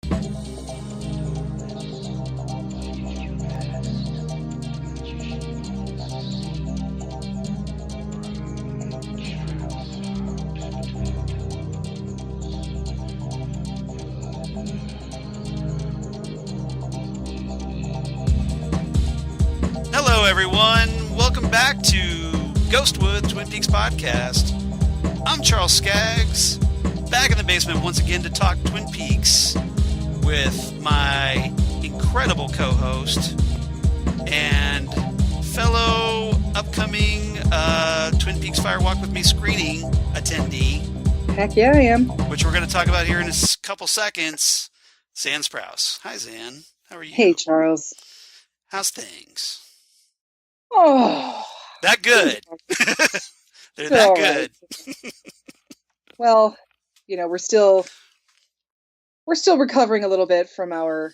Hello, everyone. Welcome back to Ghostwood Twin Peaks podcast. I'm Charles Skaggs, back in the basement once again to talk Twin Peaks with my incredible co-host and fellow upcoming Twin Peaks Fire Walk With Me screening attendee. Heck yeah, I am. Which we're going to talk about here in a couple seconds. Zan Sprouse. Hi, Zan. How are you? Hey, Charles. How's things? Oh, that good. They're that good. Right. Well, you know, we're still recovering a little bit from our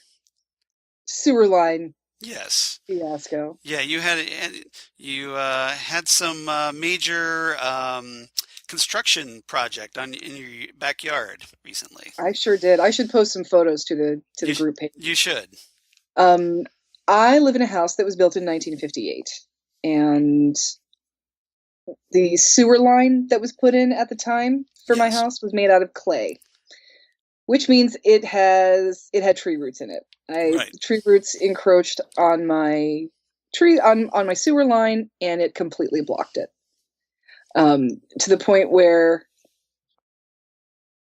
sewer line fiasco. Yeah, you had some major construction project in your backyard recently. I sure did. I should post some photos to the group page. You should. I live in a house that was built in 1958, and the sewer line that was put in at the time for my house was made out of clay, which means it had tree roots in it. Tree roots encroached on my on my sewer line, and it completely blocked it. To the point where,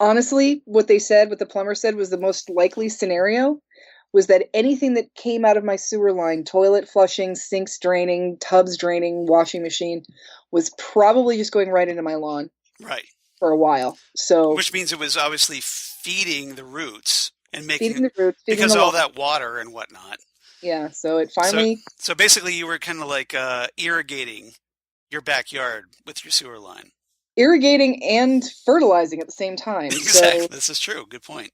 honestly, what the plumber said was the most likely scenario was that anything that came out of my sewer line, toilet flushing, sinks draining, tubs draining, washing machine, was probably just going right into my lawn. Right. For a while. So, which means it was obviously feeding the roots and feeding the roots because of all that water and whatnot. Yeah. So it finally. So basically, you were kind of like irrigating your backyard with your sewer line. Irrigating and fertilizing at the same time. Exactly. So this is true. Good point.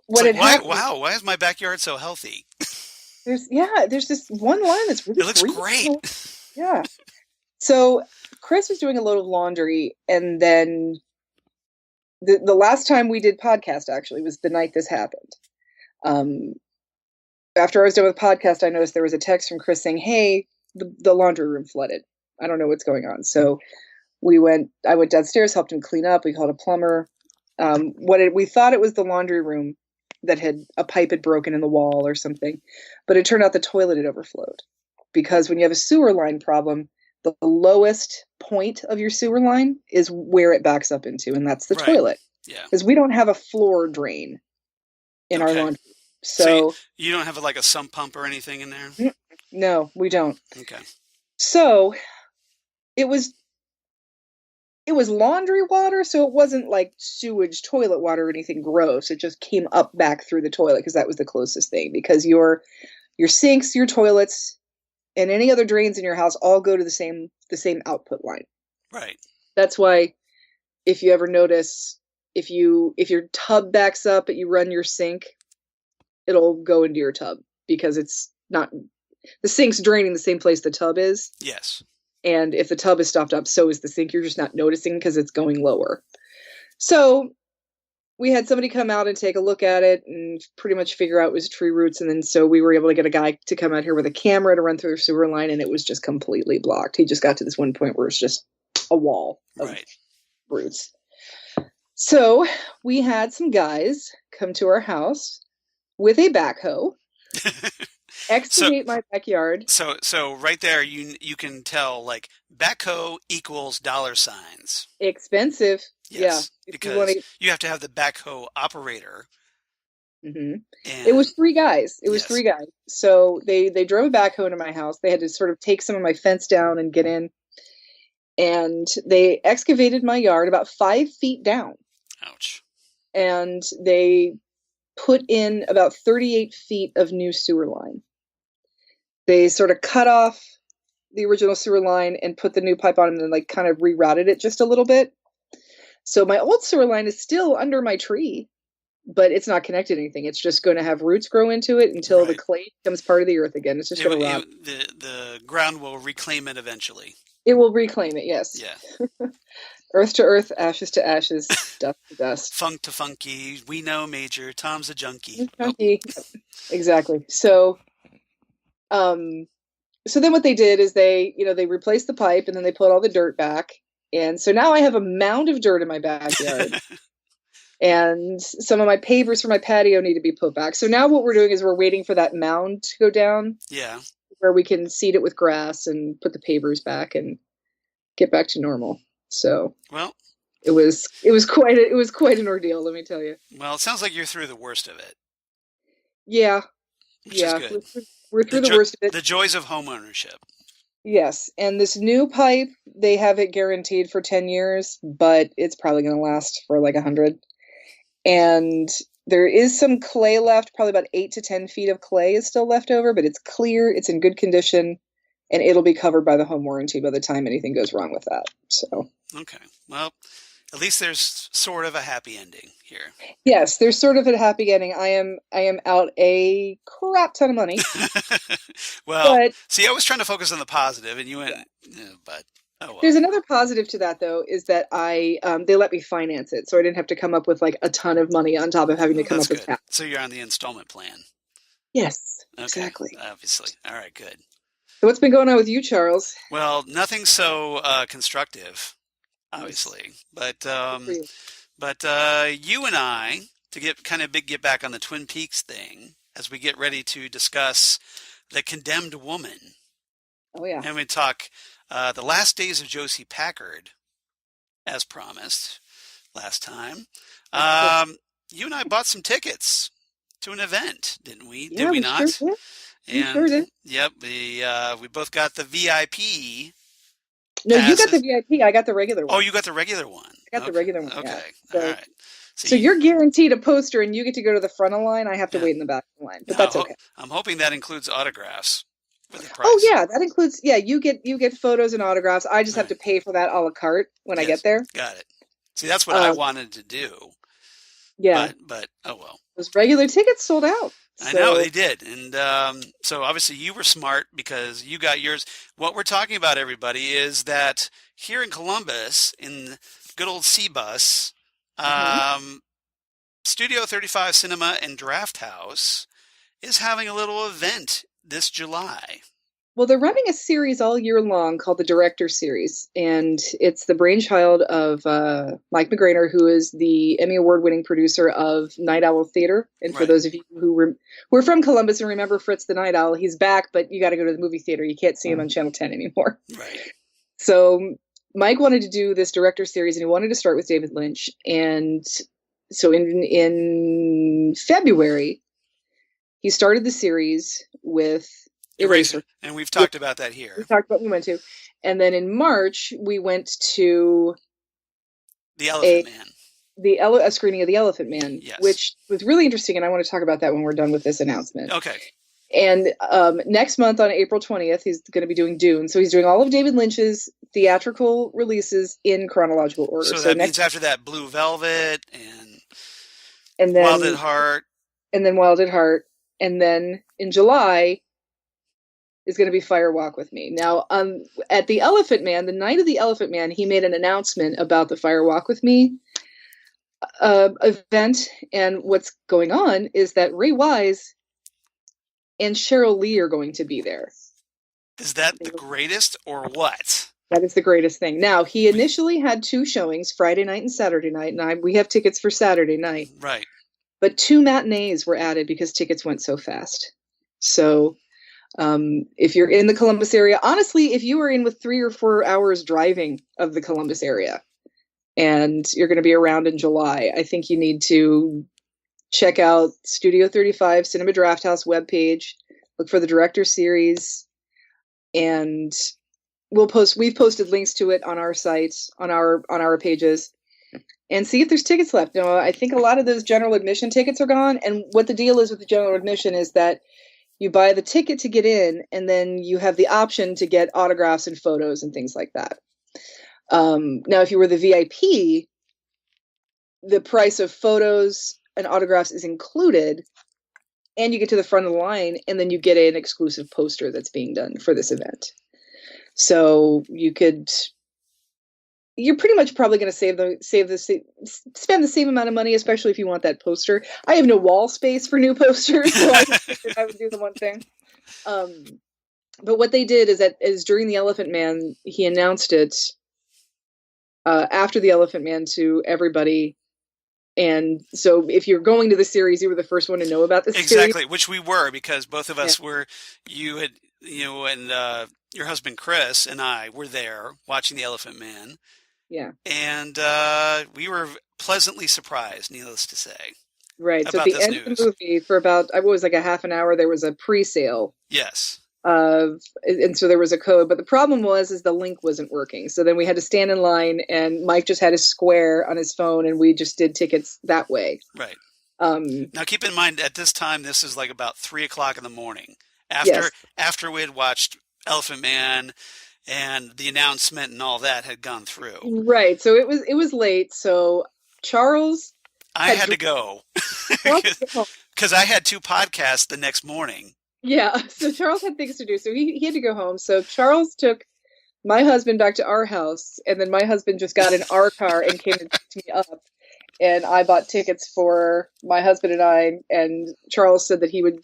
Why is my backyard so healthy? There's this one line that's really. It looks great. Yeah. So Chris was doing a load of laundry, and then the last time we did podcast actually was the night this happened. After I was done with podcast, I noticed there was a text from Chris saying, "Hey, the laundry room flooded. I don't know what's going on." So I went downstairs, helped him clean up. We called a plumber. We thought it was the laundry room that a pipe had broken in the wall or something, but it turned out the toilet had overflowed, because when you have a sewer line problem, the lowest point of your sewer line is where it backs up into, and that's the toilet. Yeah. Because we don't have a floor drain in our laundry. So you don't have like a sump pump or anything in there? No, we don't. Okay. So it was laundry water, so it wasn't like sewage toilet water or anything gross. It just came up back through the toilet because that was the closest thing. Because your sinks, your toilets, and any other drains in your house all go to the same output line. Right. That's why if you ever notice, if your tub backs up but you run your sink, it'll go into your tub because it's not, the sink's draining the same place the tub is. Yes. And if the tub is stopped up, so is the sink. You're just not noticing because it's going lower. So we had somebody come out and take a look at it and pretty much figure out it was tree roots. And then so we were able to get a guy to come out here with a camera to run through the sewer line, and it was just completely blocked. He just got to this one point where it's just a wall of roots. So we had some guys come to our house with a backhoe, excavate my backyard. So right there, you can tell, like, backhoe equals $signs. Expensive. Yes, yeah, because you have to have the backhoe operator. Mm-hmm. It was three guys. Three guys. So they drove a backhoe into my house. They had to sort of take some of my fence down and get in. And they excavated my yard about 5 feet down. Ouch. And they put in about 38 feet of new sewer line. They sort of cut off the original sewer line and put the new pipe on, and then like kind of rerouted it just a little bit. So my old sewer line is still under my tree, but it's not connected to anything. It's just going to have roots grow into it until the clay becomes part of the earth again. It's just going to rot. The ground will reclaim it eventually. It will reclaim it, yes. Yeah. Earth to earth, ashes to ashes, dust to dust. Funk to funky. We know Major. Tom's a junkie. Oh, Chunky. Yep, exactly. Um, so then what they did is they replaced the pipe and then they put all the dirt back. And so now I have a mound of dirt in my backyard. And some of my pavers for my patio need to be put back. So now what we're doing is we're waiting for that mound to go down. Yeah. Where we can seed it with grass and put the pavers back and get back to normal. So well, it was quite an ordeal, let me tell you. Well, it sounds like you're through the worst of it. Yeah. Which is good. We're through the worst of it. The joys of home ownership. Yes, and this new pipe, they have it guaranteed for 10 years, but it's probably going to last for like 100. And there is some clay left, probably about 8 to 10 feet of clay is still left over, but it's clear, it's in good condition, and it'll be covered by the home warranty by the time anything goes wrong with that. So okay, well, at least there's sort of a happy ending here. Yes, there's sort of a happy ending. I am out a crap ton of money. Well, see, I was trying to focus on the positive, and you went, but oh well. There's another positive to that, though, is that they let me finance it, so I didn't have to come up with like a ton of money on top of having to come up with cash. So you're on the installment plan. Yes, okay, exactly. Obviously. All right, good. So what's been going on with you, Charles? Well, nothing so constructive, obviously, but you and I, to get back on the Twin Peaks thing, as we get ready to discuss The Condemned Woman. Oh yeah, and we talk The Last Days of Josie Packard, as promised last time. You and I bought some tickets to an event, didn't we? Yeah, did we not? Sure did. And, sure did. Yep, we both got the VIP. No, passes. You got the VIP. I got the regular one. Oh, you got the regular one. I got the regular one. Okay, yeah. All right. So you're guaranteed a poster, and you get to go to the front of the line. I have to wait in the back of the line, but that's okay. I'm hoping that includes autographs. For the price. Oh yeah, that includes. Yeah, you get photos and autographs. I just have to pay for that a la carte when I get there. Got it. See, that's what I wanted to do. Yeah, but oh well. Those regular tickets sold out. I know they did, and so obviously you were smart because you got yours. What we're talking about, everybody, is that here in Columbus, in good old C-Bus, Studio 35 Cinema and Draft House is having a little event this July. Well, they're running a series all year long called the Director Series, and it's the brainchild of Mike McGrainer, who is the Emmy Award-winning producer of Night Owl Theater. And for those of you who are from Columbus and remember Fritz the Night Owl, he's back, but you got to go to the movie theater. You can't see him on Channel 10 anymore. Right. So Mike wanted to do this Director Series, and he wanted to start with David Lynch. And so in February, he started the series with Eraser. And we've talked about that here. We went to. And then in March, we went to The Elephant Man. A screening of The Elephant Man, which was really interesting. And I want to talk about that when we're done with this announcement. Okay. And next month on April 20th, he's going to be doing Dune. So he's doing all of David Lynch's theatrical releases in chronological order. So that means after that, Blue Velvet and then Wild at Heart. And then Wild at Heart. And then in July is going to be Fire Walk with Me. Now, at the Elephant Man, the night of the Elephant Man, he made an announcement about the Fire Walk with Me event. And what's going on is that Ray Wise and Cheryl Lee are going to be there. Is that the greatest or what? That is the greatest thing. Now, he initially had 2 showings, Friday night and Saturday night, and we have tickets for Saturday night. Right. But 2 matinees were added because tickets went so fast. So if you're in the Columbus area, honestly, if you are in with 3 or 4 hours driving of the Columbus area and you're going to be around in July, I think you need to check out Studio 35 Cinema Draft House webpage, look for the Director Series, and we've posted links to it on our site, on our pages, and see if there's tickets left. No, I think a lot of those general admission tickets are gone, and what the deal is with the general admission is that you buy the ticket to get in, and then you have the option to get autographs and photos and things like that. Now, if you were the VIP, the price of photos and autographs is included, and you get to the front of the line, and then you get an exclusive poster that's being done for this event. So you could you're pretty much probably going to spend the same amount of money, especially if you want that poster. I have no wall space for new posters, so I figured I would do the one thing. But what they did is during the Elephant Man, he announced it after the Elephant Man to everybody. And so if you're going to the series, you were the first one to know about the series. Exactly, which we were, because both of us were, and your husband Chris and I were there watching the Elephant Man. Yeah. And we were pleasantly surprised, needless to say. Right. So at the end of the movie, for about, what was like a half an hour, there was a pre-sale. Yes. And so there was a code, but the problem was the link wasn't working. So then we had to stand in line, and Mike just had his Square on his phone, and we just did tickets that way. Right. Now keep in mind, at this time, this is like about 3:00 in the morning, after we had watched Elephant Man, and the announcement and all that had gone through. Right. So it was late. So Charles, I had to go because I had 2 podcasts the next morning. Yeah, so Charles had things to do, so he had to go home. So Charles took my husband back to our house, and then my husband just got in our car and came and picked me up. And I bought tickets for my husband and I, and Charles said that he would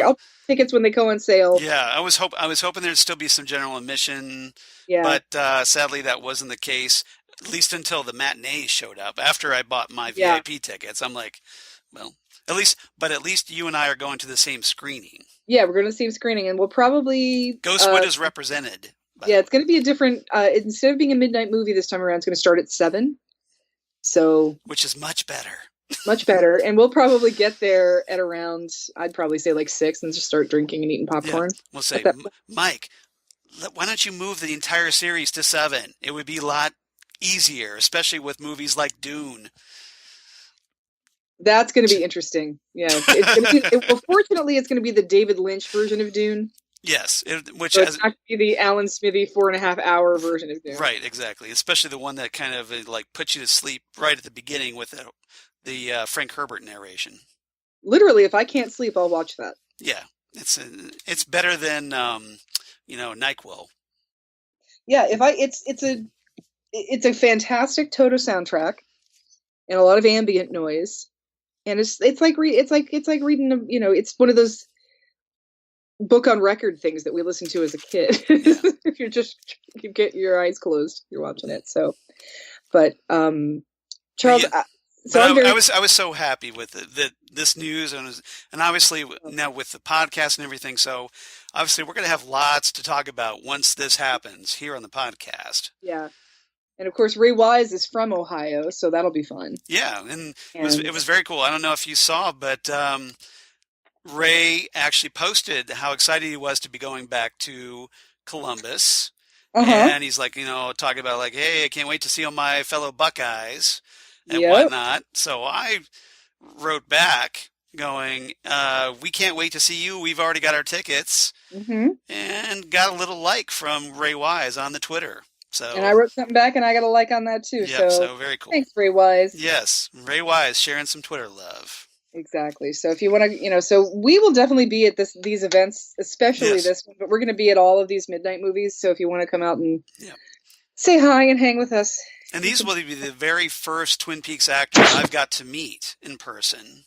I'll tickets when they go on sale. Yeah, I was hoping there'd still be some general admission, but sadly that wasn't the case, at least until the matinees showed up. After I bought my VIP tickets, I'm like, well, at least you and I are going to the same screening. Yeah, we're going to the same screening, and we'll probably... Ghostwood is represented. It's going to be a different... instead of being a midnight movie this time around, it's going to start at 7. So... Which is much better. Much better. And we'll probably get there at around, I'd probably say like 6, and just start drinking and eating popcorn. Yeah. We'll say, Mike, why don't you move the entire series to 7? It would be a lot easier, especially with movies like Dune. That's going to be interesting. Yeah. Fortunately, it's going to be the David Lynch version of Dune. Yes. Which so it's not going to be the Alan Smithy 4.5 hour version of Dune. Right, exactly. Especially the one that kind of like puts you to sleep right at the beginning with the Frank Herbert narration. Literally, if I can't sleep, I'll watch that. Yeah. It's better than, NyQuil. Yeah. It's a fantastic Toto soundtrack and a lot of ambient noise. And it's like reading it's one of those book on record things that we listened to as a kid. Yeah. If you get your eyes closed, you're watching it. So, but Charles, I was so happy with this news, and obviously now with the podcast and everything. So obviously we're going to have lots to talk about once this happens here on the podcast. Yeah. And of course, Ray Wise is from Ohio, so that'll be fun. Yeah, and it was very cool. I don't know if you saw, but Ray actually posted how excited he was to be going back to Columbus. And he's like, talking about like, hey, I can't wait to see all my fellow Buckeyes and whatnot. So I wrote back going, we can't wait to see you. We've already got our tickets. Mm-hmm. And got a little like from Ray Wise on the Twitter. So, and I wrote something back, and I got a like on that too. Yeah, so very cool. Thanks, Ray Wise. Yes, Ray Wise sharing some Twitter love. Exactly. So if you want to, so we will definitely be at these events, especially this one, but we're going to be at all of these midnight movies. So if you want to come out and say hi and hang with us. And these will be the very first Twin Peaks actors I've got to meet in person.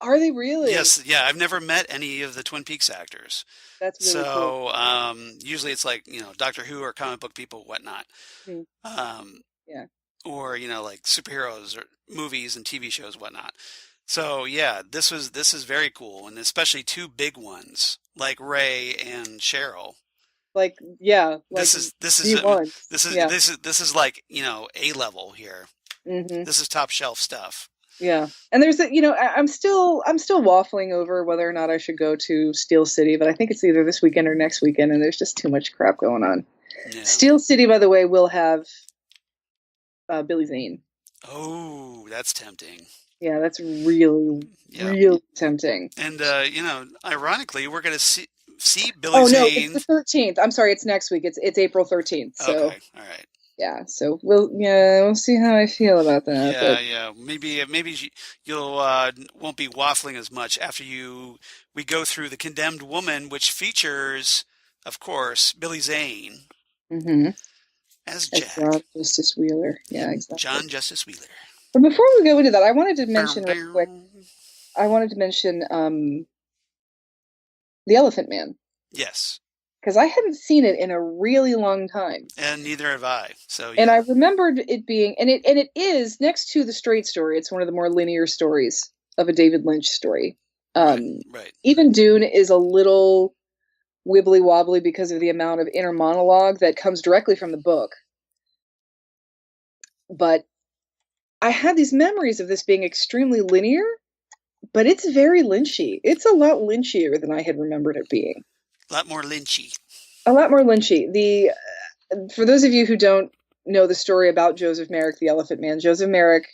Are they really? Yes. Yeah. I've never met any of the Twin Peaks actors. That's really cool. Usually it's like, Doctor Who or comic book people, whatnot. Or, like superheroes or movies and TV shows, whatnot. So yeah, this is very cool. And especially 2 big ones like Ray and Cheryl. This is like, A level here. Mm-hmm. This is top shelf stuff. Yeah. And there's I'm still waffling over whether or not I should go to Steel City, but I think it's either this weekend or next weekend, and there's just too much crap going on. Yeah. Steel City, by the way, will have Billy Zane. Oh, that's tempting. Yeah, that's really tempting. And ironically, we're going to see Billy Zane. Oh no, it's the 13th. I'm sorry, it's next week. It's April 13th. So. Okay, all right. Yeah, so we'll see how I feel about that. Yeah. Maybe you'll won't be waffling as much after we go through The Condemned Woman, which features, of course, Billy Zane. Mm-hmm. As as Jack. John Justice Wheeler. Yeah, exactly. John Justice Wheeler. But before we go into that, I wanted to mention real quick. The Elephant Man. Yes. Because I hadn't seen it in a really long time. And neither have I. So yeah. And I remembered it being, and it is next to the Straight Story. It's one of the more linear stories of a David Lynch story. Right. Even Dune is a little wibbly wobbly because of the amount of inner monologue that comes directly from the book. But I had these memories of this being extremely linear, but it's very Lynchy. It's a lot Lynchier than I had remembered it being. A lot more Lynchy. A lot more Lynchy. For those of you who don't know the story about Joseph Merrick, the Elephant Man, Joseph Merrick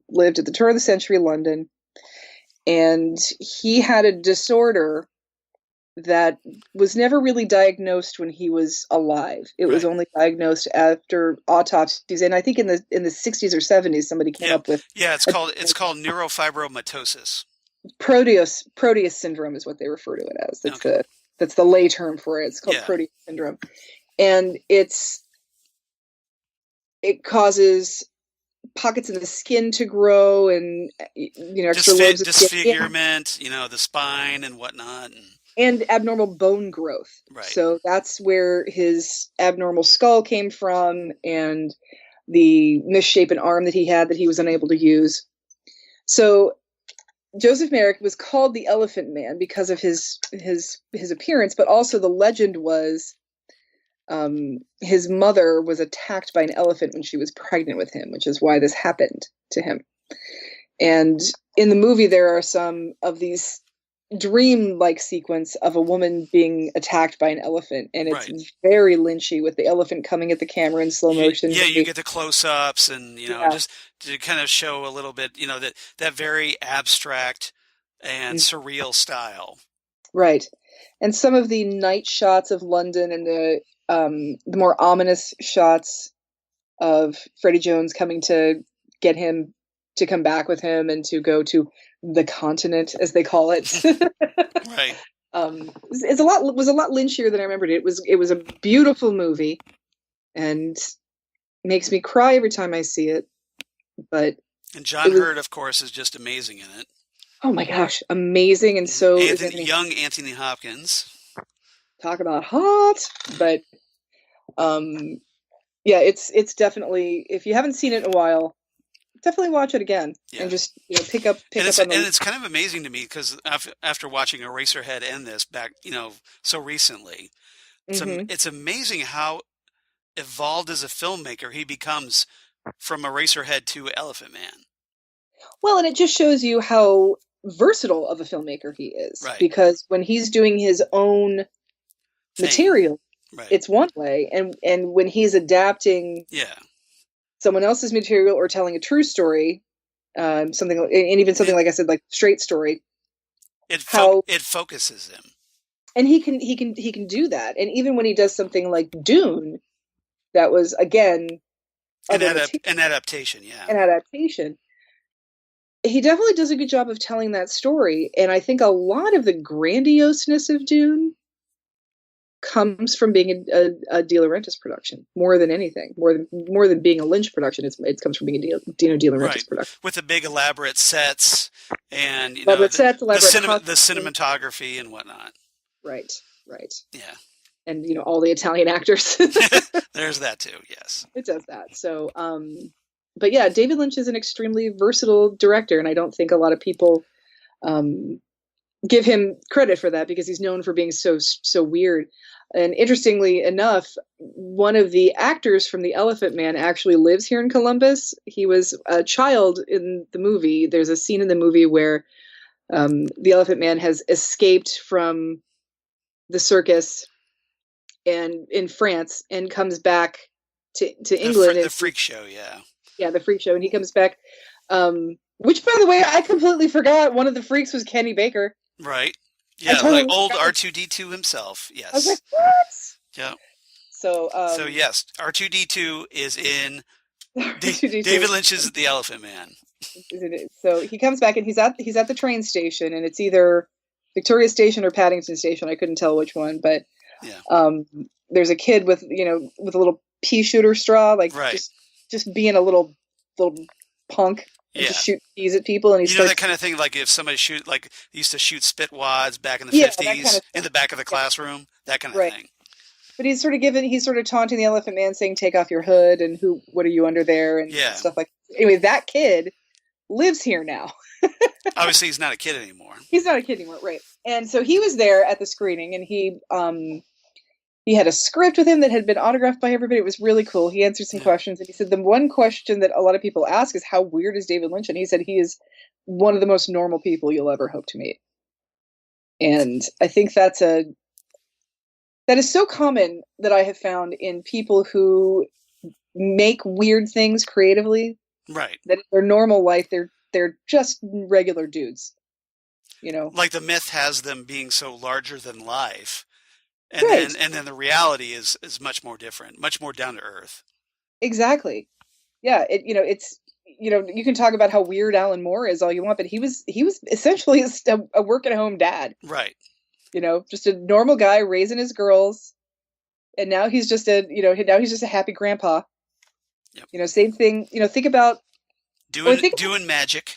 lived at the turn of the century London, and he had a disorder that was never really diagnosed when he was alive. It was only diagnosed after autopsies, and I think in the 60s or 70s somebody came up with it's called neurofibromatosis. Proteus syndrome is what they refer to it as. That's the lay term for it. It's called Proteus syndrome, and it causes pockets in the skin to grow, and extra lobes of disfigurement, the spine and whatnot. And abnormal bone growth. Right. So that's where his abnormal skull came from, and the misshapen arm that he had that he was unable to use. So Joseph Merrick was called the Elephant Man because of his appearance, but also the legend was his mother was attacked by an elephant when she was pregnant with him, which is why this happened to him. And in the movie, there are some of these dream-like sequence of a woman being attacked by an elephant, and it's very Lynchy with the elephant coming at the camera in slow motion. You get the close-ups and just to kind of show a little bit that very abstract and surreal style. Right. And some of the night shots of London and the more ominous shots of Freddie Jones coming to get him to come back with him and to go to the continent, as they call it. Right. Was a lot Lynchier than I remembered. It was a beautiful movie, and makes me cry every time I see it. And John Hurt, of course, is just amazing in it. Oh my gosh, amazing! And so young Anthony Hopkins. Talk about hot, but it's definitely, if you haven't seen it in a while, definitely watch it again and just pick up. And it's kind of amazing to me because after watching Eraserhead and this back, so recently, it's amazing how evolved as a filmmaker he becomes from Eraserhead to Elephant Man. Well, and it just shows you how versatile of a filmmaker he is, because when he's doing his own material, it's one way, and when he's adapting, someone else's material or telling a true story, something like I said, like Straight Story, it focuses him, and he can do that. And even when he does something like Dune, that was again an adaptation, he definitely does a good job of telling that story. And I think a lot of the grandioseness of Dune comes from being a De Laurentiis production more than anything, more than being a Lynch production. It comes from being a Dino De Laurentiis production with the big elaborate sets and the cinematography and whatnot. Right. Yeah, and all the Italian actors. There's that too. Yes, it does that. So, but yeah, David Lynch is an extremely versatile director, and I don't think a lot of people give him credit for that because he's known for being so weird. And interestingly enough, one of the actors from The Elephant Man actually lives here in Columbus. He was a child in the movie. There's a scene in the movie where the Elephant Man has escaped from the circus and in France and comes back to England. The freak show, the freak show, and he comes back. Which, by the way, I completely forgot. One of the freaks was Kenny Baker. Right. Yeah, totally like old R2-D2 himself. Yes. I was like, what? Yeah. So yes, R2-D2 is in David Lynch's The Elephant Man. So he comes back and he's at the train station, and it's either Victoria Station or Paddington Station. I couldn't tell which one, but there's a kid with a little pea shooter straw, like Right. just being a little punk and just shoot peas at people. And he that kind of thing, like if somebody used to shoot spit wads back in the 50s kind of in the back of the classroom, that kind of thing. But he's sort of taunting the Elephant Man, saying, "Take off your hood," and what are you under there, and stuff like that. Anyway, that kid lives here now. Obviously, he's not a kid anymore. He's not a kid anymore, right? And so he was there at the screening, and he had a script with him that had been autographed by everybody. It was really cool. He answered some questions, and he said the one question that a lot of people ask is, how weird is David Lynch? And he said he is one of the most normal people you'll ever hope to meet. And I think that is so common that I have found in people who make weird things creatively. Right. That in their normal life, they're just regular dudes. Like the myth has them being so larger than life. And then the reality is much more different, much more down to earth. Exactly. Yeah. You can talk about how weird Alan Moore is all you want, but he was essentially a work at home dad. Right. Just a normal guy raising his girls, and now he's just a happy grandpa. Yep. Same thing. Think about doing magic,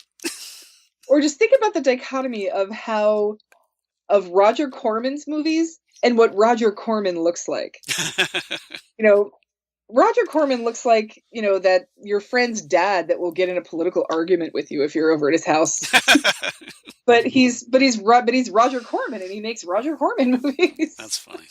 or just think about the dichotomy of Roger Corman's movies and what Roger Corman looks like. Roger Corman looks like, that your friend's dad that will get in a political argument with you if you're over at his house. but he's Roger Corman, and he makes Roger Corman movies. That's funny.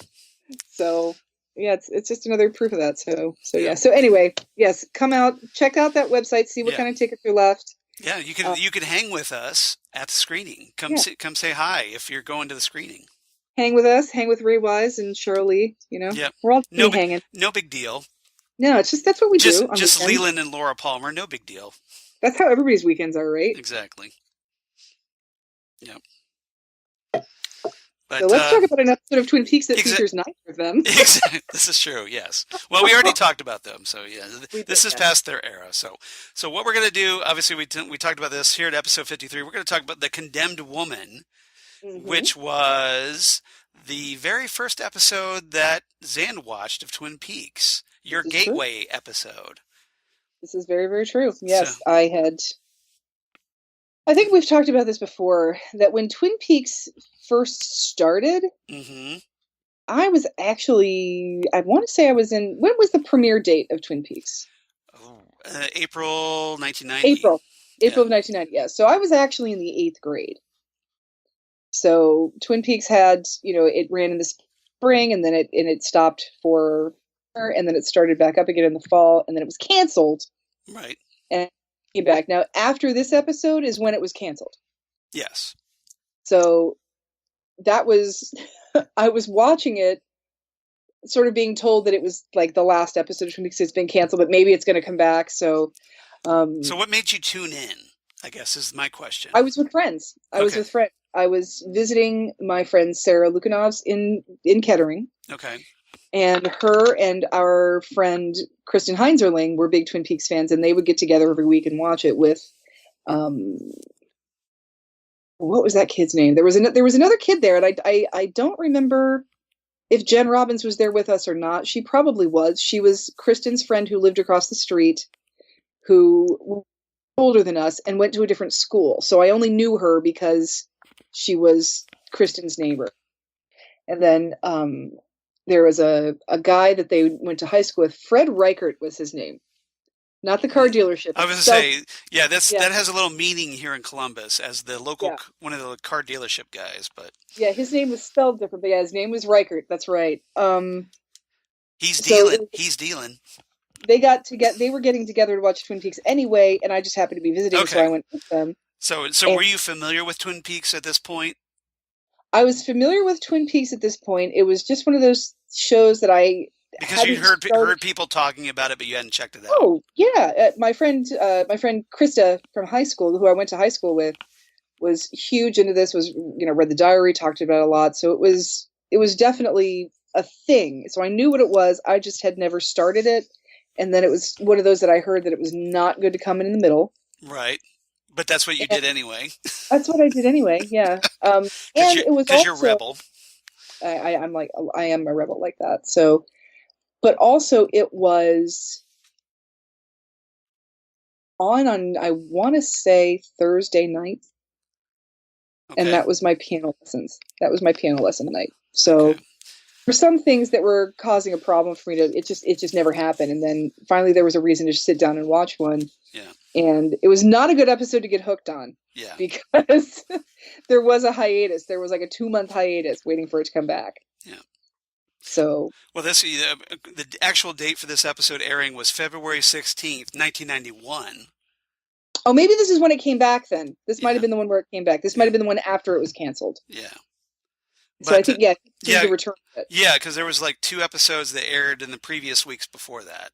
So yeah, it's just another proof of that. So yeah. So anyway, yes, come out, check out that website, see what kind of tickets are left. Yeah, you can hang with us at the screening. Come say hi if you're going to the screening. Hang with us, hang with Ray Wise and Shirley. We're all hanging. No big deal. No, it's just that's what we do. Just Leland and Laura Palmer, no big deal. That's how everybody's weekends are, right? Exactly. Yep. But, so let's talk about an episode of Twin Peaks that features neither of them. Exactly. This is true. Yes. Well, we already talked about them, so yeah, this is past their era. So what we're going to do, obviously, we talked about this here at episode 53. We're going to talk about The Condemned Woman, which was the very first episode that Zan watched of Twin Peaks. Your gateway episode. This is very, very true. Yes, I think we've talked about this before, that when Twin Peaks first started, I was actually, I want to say I was in, when was the premiere date of Twin Peaks? April 1990. April of 1990, yeah. So I was actually in the 8th grade. So Twin Peaks had, it ran in the spring, and then it stopped and then it started back up again in the fall, and then it was canceled. Right. And came back. Now, after this episode is when it was canceled. Yes. So that was, I was watching it, sort of being told that it was like the last episode of Twin Peaks has been canceled, but maybe it's going to come back. So what made you tune in, I guess, is my question. I was with friends. I was visiting my friend Sarah Lukanovs in Kettering. Okay. And her and our friend Kristen Heinzerling were big Twin Peaks fans, and they would get together every week and watch it with, what was that kid's name? There was another kid there, and I don't remember if Jen Robbins was there with us or not. She probably was. She was Kristen's friend who lived across the street, who was older than us and went to a different school. So I only knew her because she was Kristen's neighbor. And then there was a guy that they went to high school with. Fred Reichert was his name. Not the car dealership. I was going to say, that has a little meaning here in Columbus as the local, one of the car dealership guys. But yeah, his name was spelled different, but yeah, his name was Reichert. That's right. He's dealing. They were getting together to watch Twin Peaks anyway, and I just happened to be visiting, so I went with them. So were you familiar with Twin Peaks at this point? I was familiar with Twin Peaks at this point. It was just one of those shows that because you heard people talking about it, but you hadn't checked it out. Oh yeah, my friend Krista from high school, who I went to high school with, was huge into this. Was read the diary, talked about it a lot. So it was definitely a thing. So I knew what it was. I just had never started it, and then it was one of those that I heard that it was not good to come in the middle. Right. But that's what you did anyway. That's what I did anyway. Yeah. And it was because you're a rebel. I am a rebel like that. So but also it was on I want to say Thursday night, Okay. and that was my piano lessons. That was my piano lesson night. So Okay. for some things that were causing a problem for me it just never happened. And then finally there was a reason to sit down and watch one. Yeah. And it was not a good episode to get hooked on. Yeah. Because there was a hiatus. There was like a 2-month hiatus waiting for it to come back. Yeah. So. Well, the actual date for this episode airing was February 16th, 1991. Oh, maybe this is when it came back then. This might Yeah. have been the one where it came back. This might have been the one after it was canceled. Yeah. So I think, yeah, the return of it. Yeah, because there was like 2 episodes that aired in the previous weeks before that.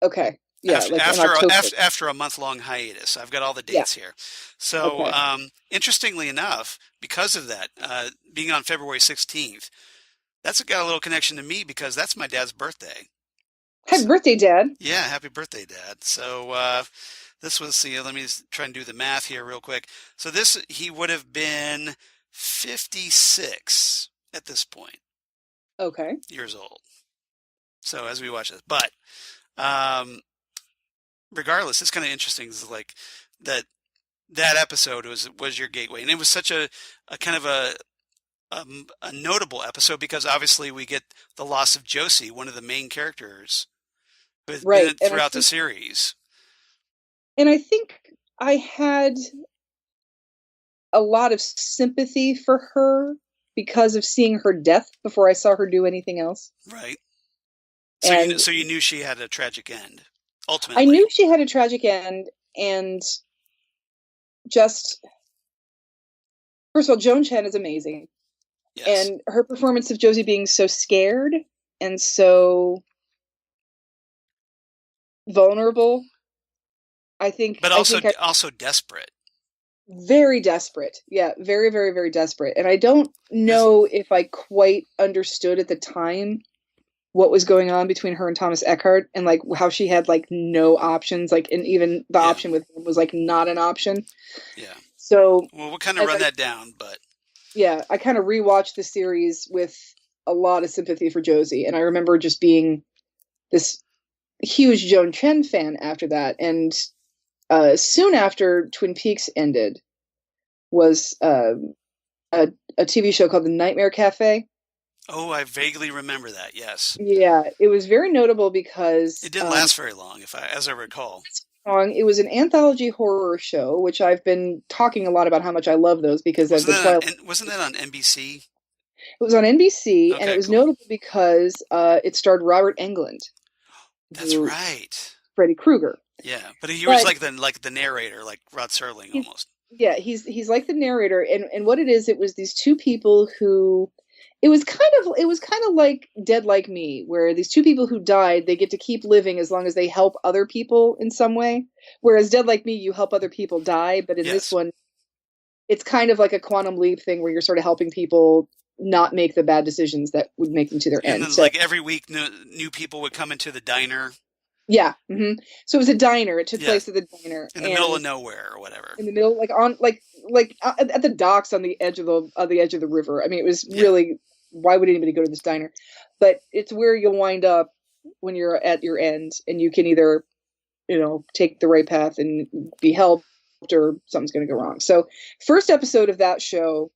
Okay. Yeah, after a month-long hiatus. I've got all the dates here. So, okay. Interestingly enough, because of that, being on February 16th, that's got a little connection to me because that's my dad's birthday. Happy birthday, Dad. Yeah, happy birthday, Dad. So, this was, let me try and do the math here real quick. So he would have been 56 at this point. Okay. Years old. So as we watch this, but, regardless, it's kind of interesting. It's like that episode was your gateway, and it was such a kind of a notable episode because obviously we get the loss of Josie, one of the main characters, who's been throughout the series. And I think I had a lot of sympathy for her because of seeing her death before I saw her do anything else. Right. So you knew she had a tragic end. Ultimately. I knew she had a tragic end, and just first of all, Joan Chen is amazing. Yes. And her performance of Josie being so scared and so vulnerable, I think. But also desperate. Very desperate. Yeah, very, very, very desperate. And I don't know if I quite understood at the time what was going on between her and Thomas Eckhardt, and like how she had like no options, like, and even the option with him was like not an option. Yeah. So we'll kind of run that down, but yeah, I kind of rewatched the series with a lot of sympathy for Josie, and I remember just being this huge Joan Chen fan after that. And soon after Twin Peaks ended was a TV show called The Nightmare Cafe. Oh, I vaguely remember that. Yes. Yeah, it was very notable because it didn't last very long, as I recall. It was an anthology horror show, which I've been talking a lot about how much I love those because wasn't that on NBC? It was on NBC, and it was notable because it starred Robert Englund. That's right. Freddy Krueger. Yeah, but he was like the narrator, like Rod Serling almost. Yeah, he's like the narrator, and what it is, it was these two people who. It was kind of like Dead Like Me, where these two people who died, they get to keep living as long as they help other people in some way. Whereas Dead Like Me, you help other people die, but in this one, it's kind of like a quantum leap thing where you're sort of helping people not make the bad decisions that would make them to their end. And then, like every week, new people would come into the diner. Yeah. Mm-hmm. So it was a diner. It took place at the diner in the middle of nowhere or whatever. In the middle, at the docks on the edge of the river. I mean, it was really. Why would anybody go to this diner? But it's where you'll wind up when you're at your end, and you can either, take the right path and be helped, or something's going to go wrong. So, first episode of that show,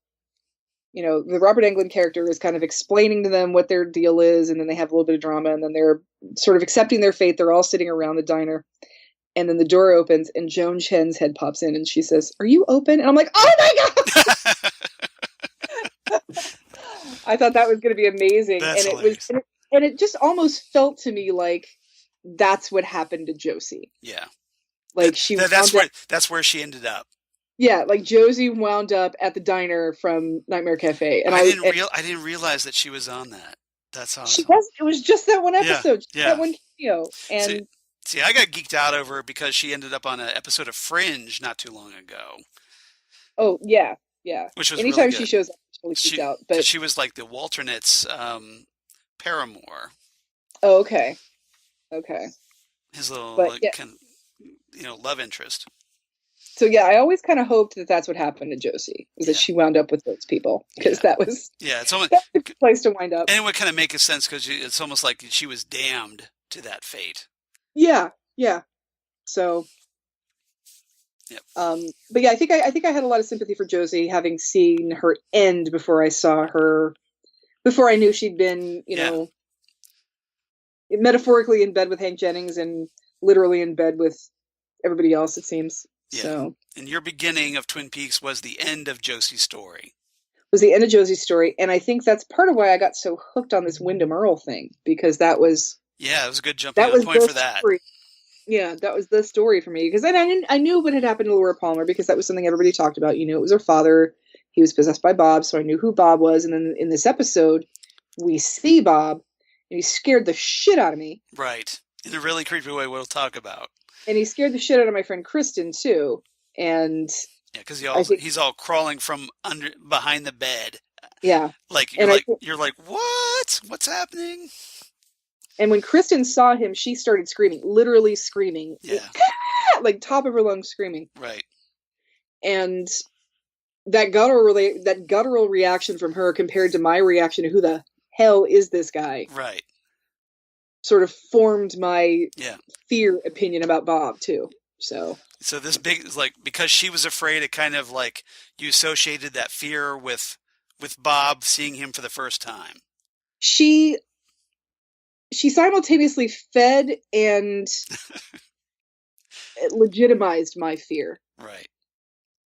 the Robert Englund character is kind of explaining to them what their deal is, and then they have a little bit of drama, and then they're sort of accepting their fate. They're all sitting around the diner, and then the door opens, and Joan Chen's head pops in, and she says, "Are you open?" And I'm like, "Oh my God!" I thought that was going to be amazing. That's and hilarious. It just almost felt to me like that's what happened to Josie. Yeah. Like that's where she ended up. Yeah, like Josie wound up at the diner from Nightmare Cafe. And I didn't realize that she was on that. That's awesome. She was. It was just that one episode. Yeah. That one cameo. And see, I got geeked out over her because she ended up on an episode of Fringe not too long ago. Oh, yeah. Yeah. Which was anytime really good. She shows up, she's out. But she was like the Walternett's paramour. Oh, okay. Okay. His little love interest. So yeah, I always kind of hoped that that's what happened to Josie, is that she wound up with those people, because that was it's almost that's a good place to wind up. and it would kind of make a sense because it's almost like she was damned to that fate. Yeah. So, Yep. but yeah, I think I had a lot of sympathy for Josie, having seen her end before I saw her, before I knew she'd been, metaphorically in bed with Hank Jennings and literally in bed with everybody else, it seems. Yeah. So, and your beginning of Twin Peaks was the end of Josie's story. Was the end of Josie's story, and I think that's part of why I got so hooked on this Wyndham Earle thing, because that was it was a good jumping on point for that. Story. Yeah, that was the story for me, because I knew what had happened to Laura Palmer, because that was something everybody talked about. It was her father. He was possessed by Bob, so I knew who Bob was. And then in this episode, we see Bob, and he scared the shit out of me. Right, in a really creepy way we'll talk about. And he scared the shit out of my friend Kristen too. And yeah, because he's all crawling from behind the bed. Yeah, you're like, what? What's happening? And when Kristen saw him, she started screaming, literally screaming. Yeah. Like top of her lungs screaming. Right. And that guttural reaction from her compared to my reaction to who the hell is this guy? Right. Sort of formed my fear opinion about Bob too. So this big is like, because she was afraid, it kind of like you associated that fear with Bob seeing him for the first time. She simultaneously fed and legitimized my fear. Right.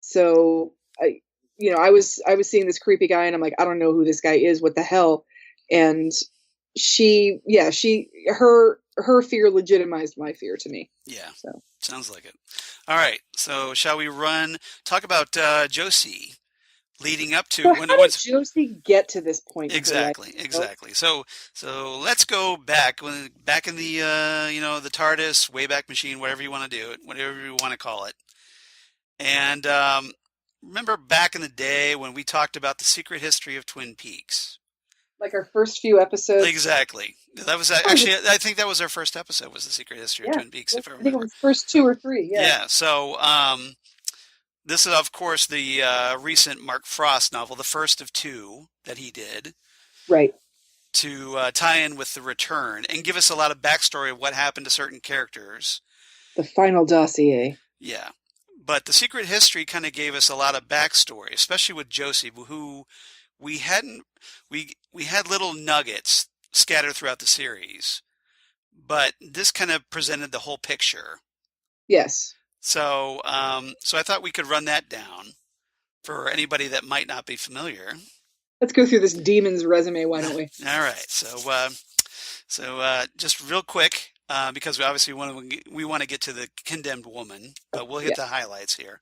So I was seeing this creepy guy, and I'm like, I don't know who this guy is. What the hell? And her fear legitimized my fear to me. Yeah. So sounds like it. All right. So shall we talk about Josie? Leading up to how did Josie get to this point? Exactly. So let's go back in the the TARDIS, Wayback Machine, whatever you want to do it, whatever you want to call it. And remember back in the day when we talked about the secret history of Twin Peaks, like our first few episodes. Exactly. That was actually, I think that was our first episode, was the secret history of Twin Peaks, if I remember. I think it was first 2 or 3. Yeah. So. This is, of course, the recent Mark Frost novel, the first of 2 that he did. Right. To tie in with The Return and give us a lot of backstory of what happened to certain characters. The final dossier. Yeah. But the secret history kind of gave us a lot of backstory, especially with Josie, who we had little nuggets scattered throughout the series. But this kind of presented the whole picture. Yes. So I thought we could run that down for anybody that might not be familiar. Let's go through this demon's resume, why don't we? All right. So just real quick, because we obviously want to get to the condemned woman, but we'll hit the highlights here.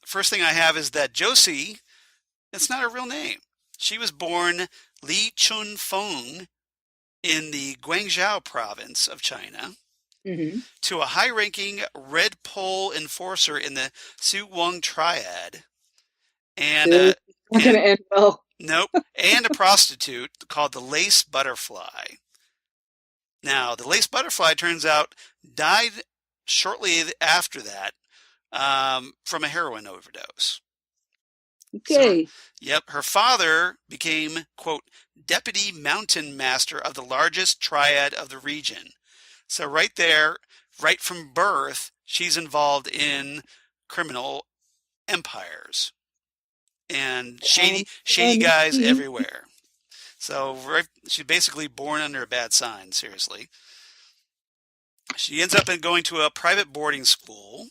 First thing I have is that Josie, it's not her real name. She was born Li Chun-feng in the Guangzhou province of China. Mm-hmm. To a high-ranking Red Pole enforcer in the Su-Wang Triad, and not going to end well. Nope, and a prostitute called the Lace Butterfly. Now, the Lace Butterfly turns out died shortly after that from a heroin overdose. Okay. So, yep, her father became, quote, deputy mountain master of the largest triad of the region. So right there, right from birth, she's involved in criminal empires and shady guys everywhere. So she's basically born under a bad sign, seriously. She ends up going to a private boarding school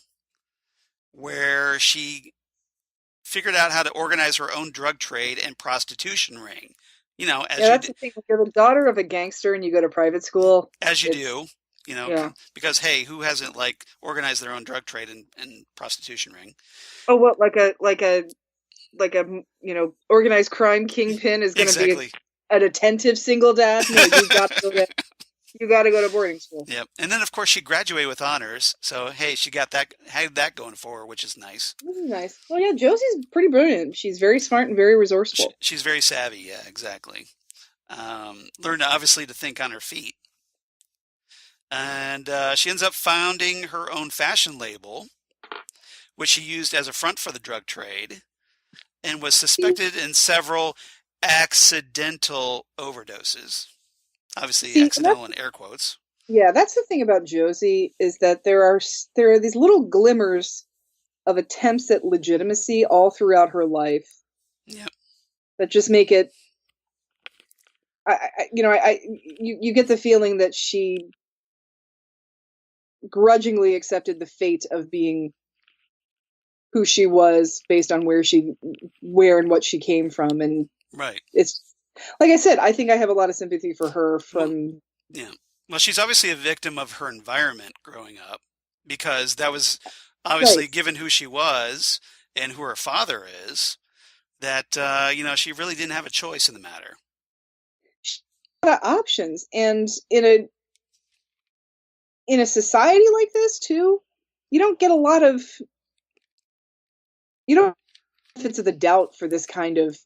where she figured out how to organize her own drug trade and prostitution ring. That's the thing. If you're the daughter of a gangster and you go to private school, as you do. Because hey, who hasn't organized their own drug trade and prostitution ring? Oh, what like a organized crime kingpin is going to be an attentive single dad? No, you got to go to boarding school. Yep, and then of course she graduated with honors. So hey, she had that going for her, which is nice. This is nice. Well, yeah, Josie's pretty brilliant. She's very smart and very resourceful. She's very savvy. Yeah, exactly. Learned obviously to think on her feet. And she ends up founding her own fashion label. which she used as a front for the drug trade, and was suspected in several accidental overdoses. Obviously, accidental in air quotes. Yeah, that's the thing about Josie, is that there are these little glimmers of attempts at legitimacy all throughout her life. Yep. That just make it. You get the feeling that she grudgingly accepted the fate of being who she was based on where and what she came from, and right. It's like I said, I think I have a lot of sympathy for her from. Well, she's obviously a victim of her environment growing up, because that was obviously given who she was and who her father is, that she really didn't have a choice in the matter. She had a lot of options, and in a society like this too, you don't get a lot of benefits of the doubt for this kind of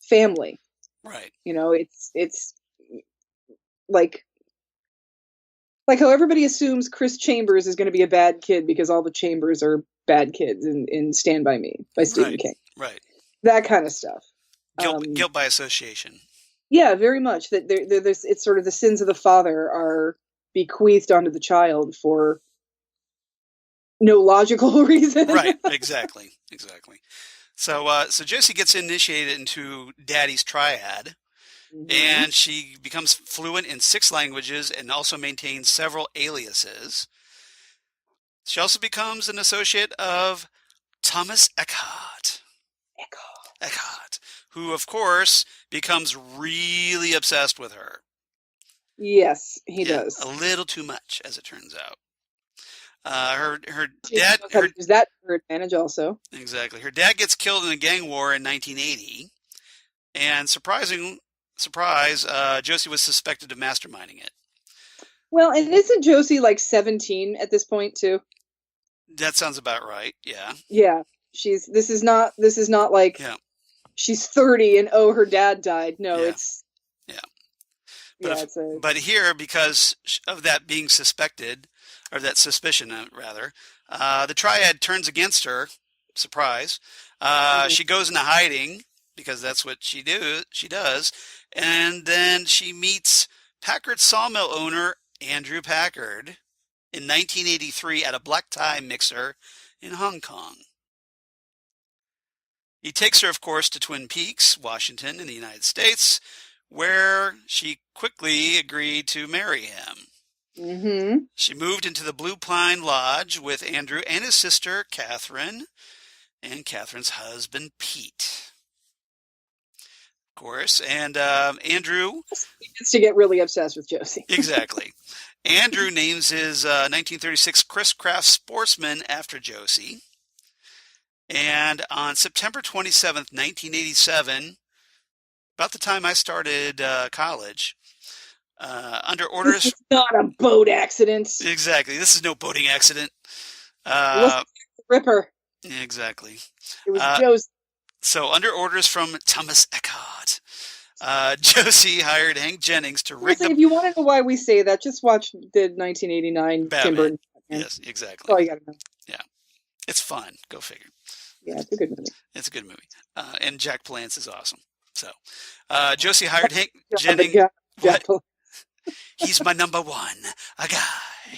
family. Right. It's like how everybody assumes Chris Chambers is going to be a bad kid because all the Chambers are bad kids in Stand By Me by Stephen King. Right. That kind of stuff. Guilt by association. Yeah, very much. That it's sort of the sins of the father are bequeathed onto the child for no logical reason. Right. Exactly. So Josie gets initiated into Daddy's triad. Mm-hmm. And she becomes fluent in 6 languages and also maintains several aliases. She also becomes an associate of Thomas Eckhardt, who, of course, becomes really obsessed with her. Yes, he does. A little too much, as it turns out. Her she dad use that to her advantage also. Exactly. Her dad gets killed in a gang war in 1980, and surprise, Josie was suspected of masterminding it. Well, and isn't Josie like 17 at this point too? That sounds about right. Yeah. Yeah. This is not like she's 30 and her dad died. No, it's But here, because of that being suspected, or that suspicion rather, the triad turns against her. Surprise. She goes into hiding because that's what she does. And then she meets Packard sawmill owner Andrew Packard in 1983 at a black tie mixer in Hong Kong. He takes her, of course, to Twin Peaks, Washington, in the United States, where she quickly agreed to marry him. Mm-hmm. She moved into the Blue Pine Lodge with Andrew and his sister, Catherine, and Catherine's husband, Pete. Course, and Andrew gets to get really obsessed with Josie. Exactly. Andrew names his 1936 Chris Craft Sportsman after Josie. And on September 27th, 1987, about the time I started college, under orders... This is not a boat accident. Exactly. This is no boating accident. It wasn't the Ripper. Exactly. It was Josie. So, under orders from Thomas Eckhardt, Josie hired Hank Jennings to rig If you want to know why we say that, just watch the 1989 Tim Burton. Yes, exactly. That's all you got to know. Yeah. It's fun. Go figure. Yeah, it's a good movie. It's a good movie. And Jack Palance is awesome. So, Josie hired Hank Jennings. He's my number one, a guy.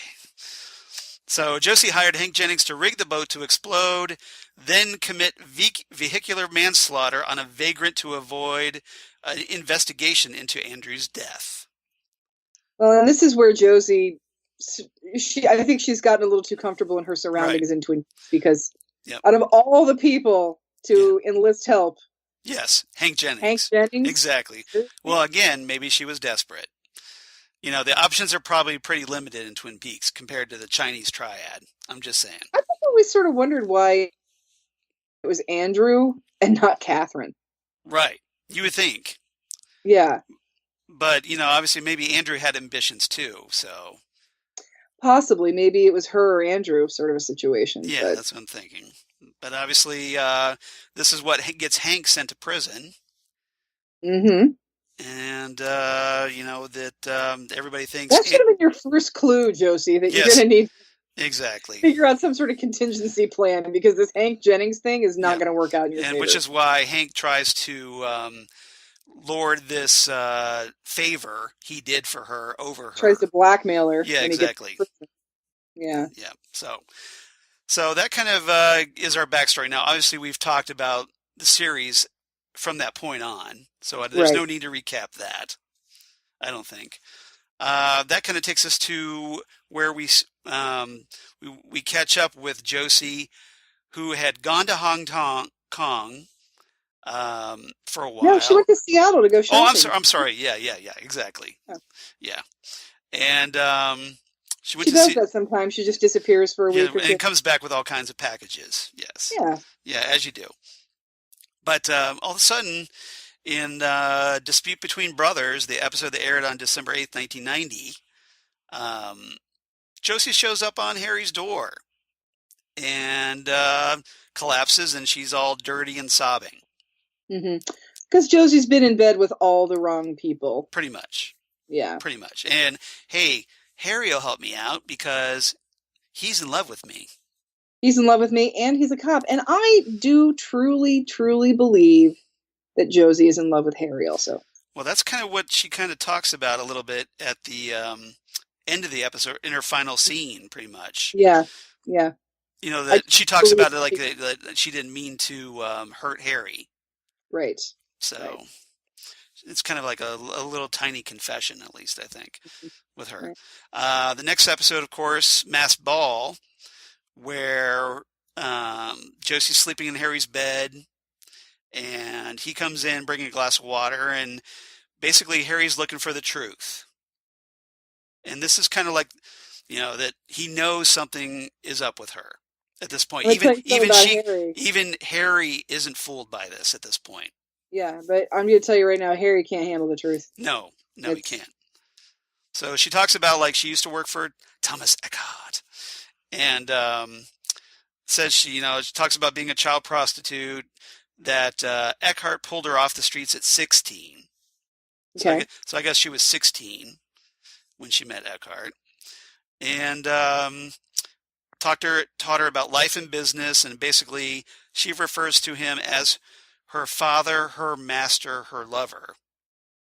So Josie hired Hank Jennings to rig the boat to explode, then commit vehicular manslaughter on a vagrant to avoid an investigation into Andrew's death. Well, and this is where Josie, I think she's gotten a little too comfortable in her surroundings in Twin Peaks, because out of all the people to enlist help. Yes, Hank Jennings. Hank Jennings? Exactly. Well, again, maybe she was desperate. The options are probably pretty limited in Twin Peaks compared to the Chinese triad. I'm just saying. I've always sort of wondered why it was Andrew and not Catherine. Right. You would think. Yeah. But, obviously maybe Andrew had ambitions too, so. Possibly. Maybe it was her or Andrew sort of a situation. Yeah, that's what I'm thinking. But obviously, this is what gets Hank sent to prison. Mm-hmm. And, that everybody thinks... That should have been your first clue, Josie, that you're going to need Exactly. Figure out some sort of contingency plan, because this Hank Jennings thing is not going to work out in your favor. Which is why Hank tries to lord this favor he did for her over her. Tries to blackmail her. Yeah, exactly. Yeah. So that kind of is our backstory. Now, obviously, we've talked about the series from that point on, so there's no need to recap that, I don't think. That kind of takes us to where we catch up with Josie, who had gone to Hong Kong for a while. No, she went to Seattle to go shopping. Oh, I'm sorry. Yeah, exactly. Oh. Yeah. And she does that sometimes. She just disappears for a week or two. And comes back with all kinds of packages. Yes. Yeah. Yeah, as you do. But all of a sudden, in Dispute Between Brothers, the episode that aired on December 8th, 1990, Josie shows up on Harry's door and collapses, and she's all dirty and sobbing. Because Josie's been in bed with all the wrong people. Pretty much. Yeah. Pretty much. And, hey, Harry will help me out because he's in love with me. He's in love with me, and he's a cop. And I do truly, truly believe that Josie is in love with Harry also. Well, that's kind of what she kind of talks about a little bit at the end of the episode, in her final scene, pretty much. Yeah. You know, that she talks about it like that she didn't mean to hurt Harry. Right. So it's kind of like a little tiny confession, at least, I think, with her. Right. The next episode, of course, Masked Ball, where Josie's sleeping in Harry's bed, and he comes in bringing a glass of water, and basically Harry's looking for the truth. And this is kind of like, you know, that he knows something is up with her at this point. Even Harry isn't fooled by this at this point. Yeah, but I'm going to tell you right now, Harry can't handle the truth. No, he can't. So she talks about, like, she used to work for Thomas Eckhardt, and says she talks about being a child prostitute, that Eckhardt pulled her off the streets at 16. Okay. So I guess she was 16 when she met Eckhardt, and taught her about life and business, and basically she refers to him as her father, her master, her lover,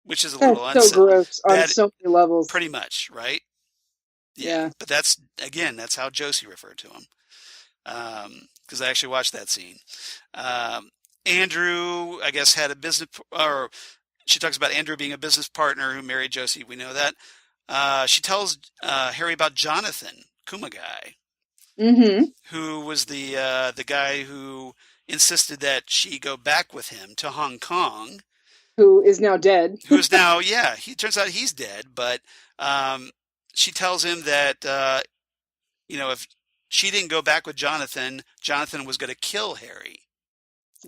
which is a little so gross on so many levels. Pretty much, right? Yeah. But that's how Josie referred to him, because I actually watched that scene. Andrew, I guess, had a business, or she talks about Andrew being a business partner who married Josie. We know that. She tells Harry about Jonathan Kumagai, who was the guy who insisted that she go back with him to Hong Kong. Who is now dead. He turns out he's dead, but she tells him that, if she didn't go back with Jonathan, Jonathan was going to kill Harry.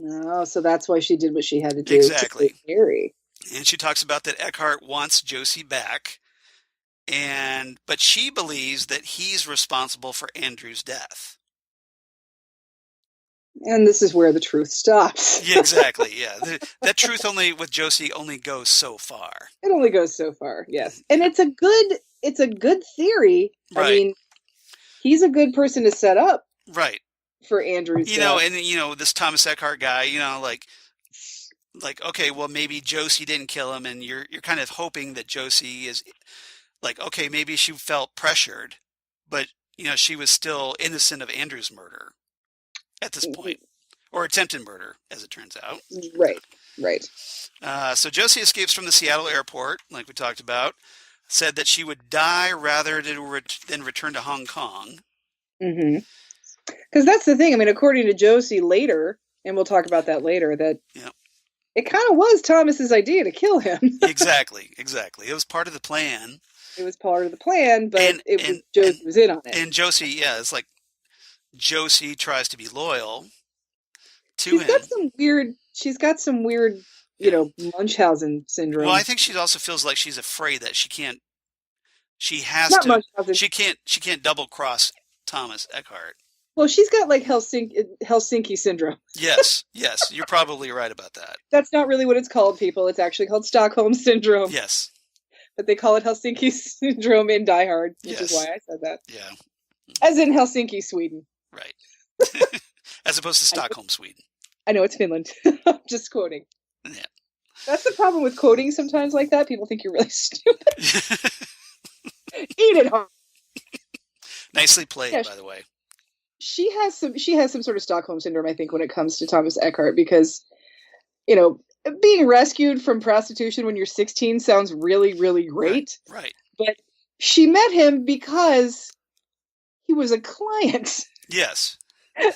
Oh, so that's why she did what she had to do. Exactly. To save Harry. And she talks about that Eckhardt wants Josie back, but she believes that he's responsible for Andrew's death. And this is where the truth stops. Yeah, exactly. Yeah, that truth with Josie only goes so far. It only goes so far. Yes, and it's a good theory. Right. I mean, he's a good person to set up. Right. For Andrew's death. And this Thomas Eckhardt guy, like, okay, well, maybe Josie didn't kill him, and you're kind of hoping that Josie is like, okay, maybe she felt pressured, but she was still innocent of Andrew's murder at this point, or attempted murder, as it turns out. Right. So Josie escapes from the Seattle airport, like we talked about, said that she would die rather than return to Hong Kong. Because that's the thing. I mean, according to Josie later, and we'll talk about that later, that it kind of was Thomas's idea to kill him. Exactly. It was part of the plan. It was part of the plan, but Josie was in on it. And Josie, it's like Josie tries to be loyal to him. She's got some weird, Munchausen syndrome. Well, I think she also feels like she's afraid that she can't double cross Thomas Eckhardt. Well, she's got like Helsinki syndrome. Yes, you're probably right about that. That's not really what it's called, people. It's actually called Stockholm syndrome. Yes. But they call it Helsinki syndrome in Die Hard, which is why I said that. Yeah. As in Helsinki, Sweden. Right. As opposed to Stockholm, Sweden. I know it's Finland. I'm just quoting. Yeah. That's the problem with quoting sometimes like that. People think you're really stupid. Eat it hard. Nicely played, by the way. She has some sort of Stockholm syndrome, I think, when it comes to Thomas Eckhardt, because, you know, being rescued from prostitution when you're 16 sounds really, really great. Right. But she met him because he was a client. Yes.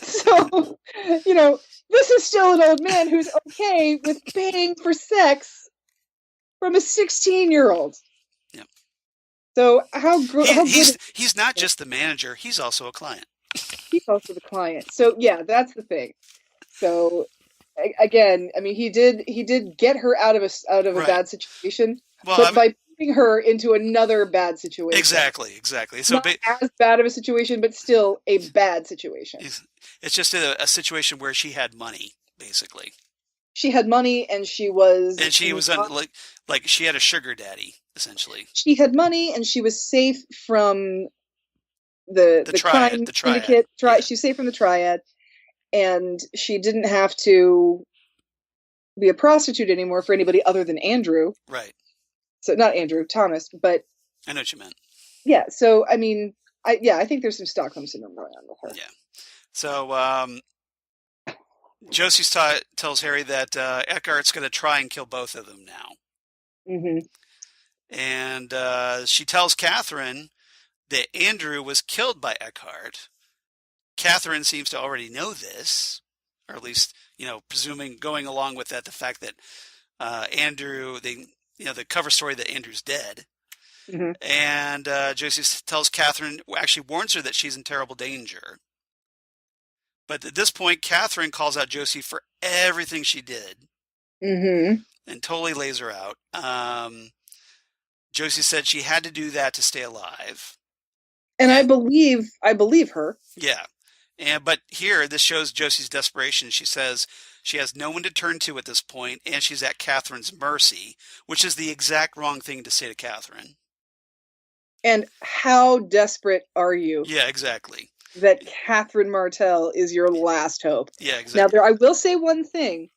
So, you know, this is still an old man who's okay with paying for sex from a 16-year-old. Yep. So he's not just the manager, he's also a client. He's also the client. So yeah, that's the thing. So again, I mean, he did get her out of a bad situation, but by putting her into another bad situation. Exactly. So not as bad of a situation, but still a bad situation. It's just a situation where she had money, basically. She had money, and she was like she had a sugar daddy, essentially. She had money, and she was safe from the triad. Syndicate. Yeah. She was safe from the triad, and she didn't have to be a prostitute anymore for anybody other than Andrew. Right. So not Andrew, Thomas, but I know what you meant. Yeah. So I mean, I think there's some Stockholm syndrome going on with her. Yeah. So Josie tells Harry that Eckhardt's going to try and kill both of them now. Mm-hmm. And she tells Catherine that Andrew was killed by Eckhardt. Catherine seems to already know this, or at least, you know, presuming, going along with that, the fact that Andrew, the cover story that Andrew's dead. Mm-hmm. And Josie tells Catherine, actually warns her that she's in terrible danger. But at this point, Catherine calls out Josie for everything she did. Mm-hmm. And totally lays her out. Josie said she had to do that to stay alive. And I believe her. Yeah. But here, this shows Josie's desperation. She says she has no one to turn to at this point, and she's at Catherine's mercy, which is the exact wrong thing to say to Catherine. And how desperate are you? Yeah, exactly. That Catherine Martell is your last hope. Yeah, exactly. Now, I will say one thing.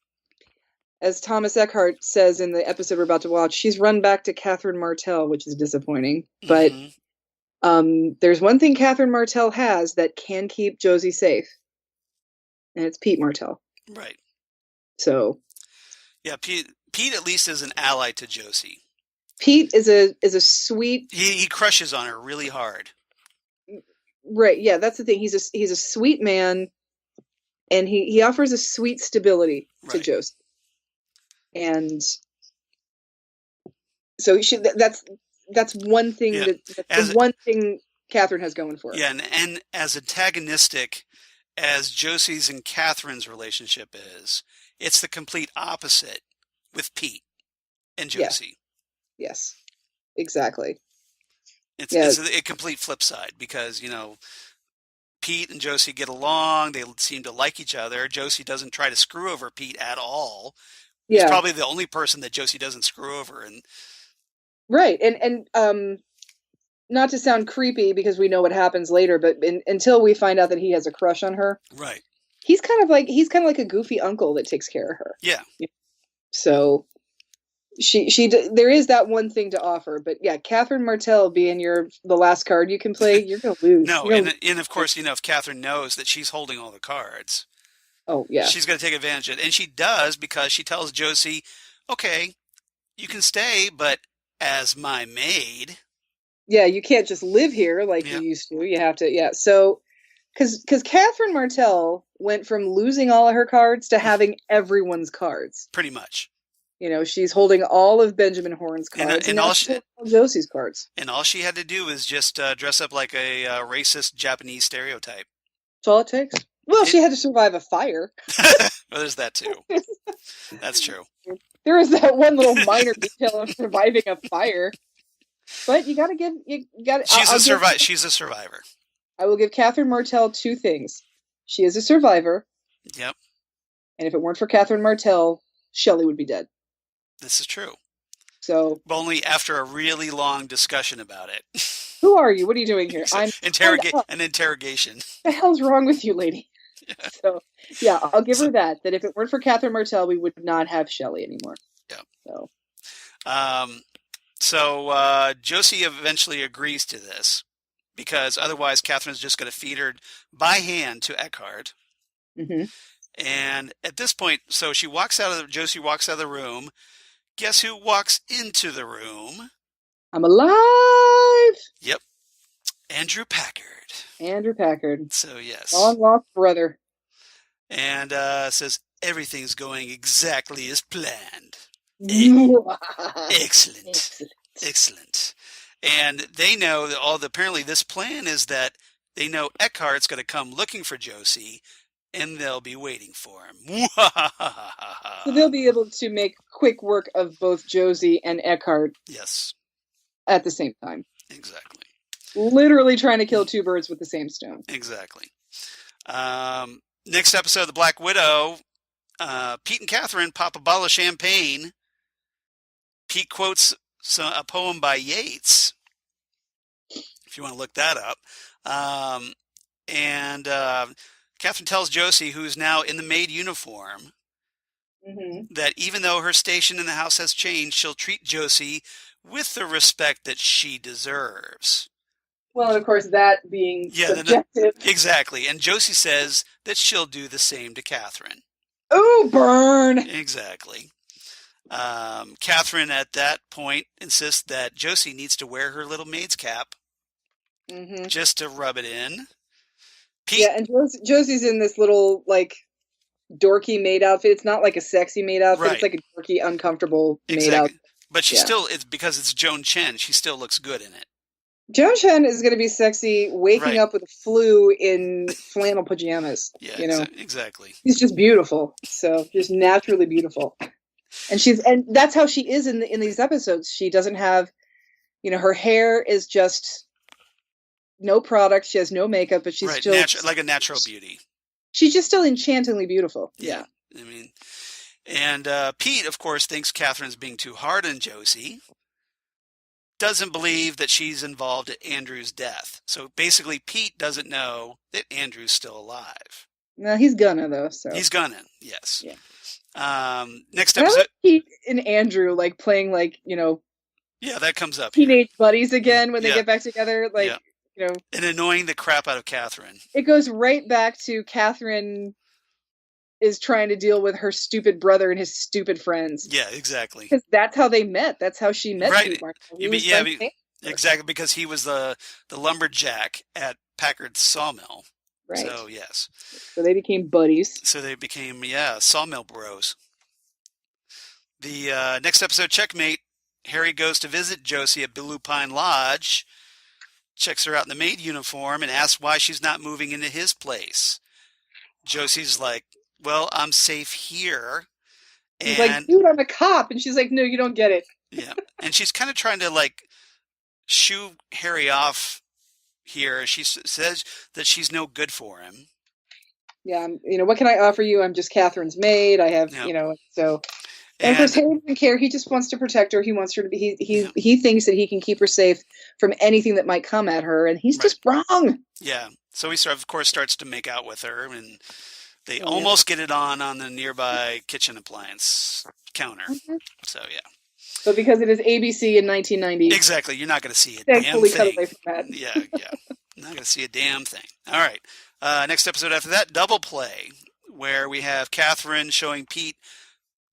As Thomas Eckhardt says in the episode we're about to watch, she's run back to Catherine Martell, which is disappointing. But there's one thing Catherine Martell has that can keep Josie safe, and it's Pete Martell. Right. So. Yeah, Pete at least is an ally to Josie. Pete is a sweet. He crushes on her really hard. Right. Yeah, that's the thing. He's a sweet man, and he offers a sweet stability to Josie. And so that's one thing that's the one thing Catherine has going for her. Yeah, and as antagonistic as Josie's and Catherine's relationship is, it's the complete opposite with Pete and Josie. Yes, exactly. It's a complete flip side because, you know, Pete and Josie get along. They seem to like each other. Josie doesn't try to screw over Pete at all. He's probably the only person that Josie doesn't screw over. And right. And not to sound creepy because we know what happens later, but until we find out that he has a crush on her. Right. He's kind of like a goofy uncle that takes care of her. Yeah. So there is that one thing to offer, but yeah, Catherine Martell being the last card you can play, you're going to lose. No. And of course, you know, if Catherine knows that she's holding all the cards. Oh, yeah. She's going to take advantage of it. And she does because she tells Josie, okay, you can stay, but as my maid. Yeah, you can't just live here like you used to. You have to, So, because Catherine Martell went from losing all of her cards to having everyone's cards. Pretty much. You know, she's holding all of Benjamin Horne's cards and all Josie's cards. And all she had to do was just dress up like a racist Japanese stereotype. That's all it takes. Well, she had to survive a fire. Well, there's that too. That's true. There is that one little minor detail of surviving a fire. But you got to She's a survivor. I will give Catherine Martell two things. She is a survivor. Yep. And if it weren't for Catherine Martell, Shelley would be dead. This is true. So. But only after a really long discussion about it. Who are you? What are you doing here? I'm An interrogation. What the hell's wrong with you, lady? Yeah. So, yeah, I'll give her that if it weren't for Catherine Martell, we would not have Shelley anymore. Yeah. So. So Josie eventually agrees to this because otherwise Catherine's just going to feed her by hand to Eckhardt. Mm-hmm. And at this point, so Josie walks out of the room. Guess who walks into the room? I'm alive! Yep. Andrew Packard. Andrew Packard. So, yes. Long lost brother. And says, everything's going exactly as planned. Excellent. And they know that apparently this plan is that they know Eckhardt's going to come looking for Josie, and they'll be waiting for him. So they'll be able to make quick work of both Josie and Eckhardt. Yes. At the same time. Exactly. Literally trying to kill two birds with the same stone. Exactly. Next episode, The Black Widow. Pete and Catherine pop a bottle of champagne. Pete quotes a poem by Yeats, if you want to look that up. And Catherine tells Josie, who's now in the maid uniform, that even though her station in the house has changed, she'll treat Josie with the respect that she deserves. Well, and of course, that being subjective. Exactly. And Josie says that she'll do the same to Catherine. Oh, burn! Exactly. Catherine, at that point, insists that Josie needs to wear her little maid's cap just to rub it in. Pete, yeah, and Josie's in this little, dorky maid outfit. It's not like a sexy maid outfit. Right. It's like a dorky, uncomfortable maid outfit. But she still, it's because it's Joan Chen, she still looks good in it. Joan Chen is going to be sexy waking up with a flu in flannel pajamas. Yeah, exactly. She's just beautiful. So, just naturally beautiful. And that's how she is in these episodes. She doesn't have, her hair is just no product. She has no makeup, but she's still like a natural beauty. She's just still enchantingly beautiful. Yeah. I mean, and Pete, of course, thinks Catherine's being too hard on Josie. Doesn't believe that she's involved in Andrew's death. So basically, Pete doesn't know that Andrew's still alive. No, he's gonna though. So he's gonna, yes. Yeah. Next episode, Pete and Andrew playing Yeah, that comes up. Teenage buddies again when they get back together. And annoying the crap out of Catherine. It goes right back to Catherine is trying to deal with her stupid brother and his stupid friends. Yeah, exactly. Because that's how they met. That's how she met Pete Martell. Exactly, because he was the lumberjack at Packard's sawmill. Right. So, yes. So they became buddies. So they became, sawmill bros. The next episode, Checkmate. Harry goes to visit Josie at Blue Pine Lodge, checks her out in the maid uniform, and asks why she's not moving into his place. Josie's like, well, I'm safe here. He's like, dude, I'm a cop. And she's like, no, you don't get it. Yeah. And she's kind of trying to, shoo Harry off here. She says that she's no good for him. Yeah. What can I offer you? I'm just Catherine's maid. I have, so... And of course, Harry doesn't care. He just wants to protect her. He wants her to be. He thinks that he can keep her safe from anything that might come at her, and he's just wrong. Yeah. So he of course starts to make out with her, and they almost get it on the nearby kitchen appliance counter. So yeah. But because it is ABC in 1990, exactly, you're not going to see a thankfully damn thing. Cut away from that. Yeah. Not going to see a damn thing. All right. Next episode after that, Double Play, where we have Catherine showing Pete.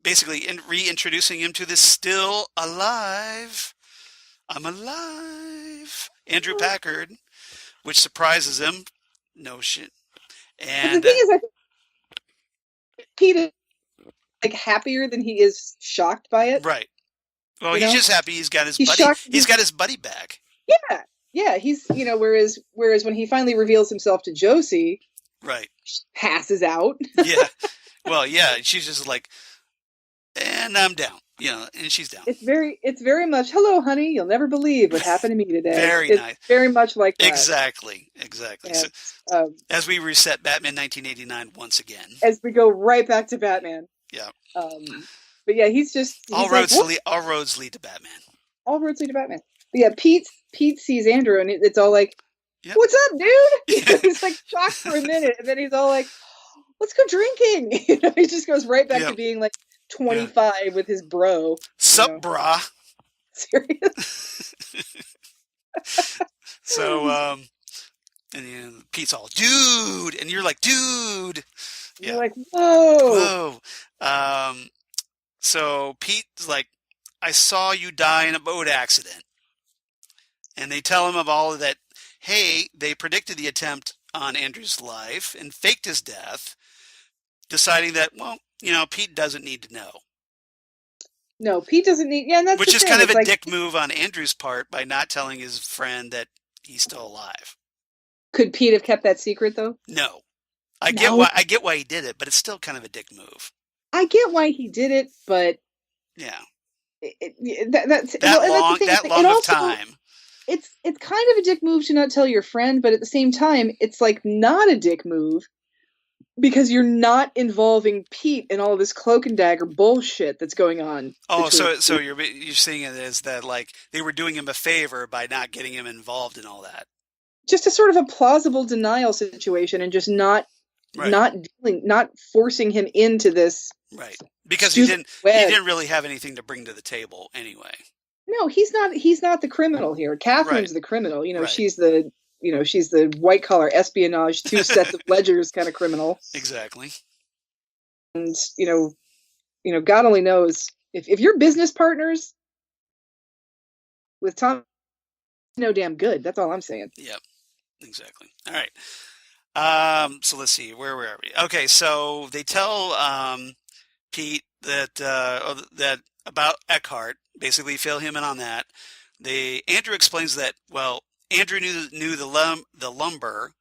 Basically reintroducing him to this still alive, I'm alive, Andrew Packard, which surprises him. No shit. And the thing is, Pete is happier than he is shocked by it. Right. Well, he's just happy he's got his buddy. He's got his buddy back. Yeah. He's whereas when he finally reveals himself to Josie, right, passes out. Yeah. Well, yeah. She's just like. And I'm down, and she's down. It's very much, hello, honey, you'll never believe what happened to me today. Very nice. Very much like that. Exactly. And, so, as we reset Batman 1989 once again. As we go right back to Batman. Yeah. But yeah, he's all roads lead to Batman. All roads lead to Batman. But yeah, Pete Pete sees Andrew, and it's all like, Yep. "What's up, dude?" He's like shocked for a minute, and then he's all like, "Let's go drinking." He just goes right back to being like 25 with his bro. Sup, brah? Serious. So, and Pete's all, dude, and you're like, dude. Yeah. You're like, whoa. So Pete's like, I saw you die in a boat accident. And they tell him of all of that. Hey, they predicted the attempt on Andrew's life and faked his death, deciding that, well, Pete doesn't need to know. No, Pete doesn't need. Yeah, and that's which is thing. kind of it's a like, dick move on Andrew's part by not telling his friend that he's still alive. Could Pete have kept that secret though? No. I get why he did it, but it's still kind of a dick move. I get why he did it, but yeah, that's that long of time. It's kind of a dick move to not tell your friend, but at the same time, it's like not a dick move because you're not involving Pete in all of this cloak and dagger bullshit that's going on. Oh, so you're seeing it as that like they were doing him a favor by not getting him involved in all that. Just a sort of a plausible denial situation, and just not forcing him into this. Right, because he didn't really have anything to bring to the table anyway. No, he's not the criminal here. Catherine's the criminal. She's the white collar espionage, two sets of ledgers kind of criminal. Exactly. And God only knows if you're business partners with Tom, no damn good. That's all I'm saying. Yep. Exactly. All right. So let's see. Where were we? Okay. So they tell Pete that about Eckhardt. Basically, fill him in on that. Andrew explains that Andrew knew the lumber,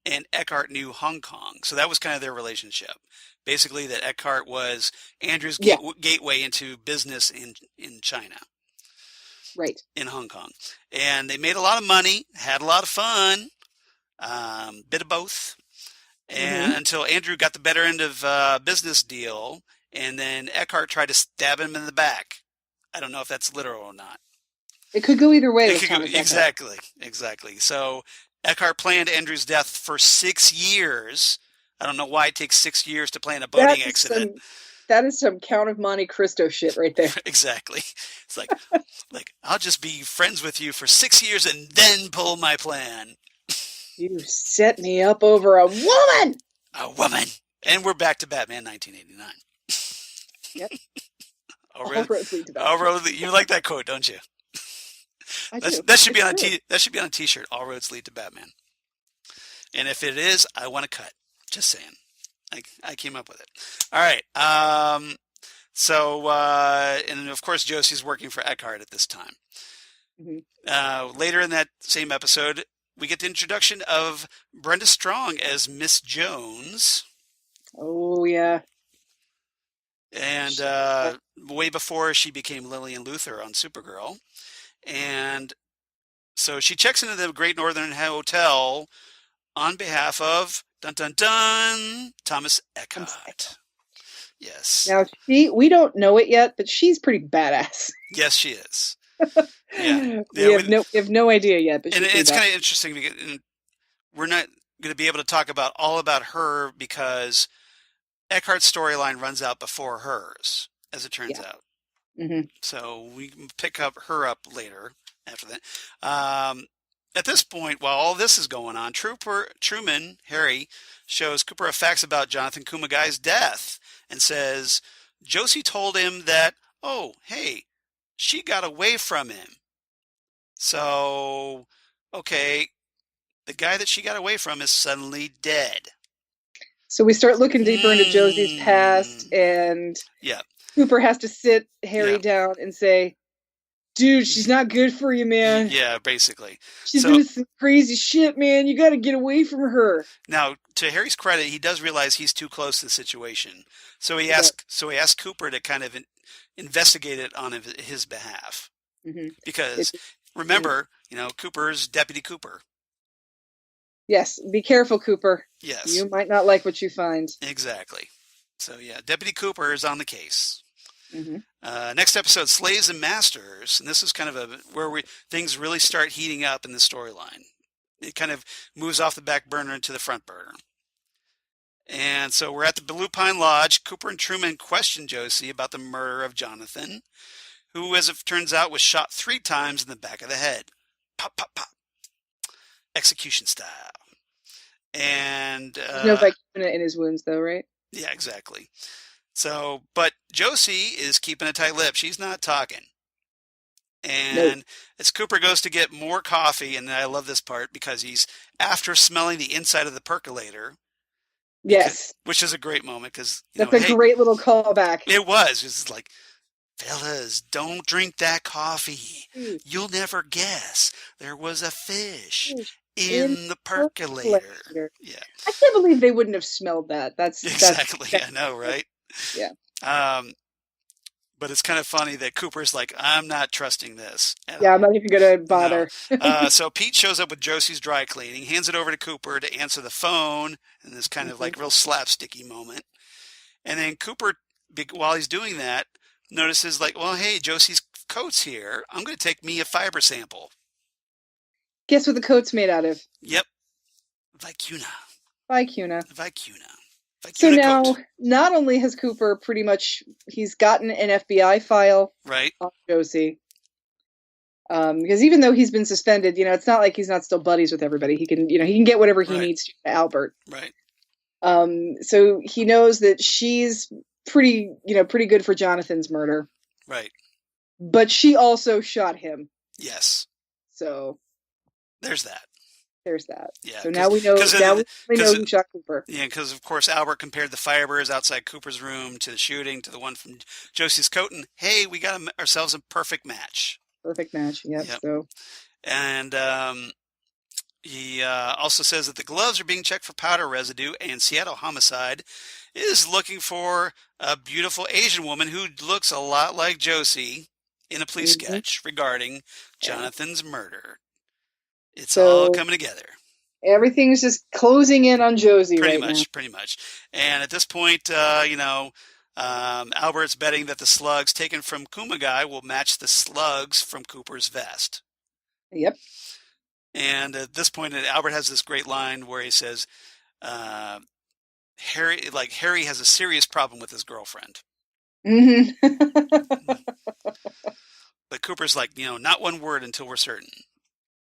and Eckhardt knew Hong Kong. So that was kind of their relationship. Basically, that Eckhardt was Andrew's gateway into business in China. Right. In Hong Kong. And they made a lot of money, had a lot of fun, bit of both. And until Andrew got the better end of a business deal, and then Eckhardt tried to stab him in the back. I don't know if that's literal or not. It could go either way. Exactly. So Eckhardt planned Andrew's death for 6 years. I don't know why it takes 6 years to plan a boating accident. That is some Count of Monte Cristo shit right there. Exactly. It's like I'll just be friends with you for 6 years and then pull my plan. You set me up over a woman. A woman. And we're back to Batman 1989. Yep. All roads lead to Batman. You like that quote, don't you? I do. That should be on a T-shirt. All roads lead to Batman. And if it is, I want to cut. Just saying. I came up with it. All right. And of course, Josie's working for Eckhardt at this time. Later in that same episode, we get the introduction of Brenda Strong as Miss Jones. Oh, yeah. And way before she became Lillian Luthor on Supergirl. And so she checks into the Great Northern Hotel on behalf of, dun dun dun, Thomas Eckhardt. Yes. Now, we don't know it yet, but she's pretty badass. Yes, she is. Yeah. We have no idea yet. But it's kind of interesting because we're not going to be able to talk all about her because Eckhardt's storyline runs out before hers, as it turns out. So we can pick her up later after that. At this point, while all this is going on, Truman, Harry, shows Cooper facts about Jonathan Kumagai's death and says Josie told him that, oh, hey, she got away from him. So, okay, the guy that she got away from is suddenly dead. So we start looking deeper into Josie's past, and Cooper has to sit Harry down and say, dude, she's not good for you, man. Yeah, basically. She's doing some crazy shit, man. You got to get away from her. Now, to Harry's credit, he does realize he's too close to the situation. So he asks Cooper to kind of investigate it on his behalf. Because remember, Cooper's Deputy Cooper. Yes, be careful, Cooper. Yes. You might not like what you find. Exactly. So, Deputy Cooper is on the case. Hmm. Next episode, Slaves and Masters, and this is kind of where things really start heating up in the storyline. It kind of moves off the back burner into the front burner. And so we're at the Blue Pine Lodge. Cooper and Truman question Josie about the murder of Jonathan, who, as it turns out, was shot 3 times in the back of the head. Pop, pop, pop. Execution style. And There's no vicuna in his wounds, though, right? yeah, exactly. So, but Josie is keeping a tight lip. She's not talking. And as Cooper goes to get more coffee, and I love this part because he's after smelling the inside of the percolator. Yes. Which is a great moment because that's a great little callback. It was. It's like, fellas, don't drink that coffee. You'll never guess. There was a fish in the percolator. Yeah. I can't believe they wouldn't have smelled that. That's exactly. I know, right? Yeah. But it's kind of funny that Cooper's like, I'm not trusting this. Yeah, I'm not even going to bother. No. So Pete shows up with Josie's dry cleaning, hands it over to Cooper to answer the phone in this kind of like real slapsticky moment. And then Cooper, while he's doing that, notices like, well, hey, Josie's coat's here. I'm going to take me a fiber sample. Guess what the coat's made out of? Yep. Vicuna. So now, not only has Cooper he's gotten an FBI file on Josie. Because even though he's been suspended, it's not like he's not still buddies with everybody. He can get whatever he needs to Albert. Right. So he knows that she's pretty good for Jonathan's murder. Right. But she also shot him. Yes. So there's that. Yeah. So now we know who shot Cooper. Yeah, because of course Albert compared the fibers outside Cooper's room to the shooting to the one from Josie's coat, and hey, we got ourselves a perfect match. Yep. So. And he also says that the gloves are being checked for powder residue, and Seattle Homicide is looking for a beautiful Asian woman who looks a lot like Josie in a police sketch regarding Jonathan's murder. It's all coming together. Everything's just closing in on Josie pretty much. And at this point, Albert's betting that the slugs taken from Kumagai will match the slugs from Cooper's vest. Yep. And at this point, Albert has this great line where he says, Harry has a serious problem with his girlfriend. Mm-hmm. But Cooper's like, not one word until we're certain.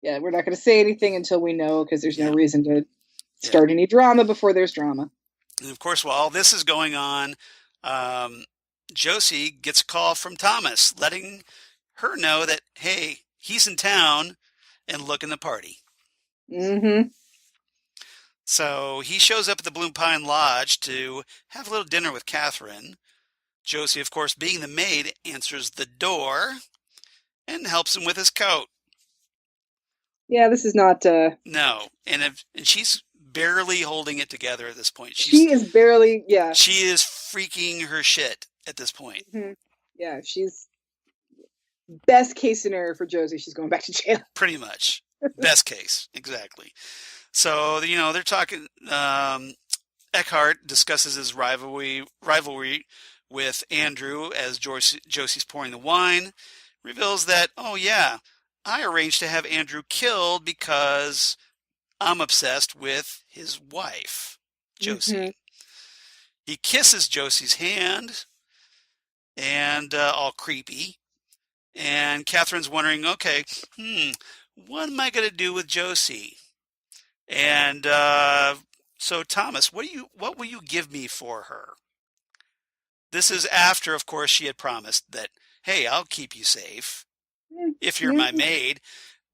Yeah, we're not going to say anything until we know, because there's no reason to start any drama before there's drama. And of course, while all this is going on, Josie gets a call from Thomas, letting her know that, hey, he's in town and looking the party. Mm-hmm. So he shows up at the Blue Pine Lodge to have a little dinner with Catherine. Josie, of course, being the maid, answers the door and helps him with his coat. Yeah, this is not... No, and she's barely holding it together at this point. She is barely, yeah. She is freaking her shit at this point. Mm-hmm. Yeah, she's... Best case scenario for Josie, she's going back to jail. Pretty much. Best case, exactly. So, they're talking... Eckhart discusses his rivalry with Andrew as Josie's pouring the wine. Reveals that, oh yeah, I arranged to have Andrew killed because I'm obsessed with his wife, Josie. Mm-hmm. He kisses Josie's hand, and all creepy. And Catherine's wondering, okay, what am I going to do with Josie? And so Thomas, what will you give me for her? This is after, of course, she had promised that, hey, I'll keep you safe if you're my maid.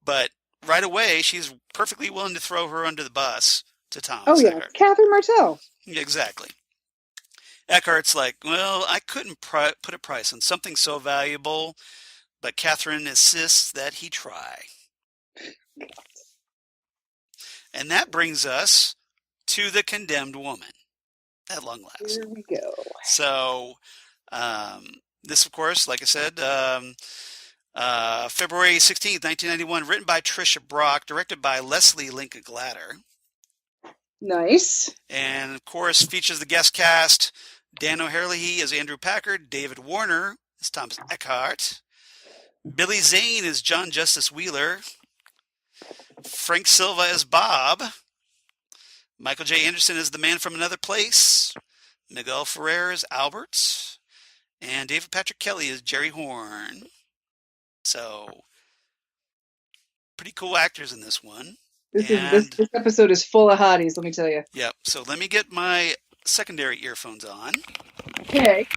But right away, she's perfectly willing to throw her under the bus to Thomas. Oh, yeah. Eckhardt. Catherine Martell. Exactly. Eckhart's like, well, I couldn't put a price on something so valuable, but Catherine insists that he try. And that brings us to the condemned woman at long last. Here we go. So, this, of course, like I said, February 16th, 1991, written by Tricia Brock, directed by Leslie Linka Glatter. Nice. And, of course, features the guest cast, Dan O'Herlihy as Andrew Packard. David Warner as Thomas Eckhardt. Billy Zane as John Justice Wheeler. Frank Silva as Bob. Michael J. Anderson as the Man from Another Place. Miguel Ferrer as Albert. And David Patrick Kelly as Jerry Horn. So, pretty cool actors in this one. This episode is full of hotties, let me tell you. Yep. So let me get my secondary earphones on. Okay.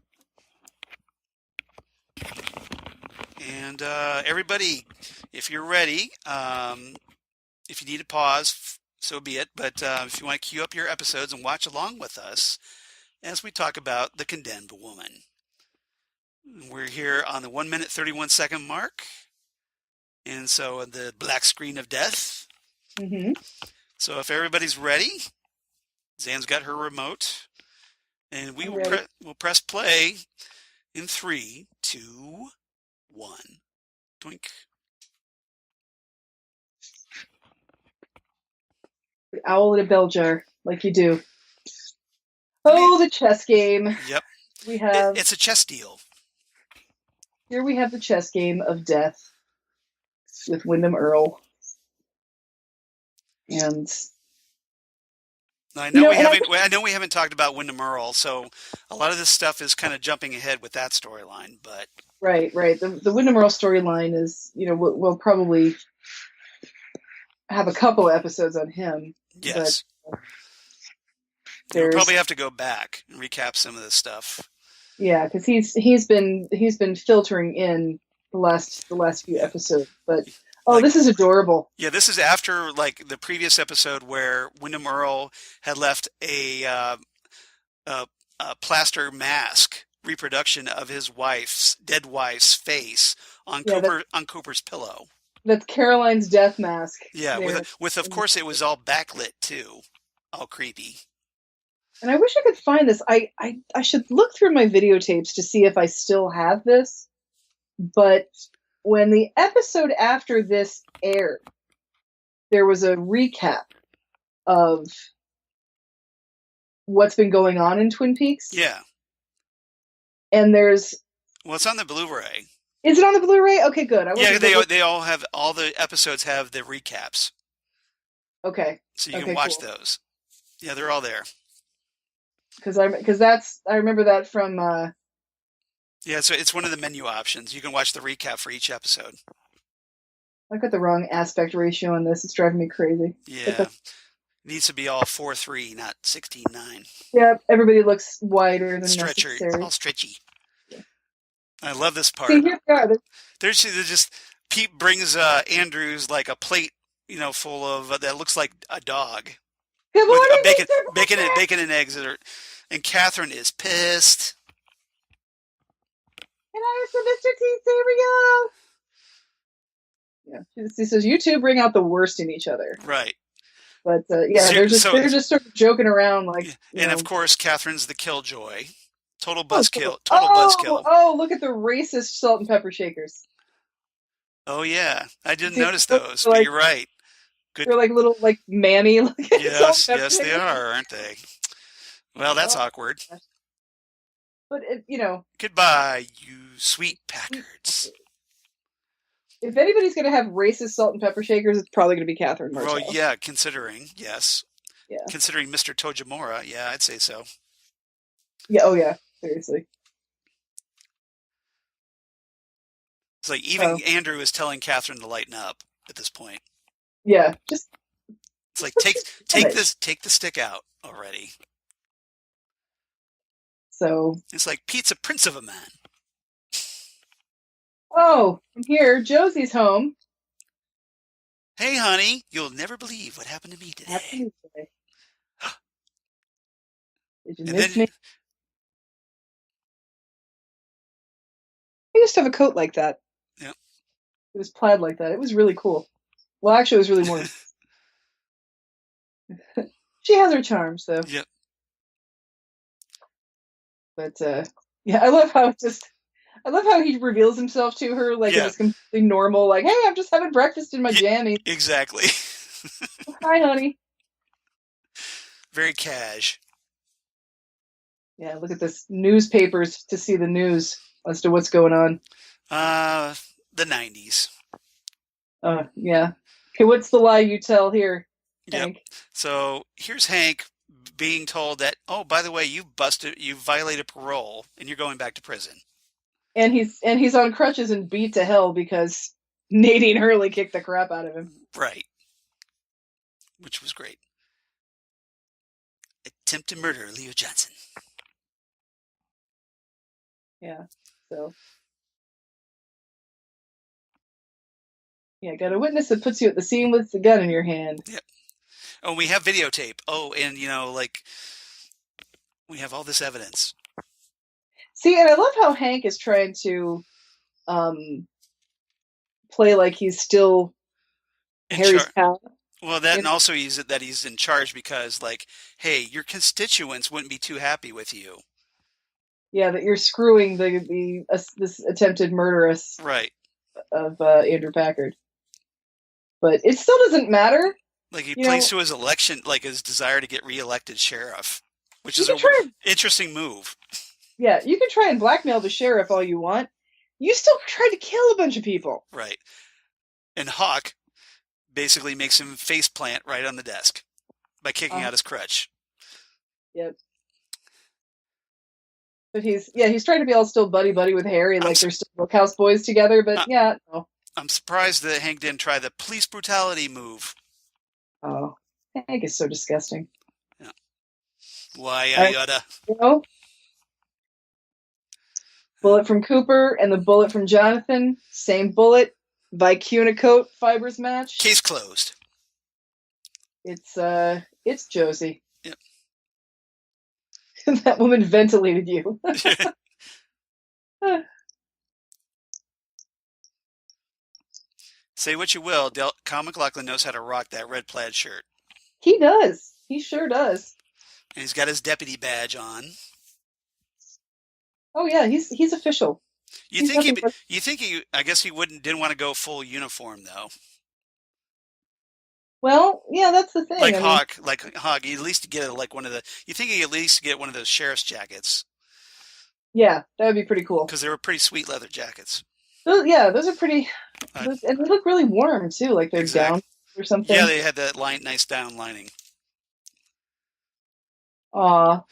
And everybody, if you're ready, if you need a pause, so be it. But if you want to queue up your episodes and watch along with us as we talk about The Condemned Woman. We're here on the 1 minute 31 second mark. And so the black screen of death. Mm-hmm. So if everybody's ready, Zan's got her remote. And we will we'll press play in 3, 2, 1. Doink. The owl in a bell jar, like you do. Oh, the chess game. Yep. We have. It's a chess deal. Here we have the chess game of death with Wyndham Earle. And I know we haven't talked about Wyndham Earle, so a lot of this stuff is kind of jumping ahead with that storyline. But right. The Wyndham Earle storyline is, we'll probably have a couple of episodes on him. Yes, but we'll probably have to go back and recap some of this stuff. Yeah, because he's been filtering in the last few episodes, but. Oh, this is adorable. Yeah, this is after the previous episode where Wyndham Earle had left a plaster mask reproduction of his dead wife's face on Cooper's pillow. That's Caroline's death mask. Yeah, with of course it was all backlit too, all creepy. And I wish I could find this. I should look through my videotapes to see if I still have this, but. When the episode after this aired, there was a recap of what's been going on in Twin Peaks. Yeah. And it's on the Blu-ray. Is it on the Blu-ray? Okay, good. They all have, all the episodes have the recaps. Okay. So you can watch those. Yeah, they're all there. Because I remember that from. Yeah, so it's one of the menu options. You can watch the recap for each episode. I've got the wrong aspect ratio on this. It's driving me crazy. Yeah. It needs to be all 4:3, not 16:9. Yeah, everybody looks wider than necessary. All stretchy. Yeah. I love this part. See, here we are. There's just Pete brings Andrews a plate, full of that looks like a dog. Good morning, with bacon and eggs, and Catherine is pissed. And I have some Mr. T cereal. Yeah, she says you two bring out the worst in each other. Right. But they're just sort of joking around of course, Catherine's the killjoy. Total buzzkill. Buzzkill. Oh, look at the racist salt and pepper shakers. Oh yeah, I didn't notice those, but you're right. Good. They're little mammy. Yes, they are, aren't they? Well, that's awkward. But goodbye, you sweet Packards. If anybody's going to have racist salt and pepper shakers, it's probably going to be Catherine Martell. Well, yeah, considering Mr. Tojimura, yeah, I'd say so. Yeah, oh yeah, seriously. It's even Andrew is telling Catherine to lighten up at this point. Yeah, just. It's take the stick out already. So it's Pete's a prince of a man. Oh, and here Josie's home. Hey, honey, you'll never believe what happened to me today. Did you miss me? I used to have a coat like that. Yeah. It was plaid like that. It was really cool. Well, actually, it was really more. She has her charm, so. Yep. But I love how he reveals himself to her it's completely normal. Hey, I'm just having breakfast in my jammies. Exactly. Hi, honey. Very cash. Yeah, look at this newspapers to see the news as to what's going on. The 90s. Yeah. Okay, what's the lie you tell here, Yep. Hank? So here's Hank being told that, oh, by the way, you violated parole and you're going back to prison. And he's on crutches and beat to hell because Nadine Hurley kicked the crap out of him. Right. Which was great. Attempted murder, Leo Johnson. Yeah. So. Yeah, got a witness that puts you at the scene with the gun in your hand. Yep. Oh, we have videotape. Oh, and we have all this evidence. See, and I love how Hank is trying to play like he's still Harry's pal. Well, that and also he's in charge because, like, hey, your constituents wouldn't be too happy with you. Yeah, that you're screwing this attempted murderess right. of Andrew Packard. But it still doesn't matter. Like he plays to his election, like his desire to get reelected sheriff, which is an interesting move. Yeah, you can try and blackmail the sheriff all you want. You still tried to kill a bunch of people. Right. And Hawk basically makes him face plant right on the desk by kicking out his crutch. Yep. But he's trying to be all still buddy-buddy with Harry, like they're still Bookhouse boys together, but no. I'm surprised that Hank didn't try the police brutality move. Oh, Hank is so disgusting. Yeah. Why, I oughta. Bullet from Cooper and the bullet from Jonathan, same bullet. Vicunicoat fibers match. Case closed. It's Josie. Yep. That woman ventilated you. Say what you will, Kyle MacLachlan knows how to rock that red plaid shirt. He does. He sure does. And he's got his deputy badge on. Oh yeah, he's official. You think he? I guess he didn't want to go full uniform though. Well, yeah, that's the thing. Like Hawk, he at least get one of the. You think he at least get one of those sheriff's jackets? Yeah, that would be pretty cool. Because they were pretty sweet leather jackets. Those are pretty, and they look really warm too, like they're down or something. Yeah, they had that nice down lining. Aw.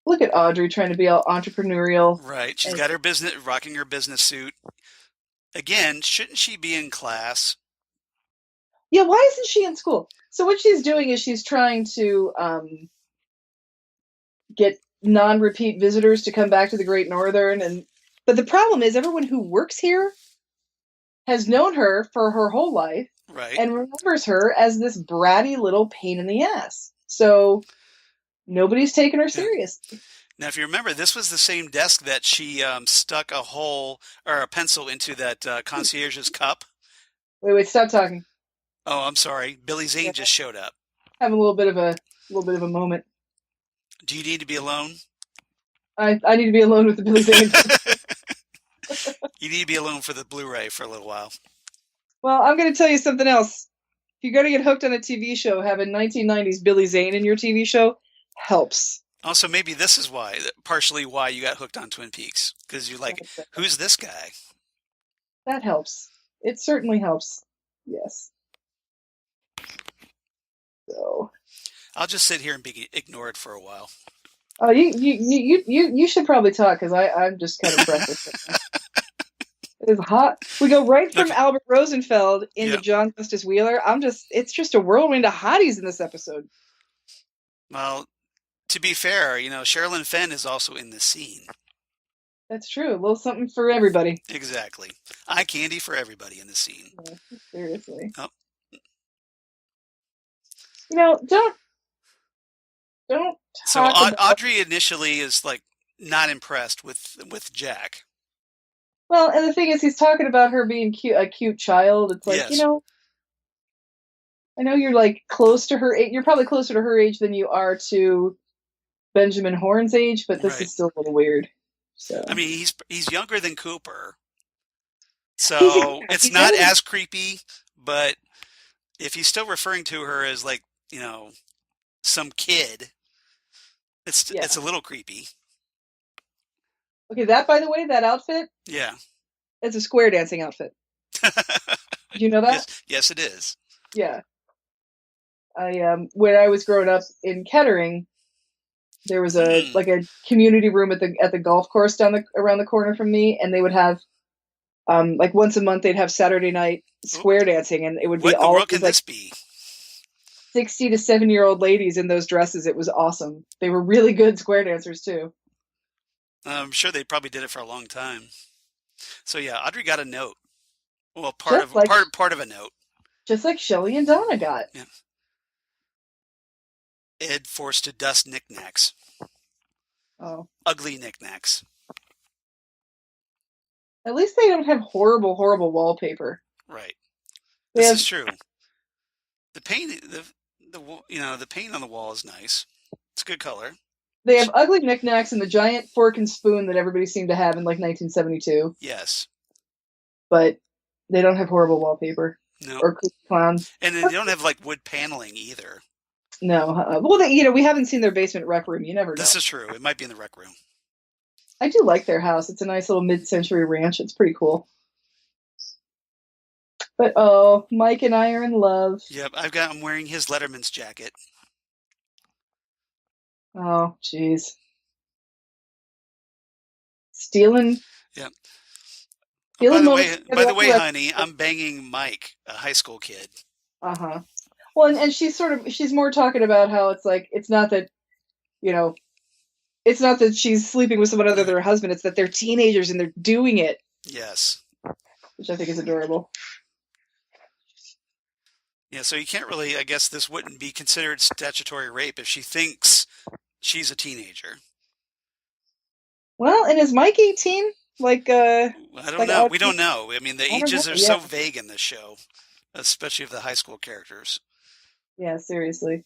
Look at Audrey trying to be all entrepreneurial. Right, she's got her rocking her business suit. Again, shouldn't she be in class? Yeah, why isn't she in school? So what she's doing is she's trying to get non-repeat visitors to come back to the Great Northern, but the problem is everyone who works here has known her for her whole life, right, and remembers her as this bratty little pain in the ass. So nobody's taking her seriously. Now, if you remember, this was the same desk that she stuck a hole or a pencil into that concierge's cup. Wait, stop talking. Oh, I'm sorry. Billy Zane just showed up. Having a little bit of a moment. Do you need to be alone? I need to be alone with the Billy Zane. You need to be alone for the Blu-ray for a little while. Well, I'm going to tell you something else. If you're going to get hooked on a TV show, having 1990s Billy Zane in your TV show helps. Also, maybe this is partially why you got hooked on Twin Peaks. Because you're like, who's this guy? That helps. It certainly helps. Yes. So I'll just sit here and be ignored for a while. Oh, you should probably talk because I'm just kind of breathless. It is hot. We go right from Albert Rosenfeld into John Justice Wheeler. It's just a whirlwind of hotties in this episode. Well, to be fair, Sherilyn Fenn is also in this scene. That's true. A little something for everybody. Exactly. Eye candy for everybody in the scene. Yeah, seriously. Oh. Don't. So Audrey initially is like not impressed with Jack. Well, and the thing is, he's talking about her being a cute child. It's like, I know you're like close to her age. You're probably closer to her age than you are to Benjamin Horne's age, but this is still a little weird. So I mean, he's younger than Cooper, so it's not as creepy. But if he's still referring to her as like some kid. It's a little creepy. Okay, that, by the way, that outfit, Yeah. it's a square dancing outfit. Did you know that? Yes, it is. Yeah. When I was growing up in Kettering, there was a community room at the golf course around the corner from me, and they would have like once a month they'd have Saturday night square dancing, and it would be what in the all world can like this be? 60 to 70-year-old ladies in those dresses. It was awesome. They were really good square dancers too. I'm sure they probably did it for a long time. So yeah, Audrey got a note. Well, part of a note. Just like Shelley and Donna got. Yeah. Ed forced to dust knickknacks. Oh. Ugly knickknacks. At least they don't have horrible, horrible wallpaper. Right. This is true. The paint, the paint on the wall is nice. It's a good color. They have ugly knickknacks and the giant fork and spoon that everybody seemed to have in like 1972. Yes. But they don't have horrible wallpaper. No. Or clowns. And they don't have like wood paneling either. No. Well, we haven't seen their basement rec room. You never know. This is true. It might be in the rec room. I do like their house. It's a nice little mid-century ranch. It's pretty cool. But Mike and I are in love. Yep, I'm wearing his Letterman's jacket. Oh, jeez. Stealing. Yep. Stealing By the way, honey, I'm banging Mike, a high school kid. Uh-huh. Well, and she's more talking about how it's like, it's not that, it's not that she's sleeping with someone other than her husband. It's that they're teenagers and they're doing it. Yes. Which I think is adorable. Yeah, so you can't really, I guess this wouldn't be considered statutory rape if she thinks she's a teenager. Well, and is Mike 18? I don't know. We don't know. I mean, the ages are so vague in this show, especially of the high school characters. Yeah, seriously.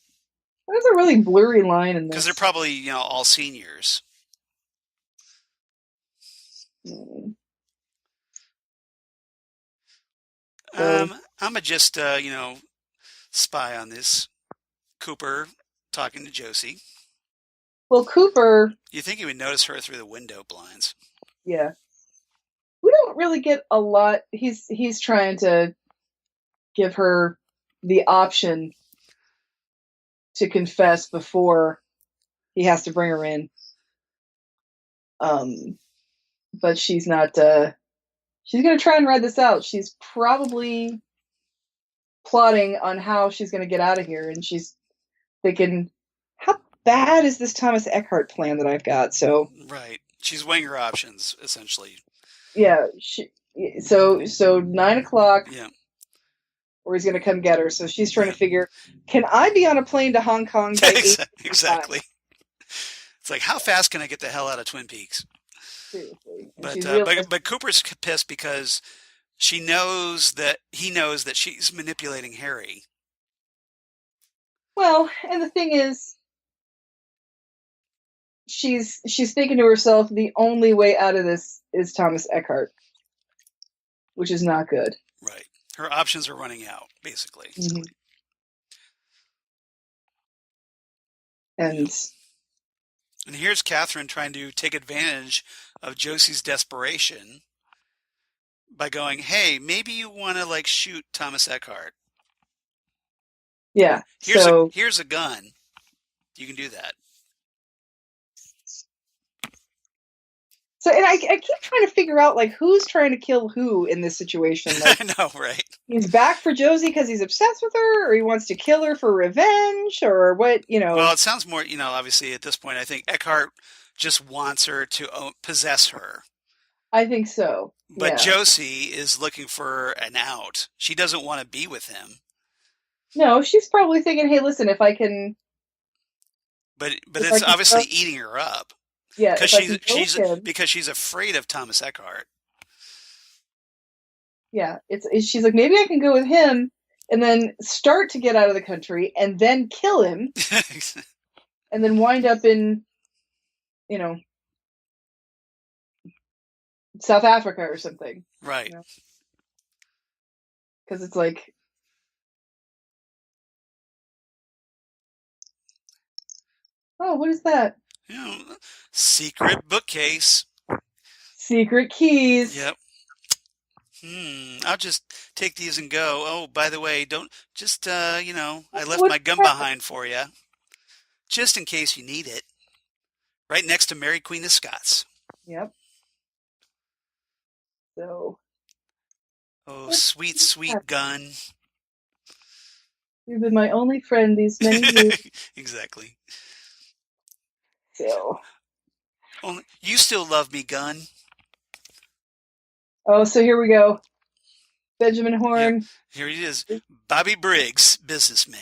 There's a really blurry line in this. Because they're probably, all seniors. I'm going to just, spy on this Cooper talking to Josie. Well, Cooper... You think he would notice her through the window blinds. Yeah. We don't really get a lot. He's trying to give her the option to confess before he has to bring her in. But she's not, she's going to try and ride this out. She's probably plotting on how she's going to get out of here. And she's thinking, how bad is this Thomas Eckhardt plan that I've got? So, right. She's weighing her options, essentially. Yeah. So 9:00. Yeah. Or he's going to come get her. So she's trying to figure, can I be on a plane to Hong Kong by 8:00? Exactly. It's like, how fast can I get the hell out of Twin Peaks? Seriously. But Cooper's pissed because he knows that she's manipulating Harry. Well, and the thing is, she's thinking to herself, the only way out of this is Thomas Eckhardt, which is not good. Right. Her options are running out, basically. Mm-hmm. And here's Catherine trying to take advantage of Josie's desperation by going, hey, maybe you want to shoot Thomas Eckhardt. Yeah. Here's a gun. You can do that. So, and I keep trying to figure out who's trying to kill who in this situation. I know, right? He's back for Josie because he's obsessed with her, or he wants to kill her for revenge, or what? Well, it sounds more, obviously at this point, I think Eckhart just wants her to possess her. I think so. But yeah. Josie is looking for an out. She doesn't want to be with him. No, she's probably thinking, "Hey, listen, if I can." But it's obviously eating her up. Yeah, because she's afraid of Thomas Eckhardt. Yeah, she's like, maybe I can go with him and then start to get out of the country and then kill him and then wind up in, South Africa or something. Right. Because it's like, Oh, what is that? You know, secret bookcase. Secret keys. Yep. I'll just take these and go. Oh, by the way, don't just, I left my What's gun that? behind for you, just in case you need it. Right next to Mary Queen of Scots. Yep. So, Oh, what's sweet, sweet that? gun. You've been my only friend these many years. Exactly. So, Only you still love me, gun. oh, so here we go. Benjamin Yep. Horn. Here he is, Bobby Briggs, businessman.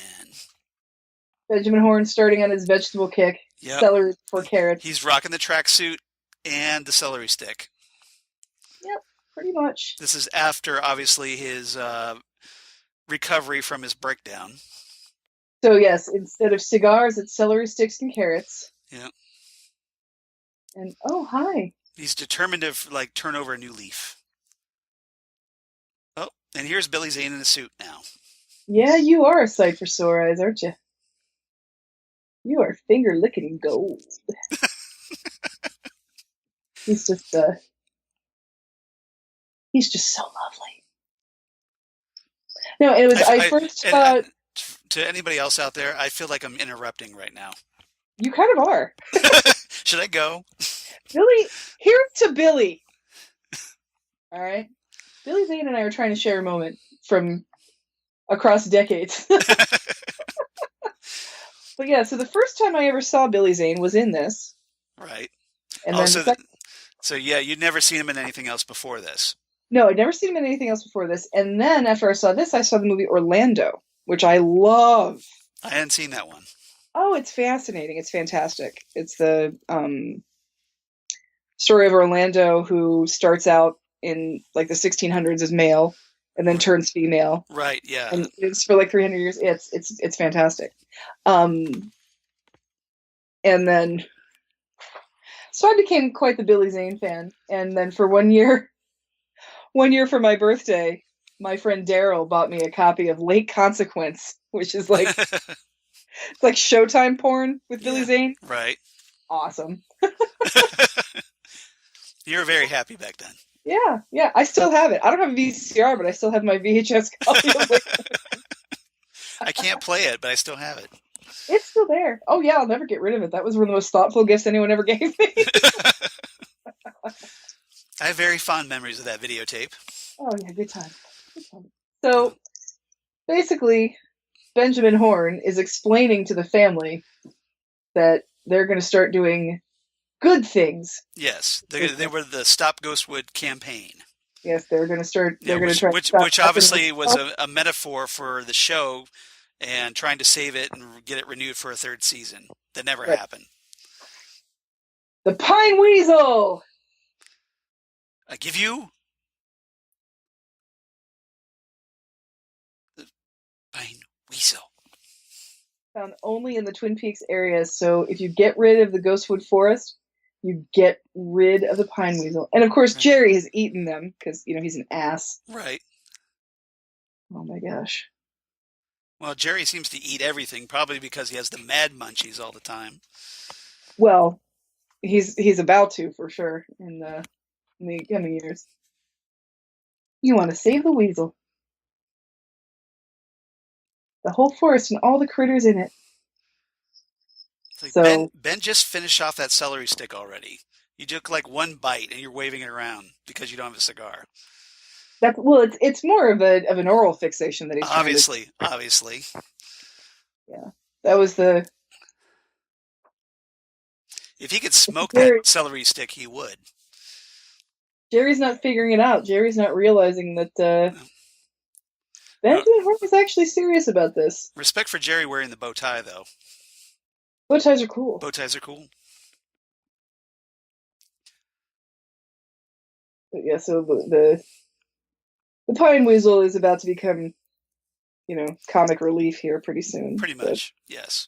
Benjamin Horn starting on his vegetable kick. Yep. Celery for carrots. He's rocking the tracksuit and the celery stick. Yep, pretty much. This is after, obviously, his recovery from his breakdown. So yes, instead of cigars, it's celery sticks and carrots. Yeah. And oh, hi. He's determined to turn over a new leaf. Oh, and here's Billy Zane in a suit now. Yeah, you are a sight for sore eyes, aren't you? You are finger licking gold. He's just so lovely. No, it was I first thought to anybody else out there, I feel like I'm interrupting right now. You kind of are. Should I go? Billy, here's to Billy. All right. Billy Zane and I are trying to share a moment from across decades. But yeah, so the first time I ever saw Billy Zane was in this. Right. And then so yeah, you'd never seen him in anything else before this. No, I'd never seen him in anything else before this. And then after I saw this, I saw the movie Orlando, which I love. I hadn't seen that one. Oh, it's fascinating. It's fantastic. It's the story of Orlando who starts out in like the 1600s as male and then turns female. Right, yeah. And it's for like 300 years. It's fantastic. And then so I became quite the Billy Zane fan. And then for 1 year for my birthday, my friend Daryl bought me a copy of Late Consequence, which is like it's like Showtime porn with Billy Zane. Right. Awesome. You were very happy back then. Yeah. I still have it. I don't have a VCR, but I still have my VHS copy of Late Consequence. I can't play it, but I still have it. It's still there. Oh yeah, I'll never get rid of it. That was one of the most thoughtful gifts anyone ever gave me. I have very fond memories of that videotape. Oh yeah, good time. So basically, Benjamin Horn is explaining to the family that they're going to start doing good things. Yes, they were the Stop Ghostwood campaign. Yes, they're going to start. They're going to try. Which obviously was a metaphor for the show and trying to save it and get it renewed for a third season. That never happened. The Pine Weasel. I give you the Pine Weasel. Found only in the Twin Peaks area. So if you get rid of the Ghostwood Forest, you get rid of the Pine Weasel. And of course, Jerry has eaten them because he's an ass. Right. Oh my gosh. Well, Jerry seems to eat everything, probably because he has the mad munchies all the time. Well, he's about to for sure in the coming years. You want to save the weasel. The whole forest and all the critters in it. It's like Ben just finished off that celery stick already. You took like one bite and you're waving it around because you don't have a cigar. It's more of an oral fixation that he's obviously. Yeah, that was the. If he could smoke that celery stick, he would. Jerry's not figuring it out. Jerry's not realizing that Benjamin Horn is actually serious about this. Respect for Jerry wearing the bow tie, though. Bow ties are cool. Bow ties are cool. But yeah, so the Pine Weasel is about to become, comic relief here pretty soon. Pretty much, yes.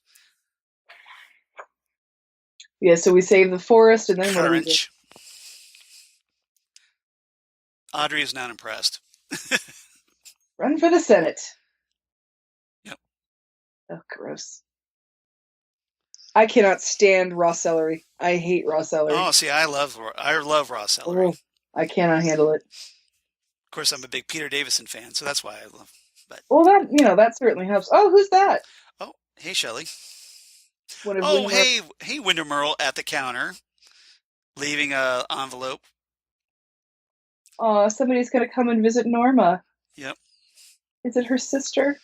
Yeah, so we save the forest, and then what do we do? Audrey is not impressed. Run for the Senate. Yep. Oh, gross. I cannot stand raw celery. I hate raw celery. Oh, see, I love raw celery. Oh, I cannot handle it. Of course, I'm a big Peter Davison fan, so that's why I love. But Well, that certainly helps. Oh, who's that? oh, hey, Shelley. One of Oh, Windermere- hey, Windermerle at the counter, leaving a envelope. Oh, somebody's going to come and visit Norma. Yep. Is it her sister?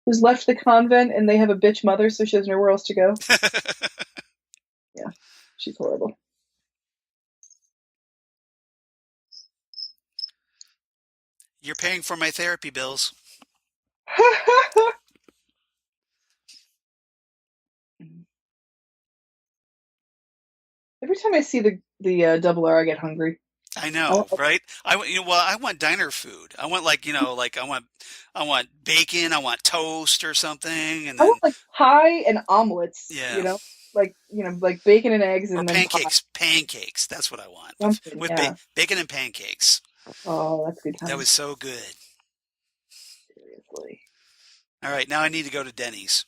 Who's left the convent and they have a bitch mother, so she has nowhere else to go? Yeah, she's horrible. You're paying for my therapy bills. Every time I see the double R, I get hungry. I know, right? I want diner food. I want I want bacon. I want toast or something, and I then want like pie and omelets. Yeah. Like bacon and eggs and or then pancakes. Pancakes. That's what I want. Something, With yeah. bacon and pancakes. Oh, that's good time. That was so good. Seriously. All right, now I need to go to Denny's.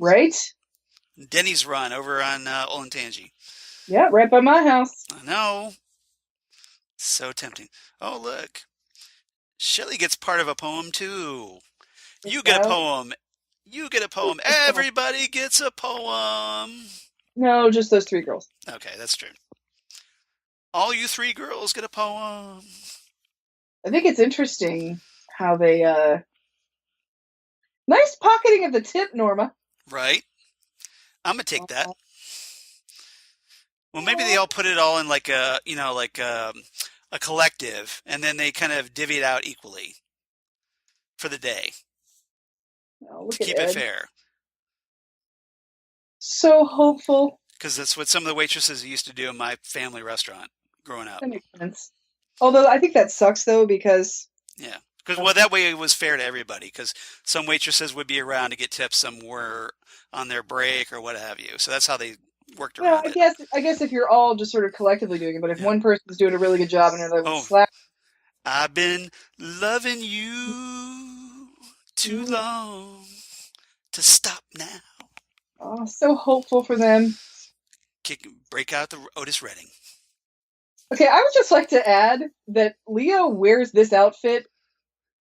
Right? Denny's Run over on Olentangy. Yeah, right by my house. I know. So tempting. Oh, look. Shelley gets part of a poem, too. You get a poem. You get a poem. Everybody gets a poem. No, just those three girls. Okay, that's true. All you three girls get a poem. I think it's interesting how they nice pocketing of the tip, Norma. Right? I'm going to take that. Well, maybe they all put it all in like a collective, and then they kind of divvy it out equally for the day Oh, to keep it fair. So hopeful. Because that's what some of the waitresses used to do in my family restaurant growing up. That makes sense. Although I think that sucks, though, because... Yeah. Because, that way it was fair to everybody. Because some waitresses would be around to get tips, some were on their break or what have you. So that's how they worked around it. I guess if you're all just sort of collectively doing it, but if one person's doing a really good job and another one's slack... I've been loving you too long to stop now. Oh, so hopeful for them. Break out the Otis Redding. Okay, I would just like to add that Leo wears this outfit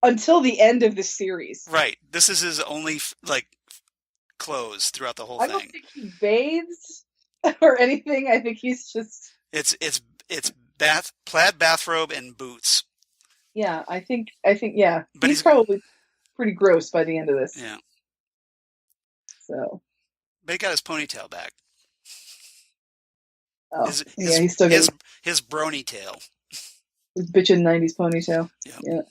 until the end of the series. Right. This is his only clothes throughout the whole thing. I don't think he bathes or anything. I think he's just... It's plaid bathrobe and boots. Yeah, I think yeah. But he's probably pretty gross by the end of this. Yeah. So. But he got his ponytail back. Oh, he's still got his brony tail. His bitchin' 90s ponytail. Yep. Yeah.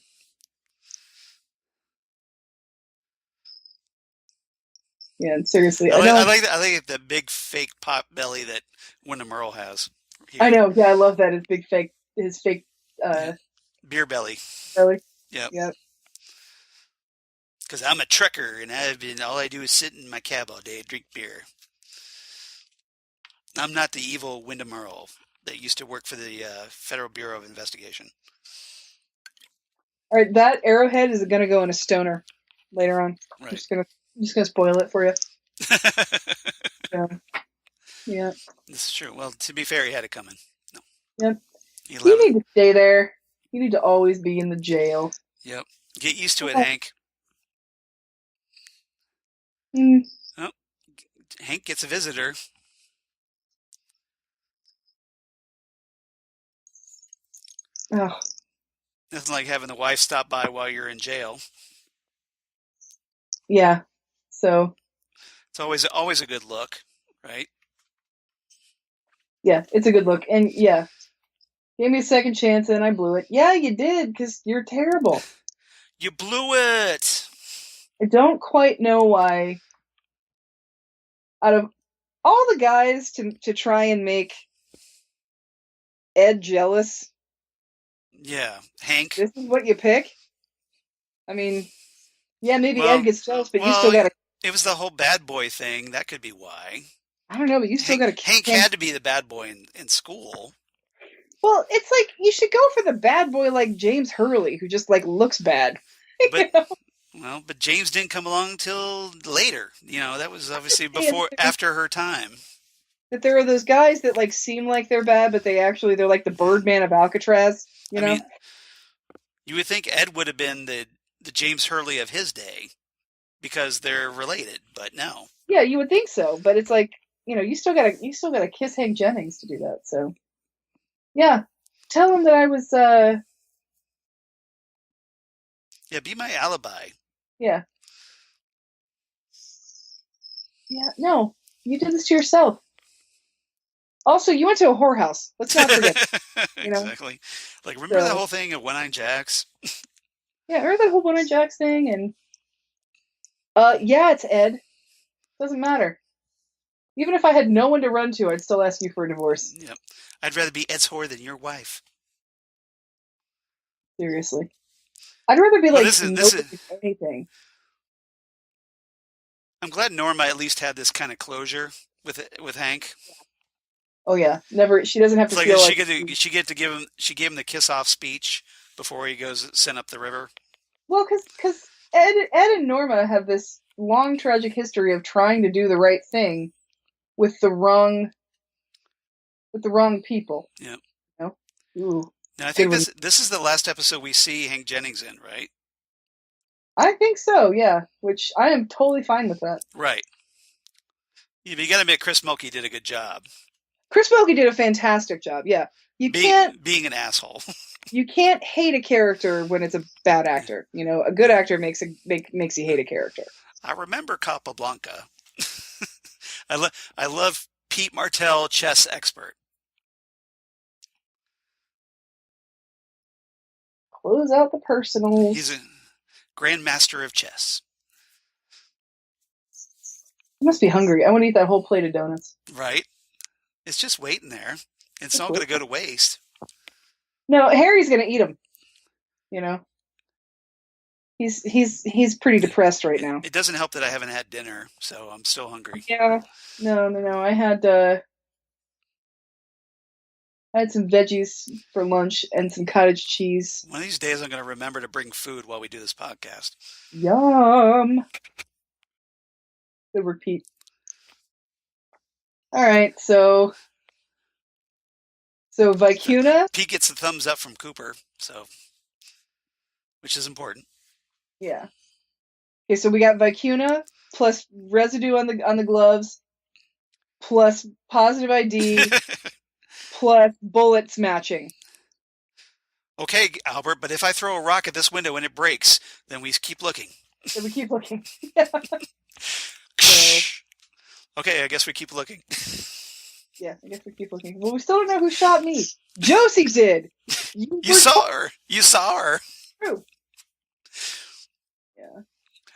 Yeah, and seriously, I like the big fake pot belly that Windermere has. Here. I know. Yeah, I love that. His fake beer belly. Belly. Yep. Yep. Because I'm a trucker, and all I do is sit in my cab all day and drink beer. I'm not the evil Windermere that used to work for the Federal Bureau of Investigation. All right, that arrowhead is going to go in a stoner later on. Right. I'm just gonna spoil it for you. Yeah. This is true. Well, to be fair, he had it coming. No. Yep. You need to stay there. You need to always be in the jail. Yep. Get used to it, Hank. Oh, Hank gets a visitor. Oh. Nothing like having the wife stop by while you're in jail. Yeah. So. It's always a good look, right? Yeah, it's a good look. And yeah. Gave me a second chance and I blew it. Yeah, you did, because you're terrible. You blew it. I don't quite know why. Out of all the guys to try and make Ed jealous. Yeah, Hank. This is what you pick? I mean, yeah, maybe Ed gets jealous, but you still got to... It was the whole bad boy thing. That could be why. I don't know, but you still got to... Hank had to be the bad boy in school. Well, it's like, you should go for the bad boy like James Hurley, who just, like, looks bad. But, Well, but James didn't come along till later. That was obviously And after her time. that there are those guys that like seem like they're bad, but they're like the Birdman of Alcatraz, I mean, you would think Ed would have been the James Hurley of his day because they're related, but no. Yeah, you would think so, but it's like, you still gotta kiss Hank Jennings to do that. So yeah, tell him that I was Yeah, be my alibi. yeah. Yeah, no, you did this to yourself. Also, you went to a whorehouse. Let's not forget. Exactly. Like, remember that whole thing of One-Eyed Jacks? Yeah, remember that whole One-Eyed Jacks thing? And yeah, it's Ed. Doesn't matter. Even if I had no one to run to, I'd still ask you for a divorce. Yep. I'd rather be Ed's whore than your wife. Seriously. I'd rather be this is anything. I'm glad Norma at least had this kind of closure with Hank. Oh yeah, never. She doesn't have to feel she gave him the kiss off speech before he goes sent up the river. Well, because Ed and Norma have this long tragic history of trying to do the right thing with the wrong people. Yeah. Ooh. Now I think this is the last episode we see Hank Jennings in, right? I think so, yeah. Which I am totally fine with that. Right. You got to admit, Chris Mulkey did a good job. Chris Mulkey did a fantastic job. Yeah, being an asshole. You can't hate a character when it's a bad actor. A good actor makes you hate a character. I remember Capablanca. I love Pete Martell, chess expert. Close out the personals. He's a grandmaster of chess. I must be hungry. I want to eat that whole plate of donuts. Right. It's just waiting there. It's not going to go to waste. No, Harry's going to eat them. He's pretty depressed right now. It doesn't help that I haven't had dinner, so I'm still hungry. Yeah. No. I had some veggies for lunch and some cottage cheese. One of these days I'm going to remember to bring food while we do this podcast. Yum. Good repeat. All right, so Vicuna. Pete gets the thumbs up from Cooper, which is important. Yeah. Okay, so we got Vicuna plus residue on the gloves, plus positive ID, plus bullets matching. Okay, Albert, but if I throw a rock at this window and it breaks, then we keep looking. So we keep looking. Okay, I guess we keep looking. Yeah, I guess we keep looking. Well, we still don't know who shot me. Josie did. You saw her. You saw her. True. Yeah.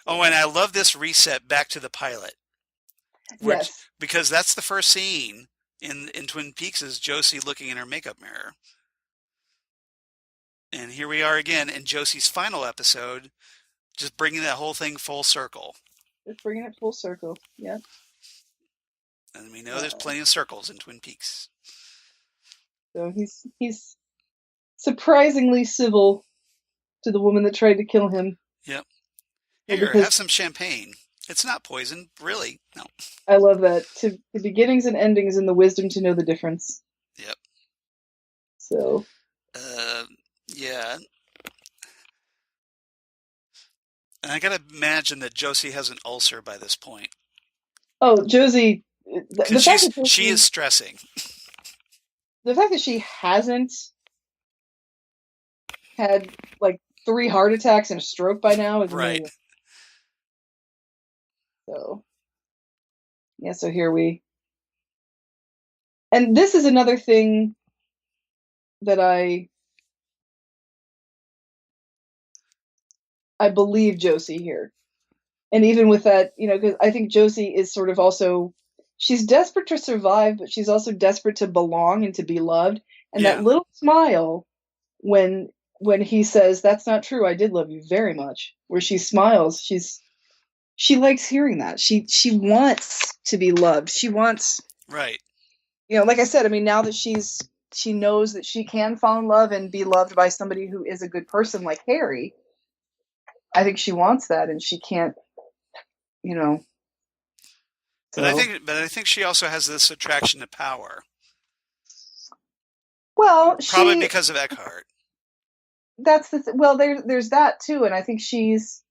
Oh, and I love this reset back to the pilot. Yes. Because that's the first scene in Twin Peaks is Josie looking in her makeup mirror. And here we are again in Josie's final episode, just bringing that whole thing full circle. Just bringing it full circle, yeah. And we know there's plenty of circles in Twin Peaks. So he's surprisingly civil to the woman that tried to kill him. Yep. Here, have some champagne. It's not poison, really. No. I love that. To the beginnings and endings and the wisdom to know the difference. Yep. So. Yeah. And I gotta imagine that Josie has an ulcer by this point. Oh, Josie. She is stressing. The fact that she hasn't had like 3 heart attacks and a stroke by now is right. Amazing. So, yeah, so here we. And this is another thing that I believe Josie here. And even with that, because I think Josie is sort of also, she's desperate to survive, but she's also desperate to belong and to be loved. And that little smile when he says, "That's not true, I did love you very much," where she smiles, she likes hearing that. She wants to be loved. She wants, right. Like I said, I mean, now that she knows that she can fall in love and be loved by somebody who is a good person like Harry, I think she wants that, and she can't, you know. But So, I think she also has this attraction to power, well, probably she because of Eckhart. that's well, there's that too, and I think she's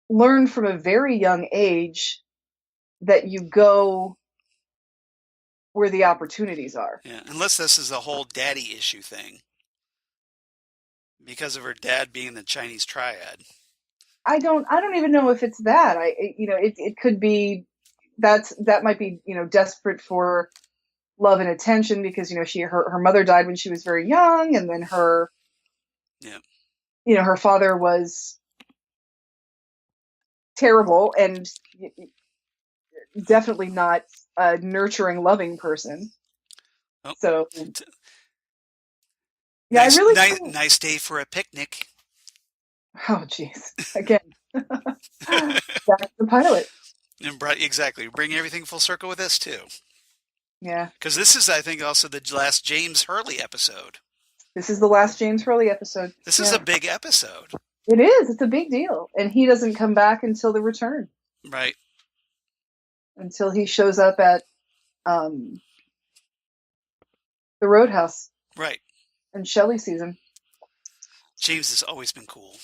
learned from a very young age that you go where the opportunities are. Yeah, unless this is a whole daddy issue thing because of her dad being the Chinese triad. I don't even know if it's that. It could be that might be, desperate for love and attention because, her mother died when she was very young, and then Yeah. her father was terrible and definitely not a nurturing, loving person. Oh, So, yeah, nice, I really nice day for a picnic. Oh, jeez. Again, that's the pilot. And exactly, bring everything full circle with this too. Yeah. Because this is, I think, also the last James Hurley episode. This is the last James Hurley episode. This is a big episode. It is. It's a big deal. And he doesn't come back until the return. Right. Until he shows up at the Roadhouse. Right. And Shelley sees him. James has always been cool.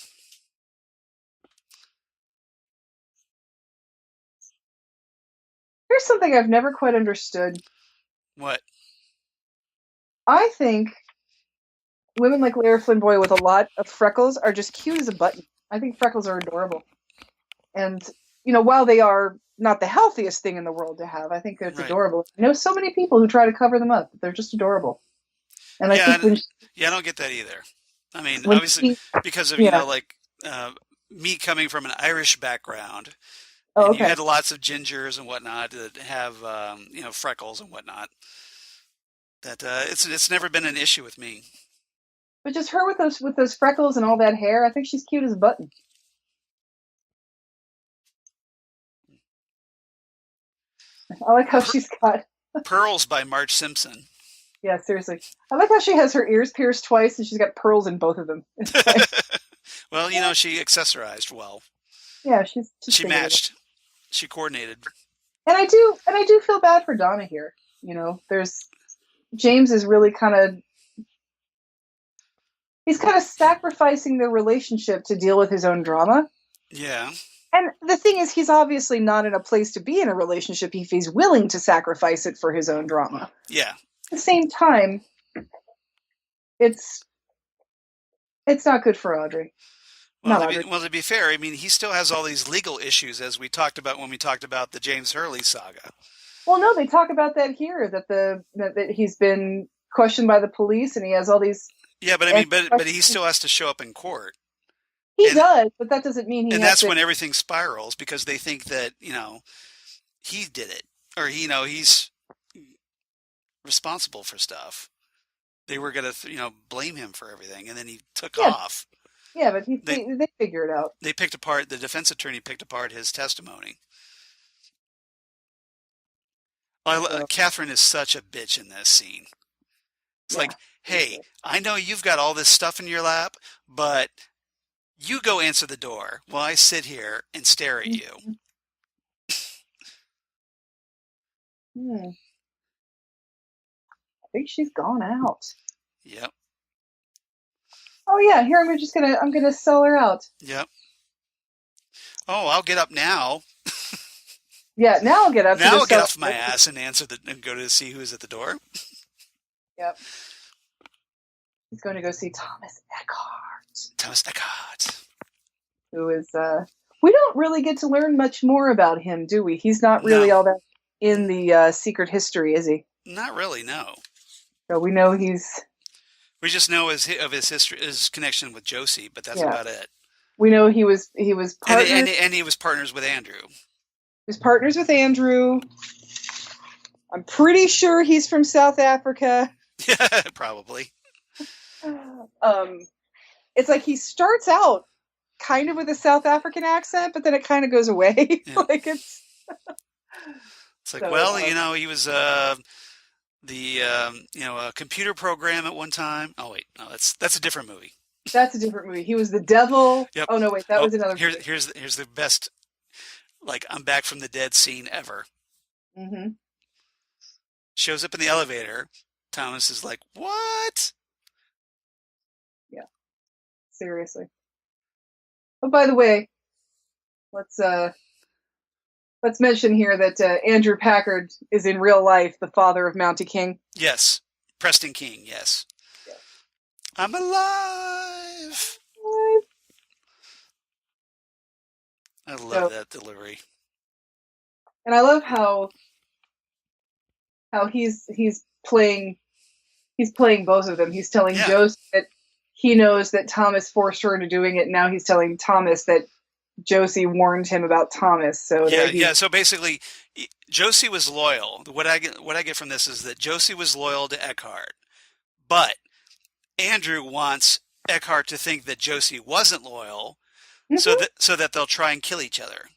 Here's something I've never quite understood. What? I think women like Lara Flynn Boyle with a lot of freckles are just cute as a button. I think freckles are adorable. And, while they are not the healthiest thing in the world to have, I think it's adorable. I know so many people who try to cover them up. They're just adorable. And I think I don't get that either. I mean, obviously, because of, me coming from an Irish background, and you had lots of gingers and whatnot that have, freckles and whatnot. That it's never been an issue with me. But just her with those freckles and all that hair, I think she's cute as a button. I like how she's got Pearls by Marge Simpson. Yeah, seriously. I like how she has her ears pierced twice and she's got pearls in both of them. Well, she accessorized well. Yeah, she matched. She coordinated. And I do feel bad for Donna here. James is really he's kind of sacrificing their relationship to deal with his own drama. Yeah. And the thing is, he's obviously not in a place to be in a relationship if he's willing to sacrifice it for his own drama. Yeah. At the same time, it's not good for Audrey. Well, to be fair, I mean, he still has all these legal issues, as we talked about when we talked about the James Hurley saga. Well, no, they talk about that here, that he's been questioned by the police and he has all these. Yeah, but I mean, but he still has to show up in court. He does, but that doesn't mean he. And that's when everything spirals because they think that he did it or he's responsible for stuff. They were gonna blame him for everything, and then he took off. Yeah, but they figure it out. They picked apart. The defense attorney picked apart his testimony. Catherine is such a bitch in this scene. It's like, hey, I know you've got all this stuff in your lap, but you go answer the door while I sit here and stare at you. I think she's gone out. Yep. Oh yeah, here I'm gonna sell her out. Yep. Oh, I'll get up now. Yeah, now I'll get up. Now I'll get off my ass and and go to see who's at the door. Yep. He's going to go see Thomas Eckhardt. Thomas Eckhardt. Who is we don't really get to learn much more about him, do we? He's not really all that in the secret history, is he? Not really, no. So we know we just know of his history, his connection with Josie, but that's about it. We know he was partners, and he was partners with Andrew. He was partners with Andrew. I'm pretty sure he's from South Africa. Yeah, probably. It's like he starts out kind of with a South African accent, but then it kind of goes away. Yeah. It's like, so, he was a computer program at one time. Oh wait, no, that's a different movie. That's a different movie. He was the devil. Yep. Oh no, wait, that was another movie. Here's the best, like, I'm back from the dead scene ever. Mm-hmm. Shows up in the elevator. Thomas is like, "What?" Yeah. Seriously. Oh, by the way, let's mention here that Andrew Packard is in real life the father of Mountie King. Yes. Preston King, yes. Yeah. I'm alive. What? I love that delivery. And I love how he's playing both of them. He's telling Josie that he knows that Thomas forced her into doing it. And now he's telling Thomas that Josie warned him about Thomas. So So basically, Josie was loyal. What I get from this is that Josie was loyal to Eckhart, but Andrew wants Eckhart to think that Josie wasn't loyal, so that they'll try and kill each other.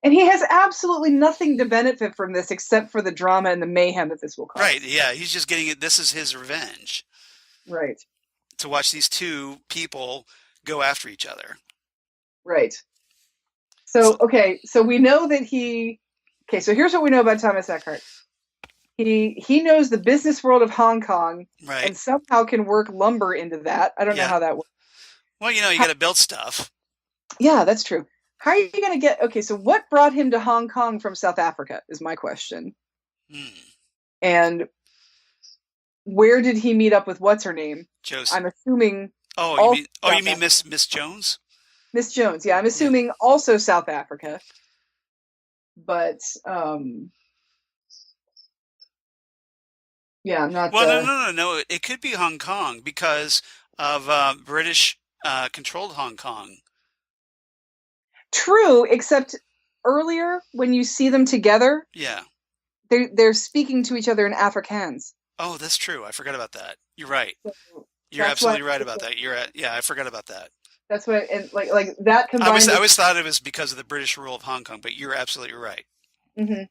And he has absolutely nothing to benefit from this except for the drama and the mayhem that this will cause. Right? Yeah, he's just getting it. This is his revenge. Right. To watch these two people go after each other. Right. So we know that so here's what we know about Thomas Eckhardt. He knows the business world of Hong Kong, right, and somehow can work lumber into that. I don't know how that works. Well, you got to build stuff. Yeah, that's true. How are you going to get... so what brought him to Hong Kong from South Africa is my question. And where did he meet up with what's her name? Josie. I'm assuming... you mean Miss Jones? Miss Jones, yeah. I'm assuming also South Africa. But, yeah, I'm not... Well, no. It could be Hong Kong because of British controlled Hong Kong. True, except earlier when you see them together, they're speaking to each other in Afrikaans. Oh, that's true. I forgot about that. You're right. You're absolutely right about that. I forgot about that. That's what, and like that combined. I always thought it was because of the British rule of Hong Kong, but you're absolutely right. Mm-hmm.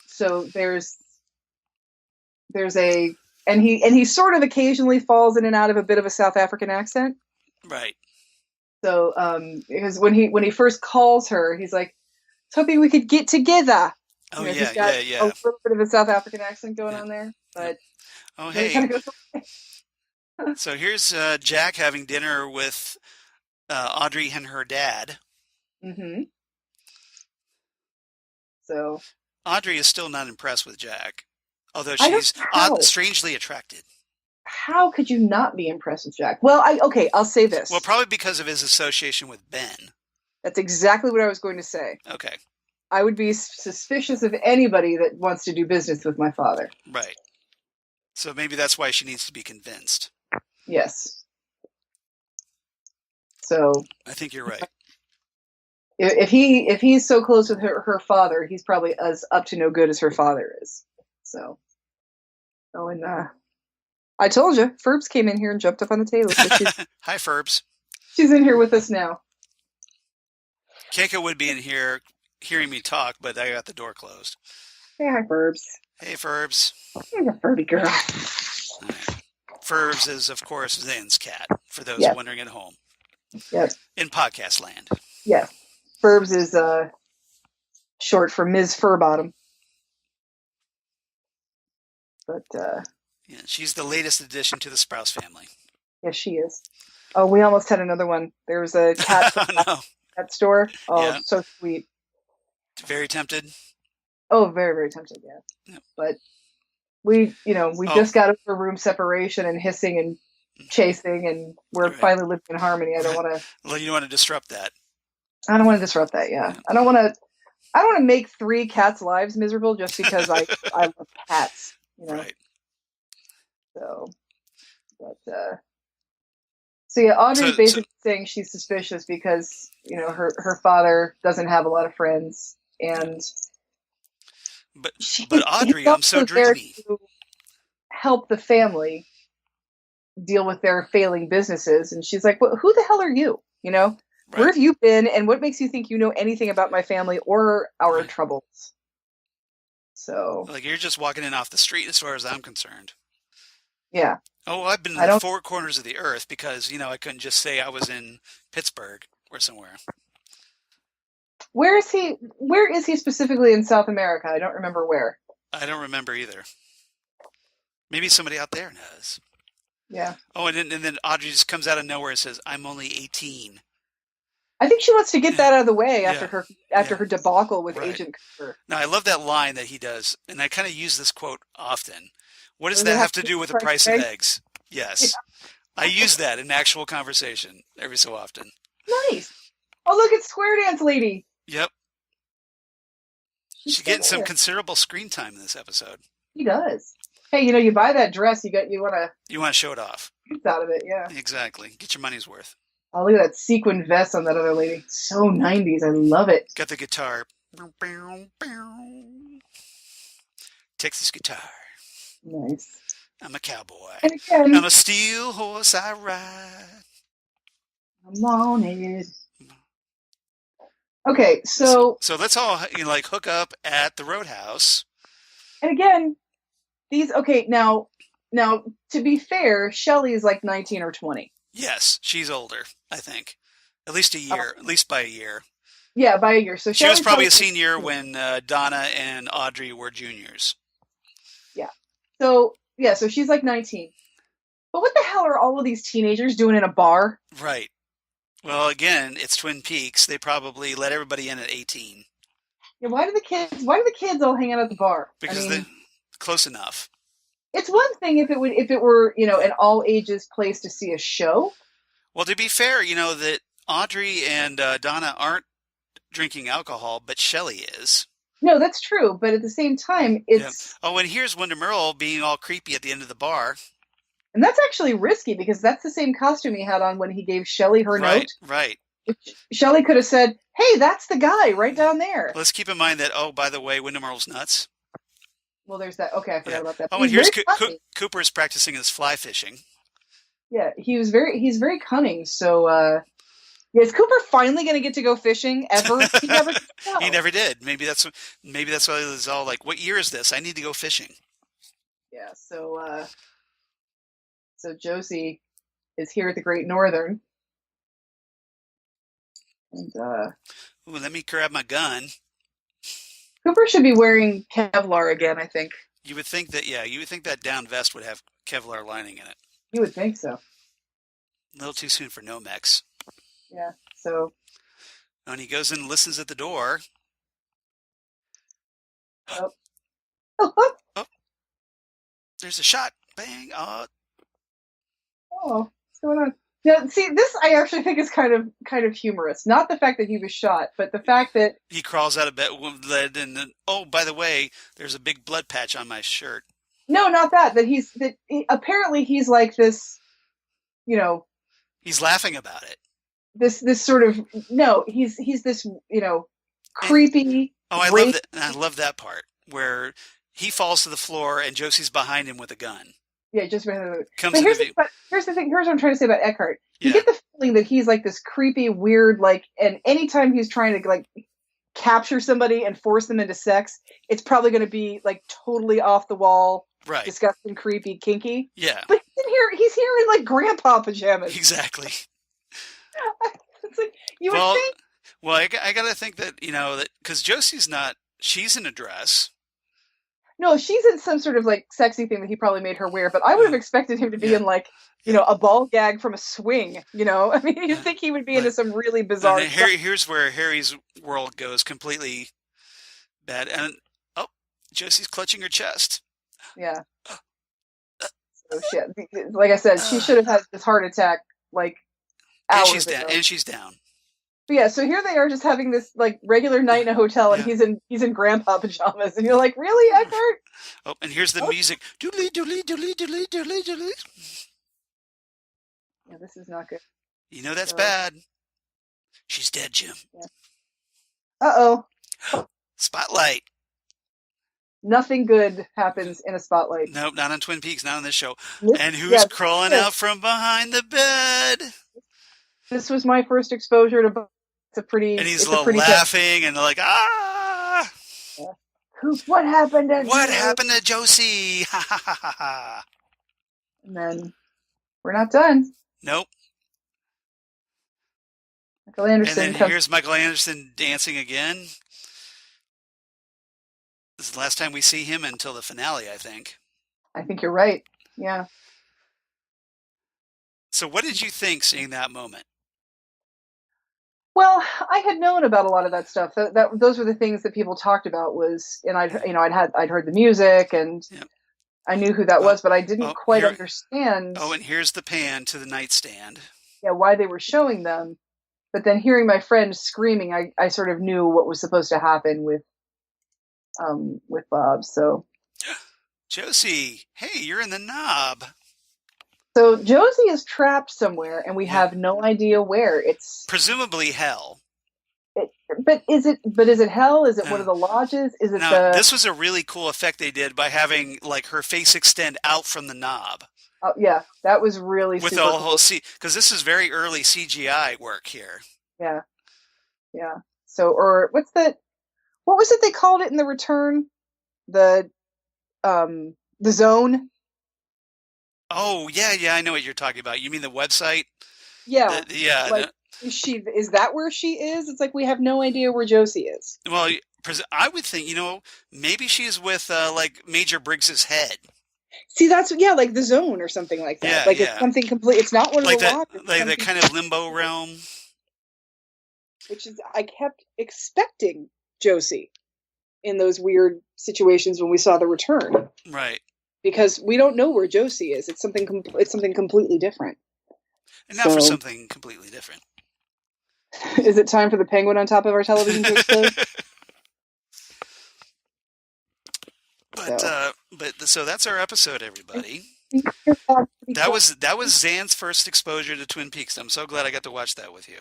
So there's a, and he sort of occasionally falls in and out of a bit of a South African accent. Right. So because when he first calls her, he's like, "I was hoping we could get together." Oh, he's got a little bit of a South African accent going on there, but hey. So here's Jack having dinner with Audrey and her dad. Mm-hmm. So Audrey is still not impressed with Jack, although she's strangely attracted. How could you not be impressed with Jack? Well, I'll say this. Well, probably because of his association with Ben. That's exactly what I was going to say. Okay. I would be suspicious of anybody that wants to do business with my father. Right. So maybe that's why she needs to be convinced. Yes. So I think you're right. If he's so close with her father, he's probably as up to no good as her father is. So, and I told you, Ferbs came in here and jumped up on the table. So Hi, Ferbs. She's in here with us now. Keiko would be in here hearing me talk, but I got the door closed. Hey, hi, Ferbs. Hey, Ferbs. You're a Furby girl. Right. Ferbs is, of course, Zan's cat, for those wondering at home. Yes. In podcast land. Yes. Ferbs is short for Ms. Furbottom. But she's the latest addition to the Sprouse family. Yes, she is. Oh, we almost had another one. There was a cat at store. Oh, so sweet. Very tempted. Oh, very, very tempted, yeah. But we just got over room separation and hissing and chasing, and we're finally living in harmony. I don't want to... Well, you don't want to disrupt that. I don't want to disrupt that, yeah. I don't want to make 3 cats' lives miserable just because I love cats, Right. So, but, Audrey's basically saying she's suspicious because, her father doesn't have a lot of friends, and... But Audrey, I'm so dreamy. To help the family deal with their failing businesses, and she's like, "Well, who the hell are you? Where have you been, and what makes you think you know anything about my family or our troubles?" So, you're just walking in off the street, as far as I'm concerned. Yeah. Oh, I've been in the four corners of the earth because, I couldn't just say I was in Pittsburgh or somewhere. Where is he? Where is he specifically in South America? I don't remember where. I don't remember either. Maybe somebody out there knows. Yeah. Oh, and then Audrey just comes out of nowhere and says, "I'm only 18." I think she wants to get that out of the way after her debacle with Right. Agent Cooper. Now, I love that line that he does, and I kind of use this quote often. What does that have to do with the price of eggs? Yes. Yeah. I use that in actual conversation every so often. Nice. Oh, look, it's Square Dance Lady. Yep. She's getting some considerable screen time in this episode. He does. Hey, you buy that dress, you want to show it off. Out of it, yeah. Exactly. Get your money's worth. Oh, look at that sequin vest on that other lady. So 90s. I love it. Got the guitar. Texas guitar. Nice. I'm a cowboy. And again, I'm a steel horse I ride. I'm on it. Okay, so let's all hook up at the Roadhouse. And again, now to be fair, Shelley is like 19 or 20. Yes, she's older, I think. At least a year, at least by a year. Yeah, by a year. So she was probably a senior when Donna and Audrey were juniors. Yeah. So she's like 19. But what the hell are all of these teenagers doing in a bar? Right. Well, again, it's Twin Peaks. They probably let everybody in at 18. Yeah, why do the kids all hang out at the bar? Because they're close enough. It's one thing if it were, an all ages place to see a show. Well, to be fair, that Audrey and Donna aren't drinking alcohol, but Shelley is. No, that's true. But at the same time, it's... Yeah. Oh, and here's Windham Earl being all creepy at the end of the bar. And that's actually risky because that's the same costume he had on when he gave Shelley her note. Right. Shelley could have said, "Hey, that's the guy right down there." Let's keep in mind that, by the way, Windham Earl's nuts. Well, there's that. Okay, I forgot about that. Oh, and here's Cooper's practicing his fly fishing. Yeah, he's very cunning. So, is Cooper finally going to get to go fishing ever? He never. He never did. Maybe that's why he was all like, "What year is this? I need to go fishing." Yeah. So Josie is here at the Great Northern, and let me grab my gun. Cooper should be wearing Kevlar again, I think. You would think that down vest would have Kevlar lining in it. You would think so. A little too soon for Nomex. Yeah, so... And he goes in and listens at the door. Oh. Oh. There's a shot. Bang. Oh, what's going on? Now, see, this I actually think is kind of humorous. Not the fact that he was shot, but the fact that he crawls out of bed with lead, and then, by the way, there's a big blood patch on my shirt. No, not that. Apparently he's like this, He's laughing about it. This sort of he's this creepy. I love that part where he falls to the floor and Josie's behind him with a gun. Yeah, just but here's the thing. Here's what I'm trying to say about Eckhardt. You get the feeling that he's like this creepy, weird, and anytime he's trying to capture somebody and force them into sex, it's probably going to be totally off the wall, right? Disgusting, creepy, kinky. Yeah. But he's here in grandpa pajamas. Exactly. It's you would think. Well, I got to think that that because Josie's she's in a dress. No, she's in some sort of sexy thing that he probably made her wear, but I would have expected him to be in a ball gag from a swing. I mean, you'd think he would be into some really bizarre stuff. Here's where Harry's world goes completely bad. And Josie's clutching her chest. Yeah. So shit. Like I said, she should have had this heart attack hours ago. And she's down. But yeah, so here they are just having this regular night in a hotel, and he's in grandpa pajamas, and you're like, really, Eckhardt? Oh, and here's the music. Doodly doodly doodly doodly doodly doodly. Yeah, this is not good. That's bad. She's dead, Jim. Yeah. Uh-oh. Spotlight. Nothing good happens in a spotlight. Nope, not on Twin Peaks, not on this show. And who's crawling out from behind the bed? This was my first exposure to. And he's laughing and ah! Yeah. Coop, what happened to Josie? Ha ha ha ha ha. And then we're not done. Nope. Michael Anderson And then here's Michael Anderson dancing again. This is the last time we see him until the finale, I think. I think you're right. Yeah. So what did you think seeing that moment? Well, I had known about a lot of that stuff. Those were the things that people talked about I'd heard the music and Yep. I knew who that was, but I didn't quite understand. Oh, and here's the pan to the nightstand. Yeah, why they were showing them. But then hearing my friend screaming, I sort of knew what was supposed to happen with Bob. So, Josie, hey, you're in the knob. So Josie is trapped somewhere, and we have no idea where. It's presumably hell. But is it hell? Is it one of the lodges? Is it This was a really cool effect they did by having like her face extend out from the knob. Oh yeah, that was really with super the cool. whole because this is very early CGI work here. Yeah. So, or what's that? What was it they called it in the Return? The Zone. Oh yeah, I know what you're talking about. You mean the website? Yeah. Yeah. Is that where she is? It's like we have no idea where Josie is. Well, I would think, maybe she's with like Major Briggs's head. See, that's like the Zone or something like that. Yeah, It's something complete. It's not one of like the that, like the kind of limbo realm. Which is, I kept expecting Josie in those weird situations when we saw The Return. Right. Because we don't know where Josie is. It's something completely different. And now for something completely different. Is it time for the penguin on top of our television to explode? So that's our episode, everybody. That was Zan's first exposure to Twin Peaks. I'm so glad I got to watch that with you.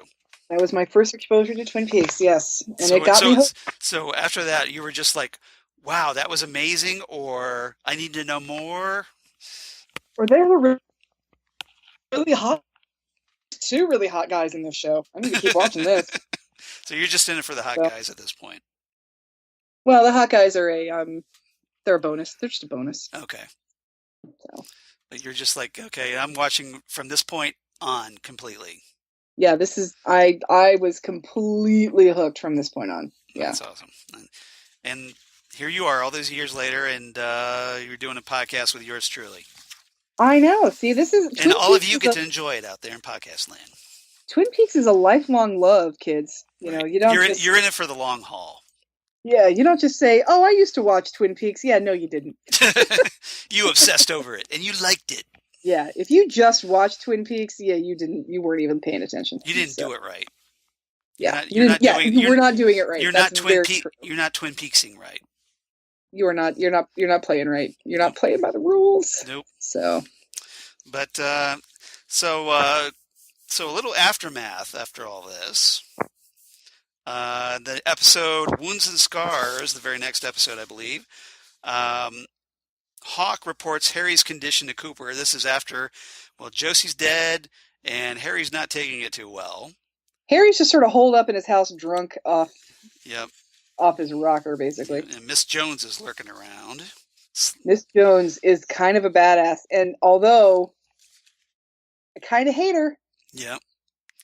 That was my first exposure to Twin Peaks, yes. And it got me hooked. So after that, you were just like, wow, that was amazing, or I need to know more? Or they were really hot. Two really hot guys in this show. I need to keep watching this. So you're just in it for the hot guys at this point. Well, the hot guys are they're a bonus. They're just a bonus. Okay. So. But you're just like, okay, I'm watching from this point on completely. Yeah, this is I was completely hooked from this point on. Yeah. That's awesome. And here you are all those years later, and you're doing a podcast with yours truly. I know. See, this is... And all of you get to enjoy it out there in podcast land. Twin Peaks is a lifelong love, kids. You know, you don't You're in it for the long haul. Yeah, you don't just say, oh, I used to watch Twin Peaks. Yeah, no, you didn't. You obsessed over it, and you liked it. Yeah, if you just watched Twin Peaks, yeah, you weren't even paying attention. You didn't do it right. Yeah, we're not doing it right. You're not Twin Peaksing right. You're not playing right. You're not playing by the rules. Nope. So, but so a little aftermath after all this. The episode Wounds and Scars, the very next episode, I believe. Hawk reports Harry's condition to Cooper. This is after, Josie's dead and Harry's not taking it too well. Harry's just sort of holed up in his house, drunk off. Yep. Off his rocker, basically. And Miss Jones is lurking around. Miss Jones is kind of a badass, and although I kind of hate her. Yep.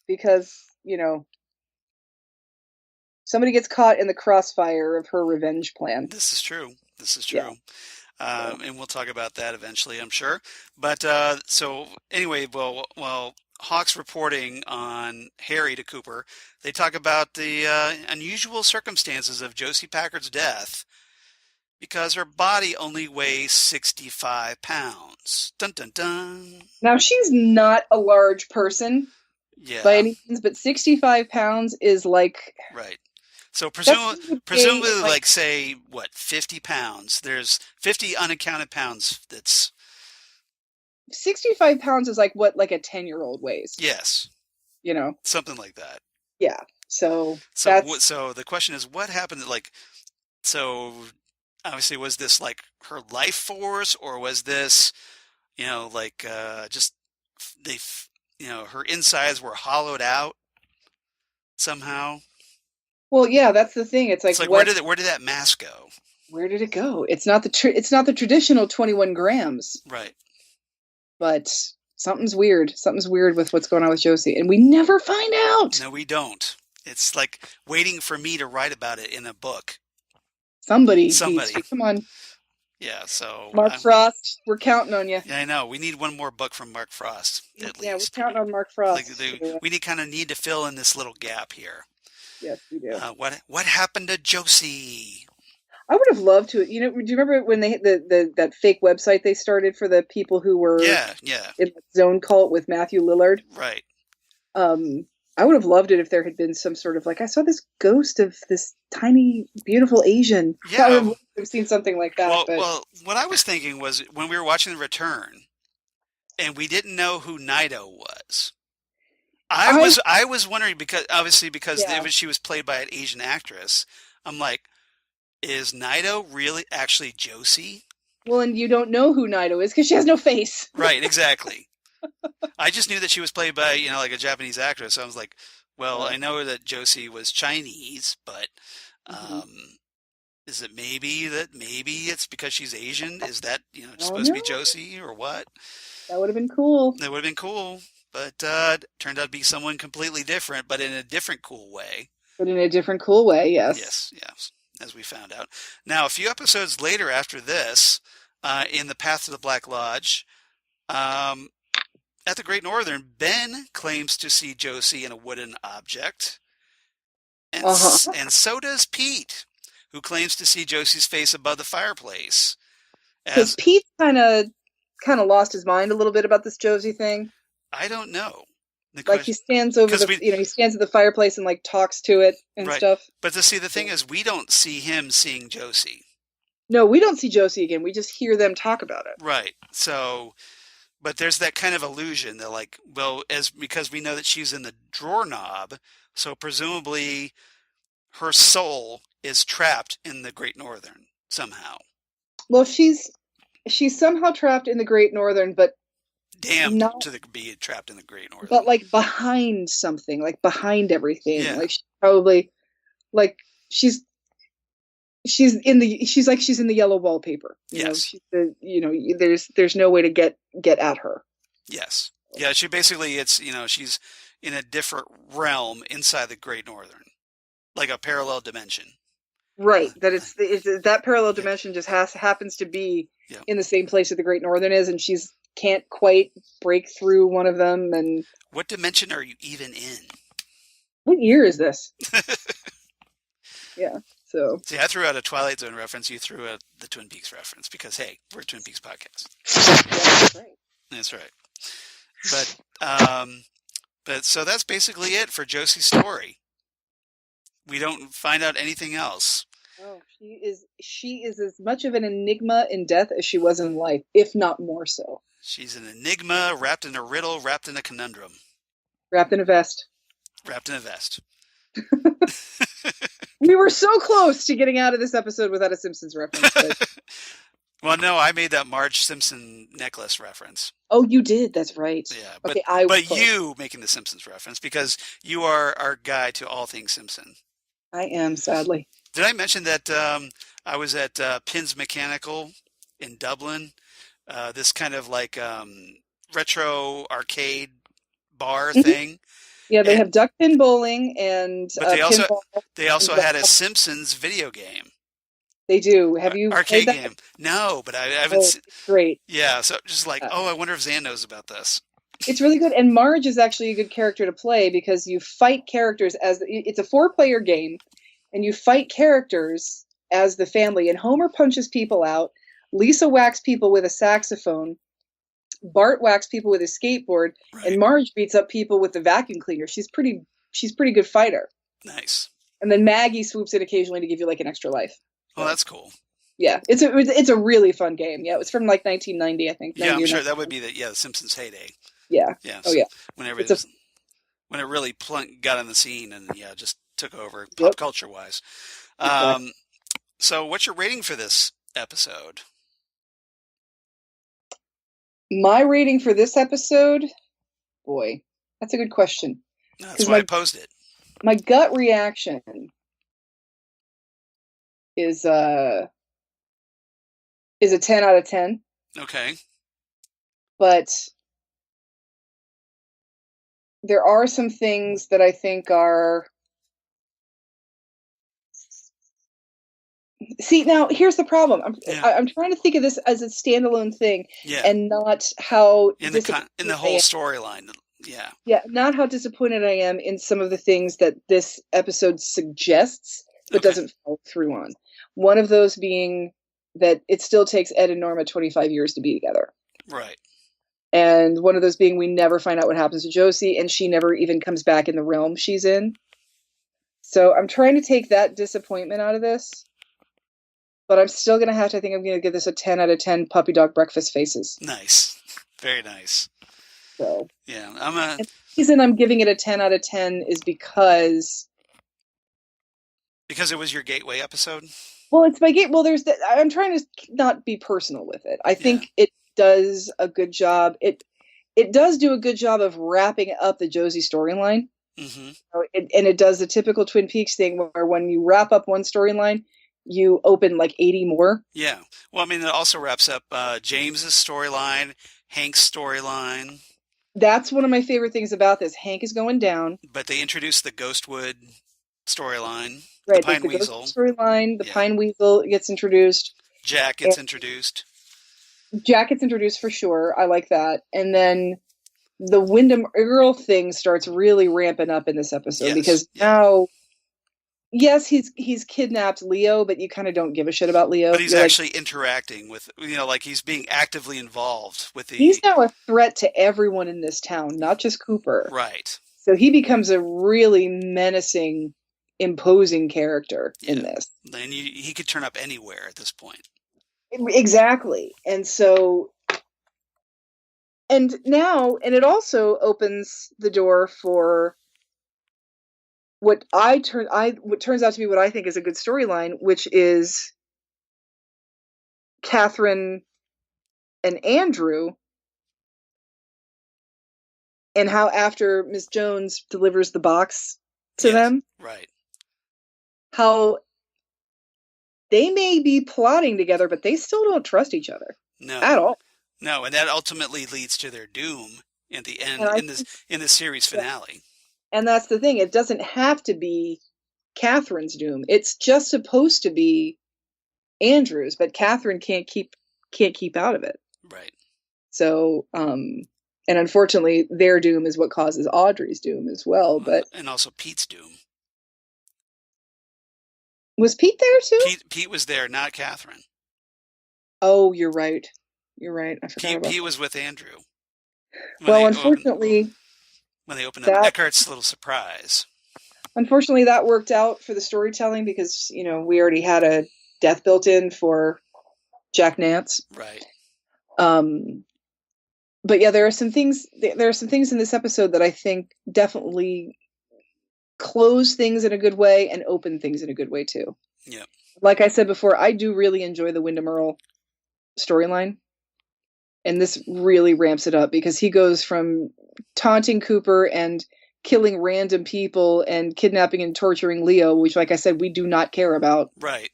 Because, somebody gets caught in the crossfire of her revenge plan. This is true. Yeah. And we'll talk about that eventually, I'm sure. But so anyway, well, Hawk's reporting on Harry to Cooper. They talk about the unusual circumstances of Josie Packard's death because her body only weighs 65 pounds. Dun, dun, dun. Now, she's not a large person by any means, but 65 pounds is like... Right. So presumably like say, 50 pounds? There's 50 unaccounted pounds that's... 65 pounds is like what, like a 10-year-old weighs. Yes. Something like that. Yeah. So the question is, what happened? So obviously, was this like her life force, or was this, just her insides were hollowed out somehow? Well, yeah, that's the thing. It's like where did that mass go? Where did it go? It's not the traditional 21 grams. Right. but something's weird. Something's weird with what's going on with Josie, and we never find out. No, we don't. It's like waiting for me to write about it in a book. Somebody. Come on. Yeah, so Mark Frost, we're counting on you. Yeah, I know. We need one more book from Mark Frost, at least. Yeah, we're counting on Mark Frost. We need to fill in this little gap here. Yes, we do. What happened to Josie? I would have loved to. Do you remember when they that fake website they started for the people who were in the Zone cult with Matthew Lillard? Right. I would have loved it if there had been some sort of I saw this ghost of this tiny, beautiful Asian. Yeah. I would have seen something like that. Well, what I was thinking was when we were watching The Return, and we didn't know who Nido was. I was wondering because she was played by an Asian actress. I'm like, is Nido really actually Josie? Well, and you don't know who Nido is because she has no face. Right, exactly. I just knew that she was played by, a Japanese actress. So I was like, well, I know that Josie was Chinese, but is it maybe it's because she's Asian? Is that, supposed to be Josie or what? That would have been cool. That would have been cool, but turned out to be someone completely different, but in a different cool way. But in a different cool way, yes. Yes, as we found out. Now, a few episodes later after this, in The Path to the Black Lodge, at the Great Northern, Ben claims to see Josie in a wooden object. And so does Pete, who claims to see Josie's face above the fireplace. Because Pete kind of lost his mind a little bit about this Josie thing. I don't know. He stands over he stands at the fireplace and talks to it and stuff. But the thing is, we don't see him seeing Josie. No, we don't see Josie again. We just hear them talk about it. Right. So, but there's that kind of illusion that because we know that she's in the drawer knob, so presumably her soul is trapped in the Great Northern somehow. Well, she's somehow trapped in the Great Northern, but damned to be trapped in the Great Northern. But behind something, behind everything. Yeah. She's probably she's in the yellow wallpaper. Yes. There's no way to get at her. Yes. Yeah, she basically she's in a different realm inside the Great Northern. Like a parallel dimension. Right. That it's that parallel dimension just happens to be in the same place that the Great Northern is, and she's can't quite break through one of them. And what dimension are you even in? What year is this? Yeah. So see, I threw out a Twilight Zone reference. You threw out the Twin Peaks reference because hey, we're a Twin Peaks podcast. Yeah, that's right. But so that's basically it for Josie's story. We don't find out anything else. Oh, she is as much of an enigma in death as she was in life, if not more so. She's an enigma, wrapped in a riddle, wrapped in a conundrum. Wrapped in a vest. Wrapped in a vest. We were so close to getting out of this episode without a Simpsons reference. But... Well, no, I made that Marge Simpson necklace reference. Oh, you did? That's right. Yeah, but you making the Simpsons reference because you are our guy to all things Simpson. I am, sadly. Did I mention that I was at Pins Mechanical in Dublin? This kind of retro arcade bar thing. Yeah, they have duck pin bowling and but they also had a Simpsons video game. They do. Have you arcade played that? game? No, but I haven't. Great. Yeah, so just I wonder if Zan knows about this. It's really good, and Marge is actually a good character to play because you fight characters it's a 4-player game, and you fight characters as the family. And Homer punches people out, Lisa whacks people with a saxophone, Bart whacks people with a skateboard, right. And Marge beats up people with the vacuum cleaner. She's pretty good fighter. Nice. And then Maggie swoops in occasionally to give you an extra life. Oh, that's cool. Yeah, it's a really fun game. Yeah, it was from 1990, I think. Yeah, I'm sure that would be the Simpsons heyday. Yeah. Yeah. So yeah. When it really got on the scene and just took over pop culture wise. Exactly. So what's your rating for this episode? My rating for this episode, boy, that's a good question. That's why I posed it. My gut reaction is a 10 out of 10. Okay. but there are some things that I think are... See, now here's the problem. I'm trying to think of this as a standalone thing, and not how in the whole storyline. Not how disappointed I am in some of the things that this episode suggests, but doesn't follow through on. One of those being that it still takes Ed and Norma 25 years to be together. Right. And one of those being we never find out what happens to Josie, and she never even comes back in the realm she's in. So I'm trying to take that disappointment out of this. But I'm still going to have to... I think I'm going to give this a 10 out of 10 puppy dog breakfast faces. Nice. Very nice. So, yeah. The reason I'm giving it a 10 out of 10 is because... Because it was your gateway episode? Well, it's my gateway. Well, I'm trying to not be personal with it. I think it does a good job. It does do a good job of wrapping up the Josie storyline. Mm-hmm. And it does the typical Twin Peaks thing where when you wrap up one storyline, you open like 80 more. Yeah. Well, I mean, it also wraps up James's storyline, Hank's storyline. That's one of my favorite things about this. Hank is going down. But they introduced the Ghostwood storyline. Right. The Pine the Weasel storyline. The Pine Weasel gets introduced. Jack gets introduced. Jack gets introduced for sure. I like that. And then the Wyndham Earl thing starts really ramping up in this episode because now... Yes, he's kidnapped Leo, but you kind of don't give a shit about Leo. But he's actually interacting with, like he's being actively involved with the... He's now a threat to everyone in this town, not just Cooper. Right. So he becomes a really menacing, imposing character in this. And he could turn up anywhere at this point. Exactly. And so... And now, and it also opens the door for... What turns out to be what I think is a good storyline, which is Catherine and Andrew, and how after Miss Jones delivers the box to them, right, how they may be plotting together, but they still don't trust each other at all. No, and that ultimately leads to their doom at the end in the series finale. And that's the thing. It doesn't have to be Catherine's doom. It's just supposed to be Andrew's, but Catherine can't keep out of it. Right. So, and unfortunately, their doom is what causes Audrey's doom as well. But and also Pete's doom. Was Pete there too? Pete was there, not Catherine. Oh, you're right. You're right. I forgot about Pete was with Andrew. Well, unfortunately... When they opened up Eckhart's little surprise. Unfortunately, that worked out for the storytelling because, we already had a death built in for Jack Nance. Right. But yeah, there are some things in this episode that I think definitely close things in a good way and open things in a good way too. Yeah. Like I said before, I do really enjoy the Wyndham Earl storyline. And this really ramps it up because he goes from taunting Cooper and killing random people and kidnapping and torturing Leo, which, like I said, we do not care about. Right.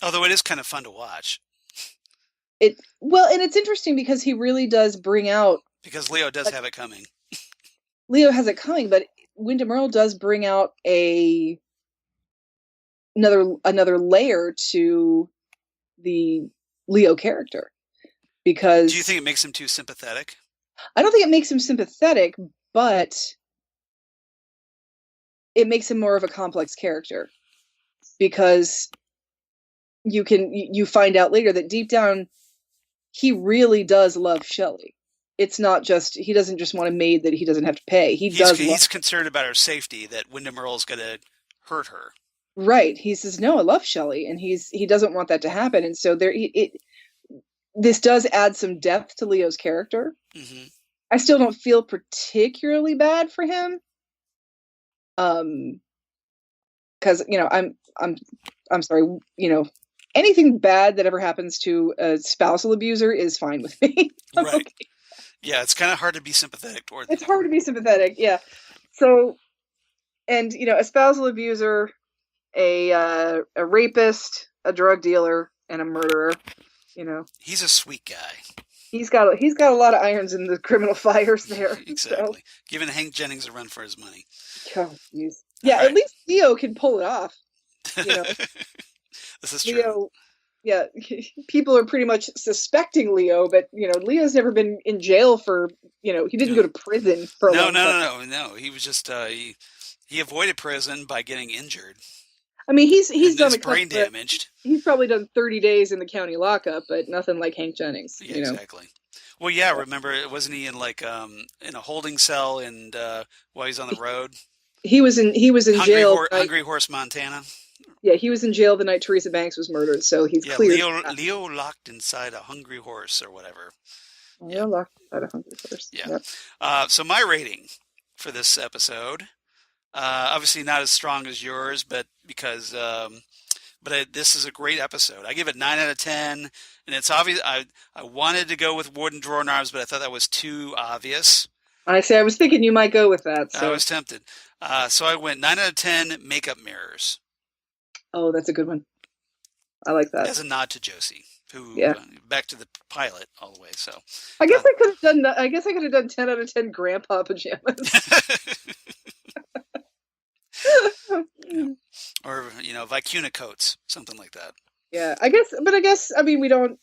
Although it is kind of fun to watch. And it's interesting because he really does bring out... Because Leo does have it coming. Leo has it coming, but Wyndham Earl does bring out another layer to the Leo character. Because do you think it makes him too sympathetic? I don't think it makes him sympathetic, but it makes him more of a complex character. Because you find out later that deep down he really does love Shelley. It's not just he doesn't just want a maid that he doesn't have to pay. He's concerned about her safety, that Wyndham Earl's going to hurt her. Right. He says, "No, I love Shelley," and he doesn't want that to happen. And so this does add some depth to Leo's character. Mm-hmm. I still don't feel particularly bad for him. Because I'm sorry, anything bad that ever happens to a spousal abuser is fine with me. Right. Okay. Yeah, it's kind of hard to be sympathetic toward them. It's hard to be sympathetic, yeah. So, and a spousal abuser, a rapist, a drug dealer, and a murderer. He's a sweet guy. He's got a lot of irons in the criminal fires there. Exactly. Giving Hank Jennings a run for his money. Oh, geez. All Yeah, right. at least Leo can pull it off. This is true. Leo, yeah, people are pretty much suspecting Leo, but Leo's never been in jail for, he didn't go to prison for a long time. No. He was just he avoided prison by getting injured. I mean, he's done his brain damaged. He's probably done 30 days in the county lockup, but nothing like Hank Jennings. Yeah, exactly. Well, yeah, remember, wasn't he in in a holding cell and while he's on the road? He was in jail. Hungry Horse, Montana. Yeah, he was in jail the night Teresa Banks was murdered, so he's cleared. Leo locked inside a hungry horse or whatever. Leo locked inside a hungry horse. Yeah. Yep. So my rating for this episode, obviously not as strong as yours, but because this is a great episode. I give it 9 out of 10, and it's obvious. I wanted to go with Warden Drawer Knives, but I thought that was too obvious. I was thinking you might go with that. So. I was tempted. So I went 9 out of 10 makeup mirrors. Oh, that's a good one. I like that. As a nod to Josie, who back to the pilot all the way. So I guess I could have done. I guess I could have done 10 out of 10 grandpa pajamas. Or vicuna coats, something like that. Yeah, I guess I mean we don't.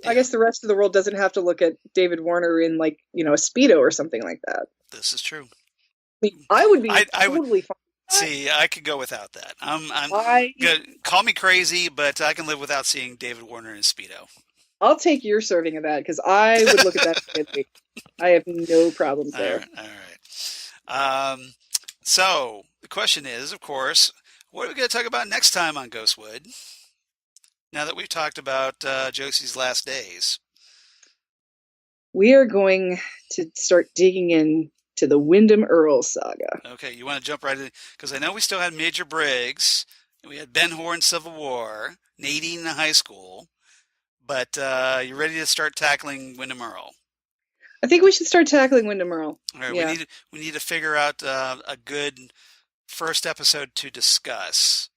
I guess the rest of the world doesn't have to look at David Warner in a Speedo or something like that. This is true. I would be totally fine. See, I could go without that. I'm good. Call me crazy, but I can live without seeing David Warner in Speedo. I'll take your serving of that because I would look at that. I have no problems there. All right. So the question is, of course, what are we going to talk about next time on Ghostwood? Now that we've talked about Josie's last days, we are going to start digging in to the Wyndham Earle saga. Okay, you want to jump right in? Because I know we still had Major Briggs, and we had Ben Hur in Civil War, Nadine in high school, but you're ready to start tackling Wyndham Earle. I think we should start tackling Wyndham Earle. All right, we need to figure out a good first episode to discuss.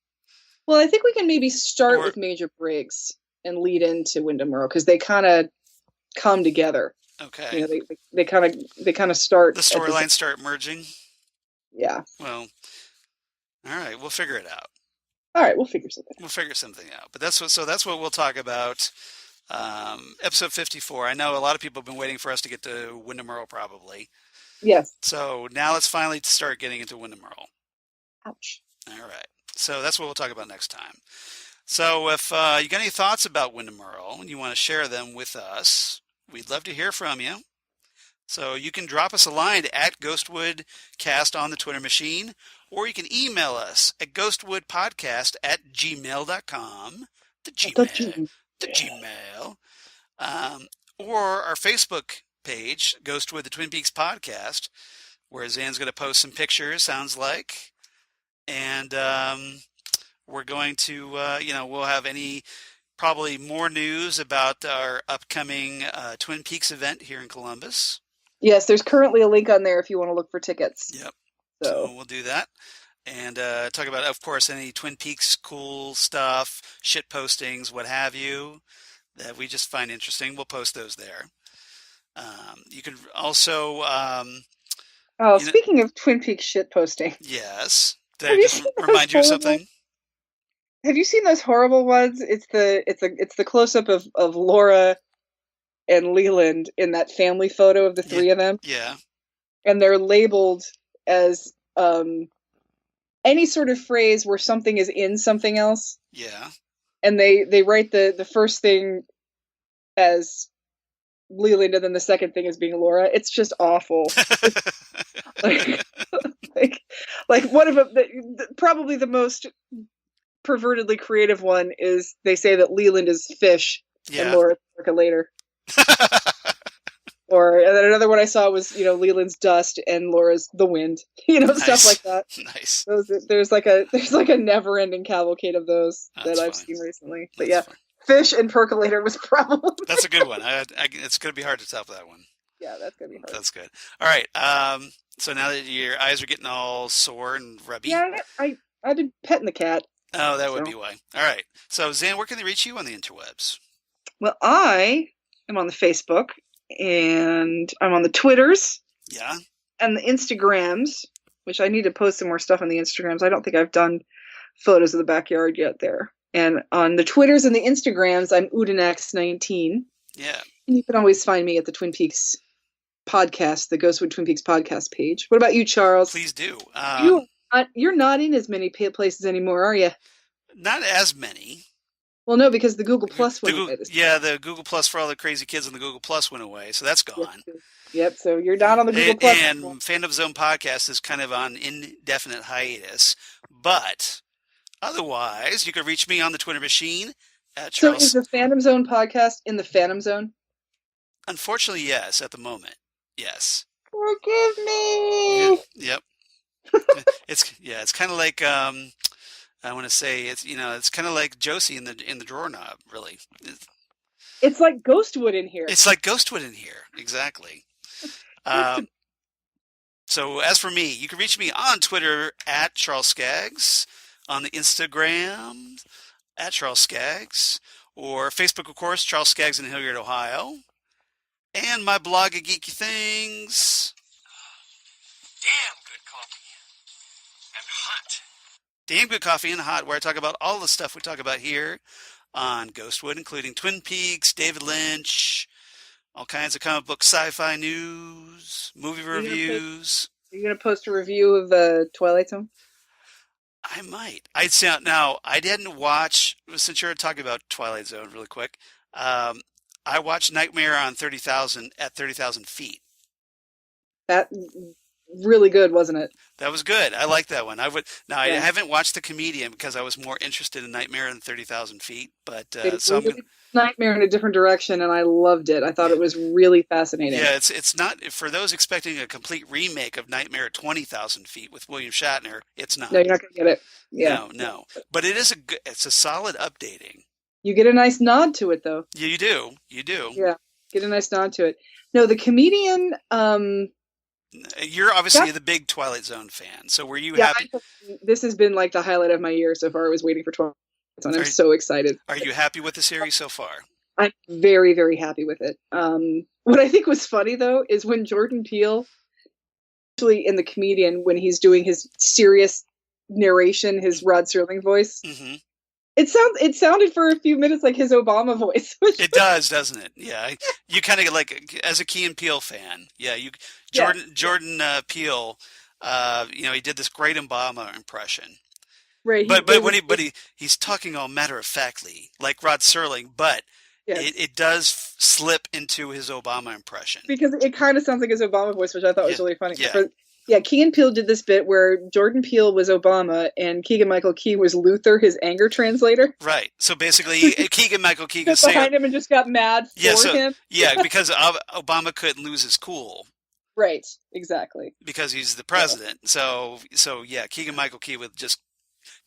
Well, I think we can maybe start with Major Briggs and lead into Wyndham Earle because they kind of come together. Okay. They kind of start. The storylines start merging. Yeah. Well, all right, we'll figure it out. All right, we'll figure something. We'll figure something out. But that's what we'll talk about. Episode 54. I know a lot of people have been waiting for us to get to Wyndham Earle, probably. Yes. So now let's finally start getting into Wyndham Earle. Ouch. All right. So that's what we'll talk about next time. So if you got any thoughts about Wyndham Earle and you want to share them with us, we'd love to hear from you. So you can drop us a line at GhostwoodCast on the Twitter machine, or you can email us at ghostwoodpodcast@gmail.com. The Gmail. Or our Facebook page, Ghostwood, the Twin Peaks Podcast, where Zan's going to post some pictures, sounds like. And we're going to, we'll have probably more news about our upcoming Twin Peaks event here in Columbus. Yes, there's currently a link on there if you want to look for tickets. Yep. So we'll do that. And talk about, of course, any Twin Peaks cool stuff, shit postings, what have you, that we just find interesting. We'll post those there. You can also... speaking of Twin Peaks shit posting. Yes. Did I just remind you of something? Have you seen those horrible ones? It's the close up of Laura and Leland in that family photo of the three of them. Yeah. And they're labeled as any sort of phrase where something is in something else. Yeah. And they write the first thing as Leland and then the second thing as being Laura. It's just awful. like one of them, probably the most pervertedly creative one is they say that Leland is fish and Laura's percolator. And then another one I saw was, Leland's dust and Laura's the wind. Nice. Stuff like that. Nice. There's like a never-ending cavalcade of those that I've seen recently. But That's fun. Fish and percolator was probably. That's a good one. It's going to be hard to top that one. Yeah, that's going to be hard. That's good. All right. So now that your eyes are getting all sore and rubby. Yeah, I've been petting the cat. Oh, that would be why. All right. So, Zan, where can they reach you on the interwebs? Well, I am on the Facebook, and I'm on the Twitters. Yeah. And the Instagrams, which I need to post some more stuff on the Instagrams. I don't think I've done photos of the backyard yet there. And on the Twitters and the Instagrams, I'm Udinax19. Yeah. And you can always find me at the Twin Peaks podcast, the Ghostwood Twin Peaks podcast page. What about you, Charles? Please do. You're not in as many places anymore, are you? Not as many. Well, no, because the Google Plus went away. The Google Plus for all the crazy kids on the Google Plus went away, so that's gone. Yep, so you're not on the Google Plus. And Fandom Zone podcast is kind of on indefinite hiatus. But otherwise, you can reach me on the Twitter machine at Charles. So is the Fandom Zone podcast in the Phantom Zone? Unfortunately, yes, at the moment. Yes. Forgive me. Yep. It's kind of like I want to say it's kind of like Josie in the drawer knob, really. It's like Ghostwood in here. It's like Ghostwood in here, exactly. So as for me, you can reach me on Twitter at Charles Skaggs, on the Instagram at Charles Skaggs, or Facebook, of course, Charles Skaggs in Hilliard, Ohio, and my blog of geeky things. Damn good coffee and hot. Damn good coffee and hot, where I talk about all the stuff we talk about here on Ghostwood, including Twin Peaks, David Lynch, all kinds of comic book sci-fi news, movie reviews. Are you going to post a review of Twilight Zone? I might. I'd say now, I didn't watch, since you're talking about Twilight Zone really quick, I watched Nightmare on 30,000 at 30,000 feet. That really good, wasn't it? That was good. I like that one. I haven't watched The Comedian because I was more interested in Nightmare in 30,000 feet. But Nightmare in a different direction, and I loved it. I thought it was really fascinating. Yeah, it's not for those expecting a complete remake of Nightmare at 20,000 feet with William Shatner. It's not. No, you're not going to get it. Yeah. No. But it's a solid updating. You get a nice nod to it, though. Yeah, you do. You do. Yeah, get a nice nod to it. No, The Comedian. You're obviously the big Twilight Zone fan, so were you happy? This has been like the highlight of my year so far. I was waiting for Twilight Zone. I'm so excited. Are you happy with the series so far? I'm very, very happy with it. What I think was funny, though, is when Jordan Peele, actually in The Comedian, when he's doing his serious narration, his Rod Serling voice, mm-hmm. It sounded for a few minutes like his Obama voice. It does, doesn't it? Yeah, you kind of like as a Key and Peele fan. Yeah, Jordan Peele. He did this great Obama impression. Right, but he's talking all matter of factly, like Rod Serling, but it does slip into his Obama impression because it kind of sounds like his Obama voice, which I thought was really funny. Yeah, Key and Peele did this bit where Jordan Peele was Obama and Keegan-Michael Key was Luther, his anger translator. Right. So basically, Keegan-Michael Key was behind him and just got mad for him. Yeah, because Obama couldn't lose his cool. Right. Exactly. Because he's the president. Yeah. So Keegan-Michael Key would just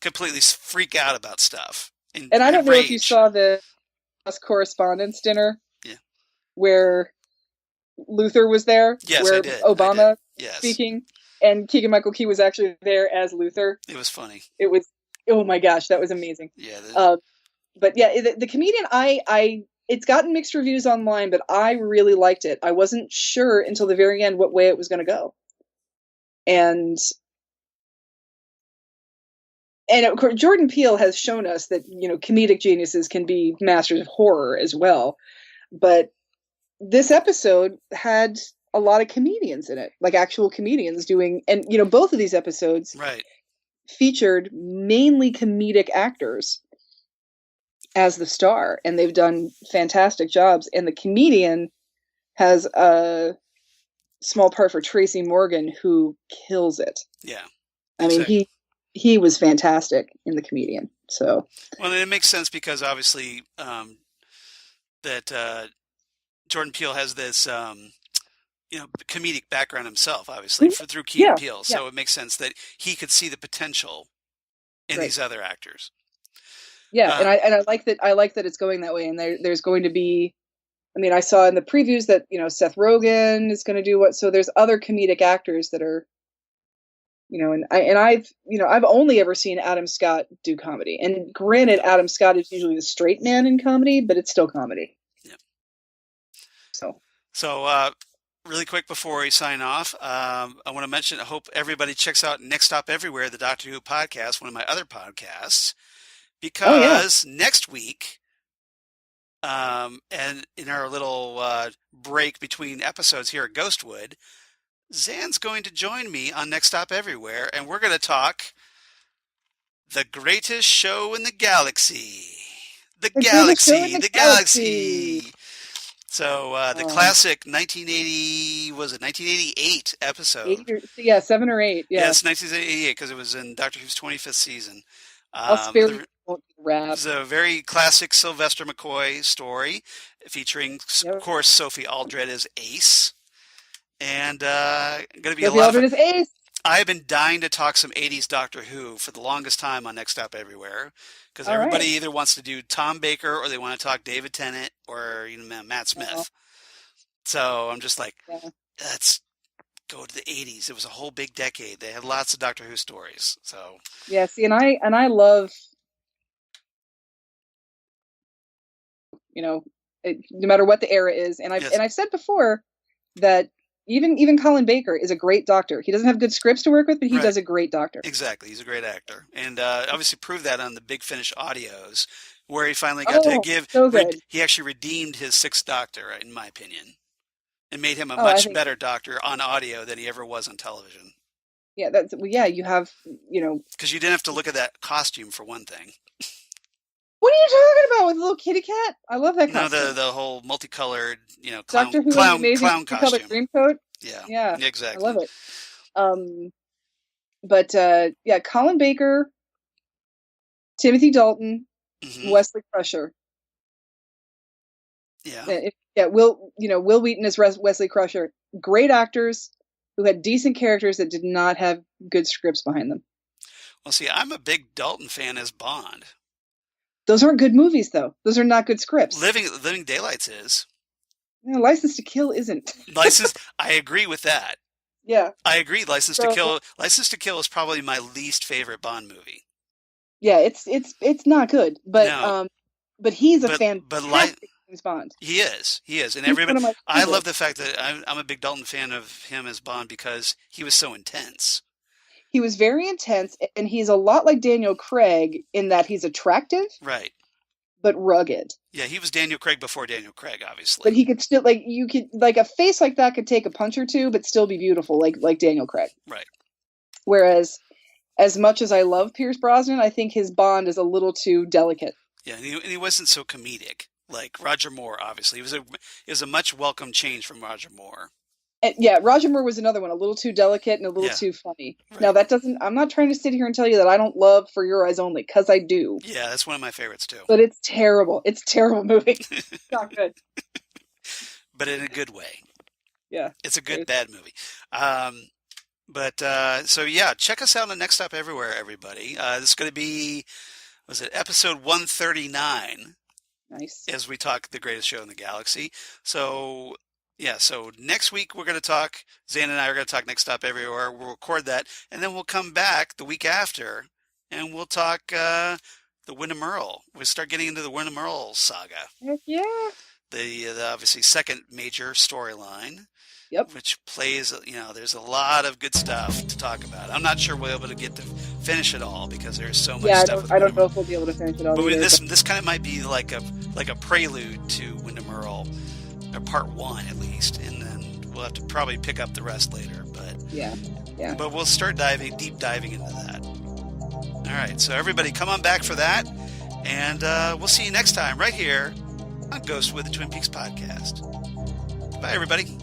completely freak out about stuff. And I don't know if you saw the correspondence dinner. Yeah. Where Luther was there. Yes, where I did. Obama Yes. speaking, and Keegan-Michael Key was actually there as Luther. It was funny. It was, oh my gosh, that was amazing. Yeah. But yeah, the Comedian, it's gotten mixed reviews online, but I really liked it. I wasn't sure until the very end what way it was going to go. And of course, Jordan Peele has shown us that, comedic geniuses can be masters of horror as well. But this episode had a lot of comedians in it, like actual comedians doing, and both of these episodes featured mainly comedic actors as the star, and they've done fantastic jobs. And The Comedian has a small part for Tracy Morgan, who kills it. Yeah, I mean, he was fantastic in The Comedian. So well, it makes sense because obviously that Jordan Peele has this comedic background himself, obviously, through Key and Peele. So it makes sense that he could see the potential in these other actors. Yeah, and I like that. I like that it's going that way. And there's going to be, I mean, I saw in the previews that Seth Rogen is going to do what. So there's other comedic actors that are, I've only ever seen Adam Scott do comedy. And granted, Adam Scott is usually the straight man in comedy, but it's still comedy. So, really quick before we sign off, I want to mention, I hope everybody checks out Next Stop Everywhere, the Doctor Who podcast, one of my other podcasts, Oh yeah. because next week, and in our little break between episodes here at Ghostwood, Zan's going to join me on Next Stop Everywhere, and we're going to talk the greatest show in the galaxy. The The greatest show in galaxy, the the galaxy. galaxy. So the Oh, classic 1980, was it 1988 episode? 7 or 8. Yeah. Yes, 1988, because it was in Doctor Who's 25th season. I'll spare you It the rap. was a very classic Sylvester McCoy story featuring, of Yep. course, Sophie Aldred as Ace. And going to be a Sophie lot of Aldred is Ace. I've been dying to talk some 80s Doctor Who for the longest time on Next Stop Everywhere, because All everybody right. either wants to do Tom Baker or they want to talk David Tennant or Matt Smith. Uh, So I'm just like, yeah. let's go to the 80s. It was a whole big decade. They had lots of Doctor Who stories. So Yeah. See, and I love, no matter what the era is, and yes, I've said before that even Colin Baker is a great doctor. He doesn't have good scripts to work with, but he right, does a great doctor. exactly. He's a great actor, and obviously proved that on the Big Finish audios, where he finally got to Oh, give. so good. He actually redeemed his Sixth Doctor, in my opinion, and made him a Oh, I much think, better Doctor on audio than he ever was on television. yeah, yeah, you have, Because you didn't have to look at that costume for one thing. what are you talking about with the little kitty cat? I love that No, costume. the whole multicolored, Doctor Who and the Amazing clown Technicolor costume. Dreamcoat. Yeah, Yeah, I exactly. love it. But yeah, Colin Baker, Timothy Dalton, Hmm. Wesley Crusher. Yeah. Yeah, Will Wheaton as Wesley Crusher. Great actors who had decent characters that did not have good scripts behind them. Well, see, I'm a big Dalton fan as Bond. Those aren't good movies, though. Those are not good scripts. Living Daylights is. License to Kill isn't. License. I agree with that. Yeah. I agree. License to So Kill. License to Kill is probably my least favorite Bond movie. yeah, it's not good, No, but he's a but fantastic James Bond. he is, and He's one everybody. of my I love favorites. the fact that I'm a big Dalton fan of him as Bond because he was so intense. He was very intense, and he's a lot like Daniel Craig in that he's attractive Right. but rugged. Yeah, he was Daniel Craig before Daniel Craig, But obviously. he could still a face like that could take a punch or two, but still be beautiful, like Daniel Craig. Right. Whereas, as much as I love Pierce Brosnan, I think his Bond is a little too delicate. Yeah, and he wasn't so comedic like Roger Moore. Obviously, it was a much welcome change from Roger Moore. And yeah, Roger Moore was another one, a little too delicate and a little Yeah. too funny. Right. Now that doesn't. I'm not trying to sit here and tell you that I don't love For Your Eyes Only, because I do. Yeah, that's one of my favorites too. But it's terrible. It's a terrible movie. It's not good. But in a good way. Yeah. It's a good bad movie. So yeah, check us out on Next Stop Everywhere, everybody. This is going to be, was it episode 139 Nice. as we talk the greatest show in the galaxy. So yeah, so next week we're going to talk, Zan and I are going to talk Next Stop Everywhere. We'll record that, and then we'll come back the week after, and we'll talk the Wyndham Earl. We'll start getting into the Wyndham Earl saga. Heck yeah. The obviously second major storyline. Yep. Which plays, there's a lot of good stuff to talk about. I'm not sure we'll be able to get to finish it all because there's so much Yeah, stuff. I don't know if we'll be able to finish it all. But Either, this kind of might be like a prelude to Wyndham Earle, or part one at least, and then we'll have to probably pick up the rest later. But yeah. But we'll start deep diving into that. All right, so everybody, come on back for that, and we'll see you next time right here on Ghostwood, the Twin Peaks podcast. Bye, everybody.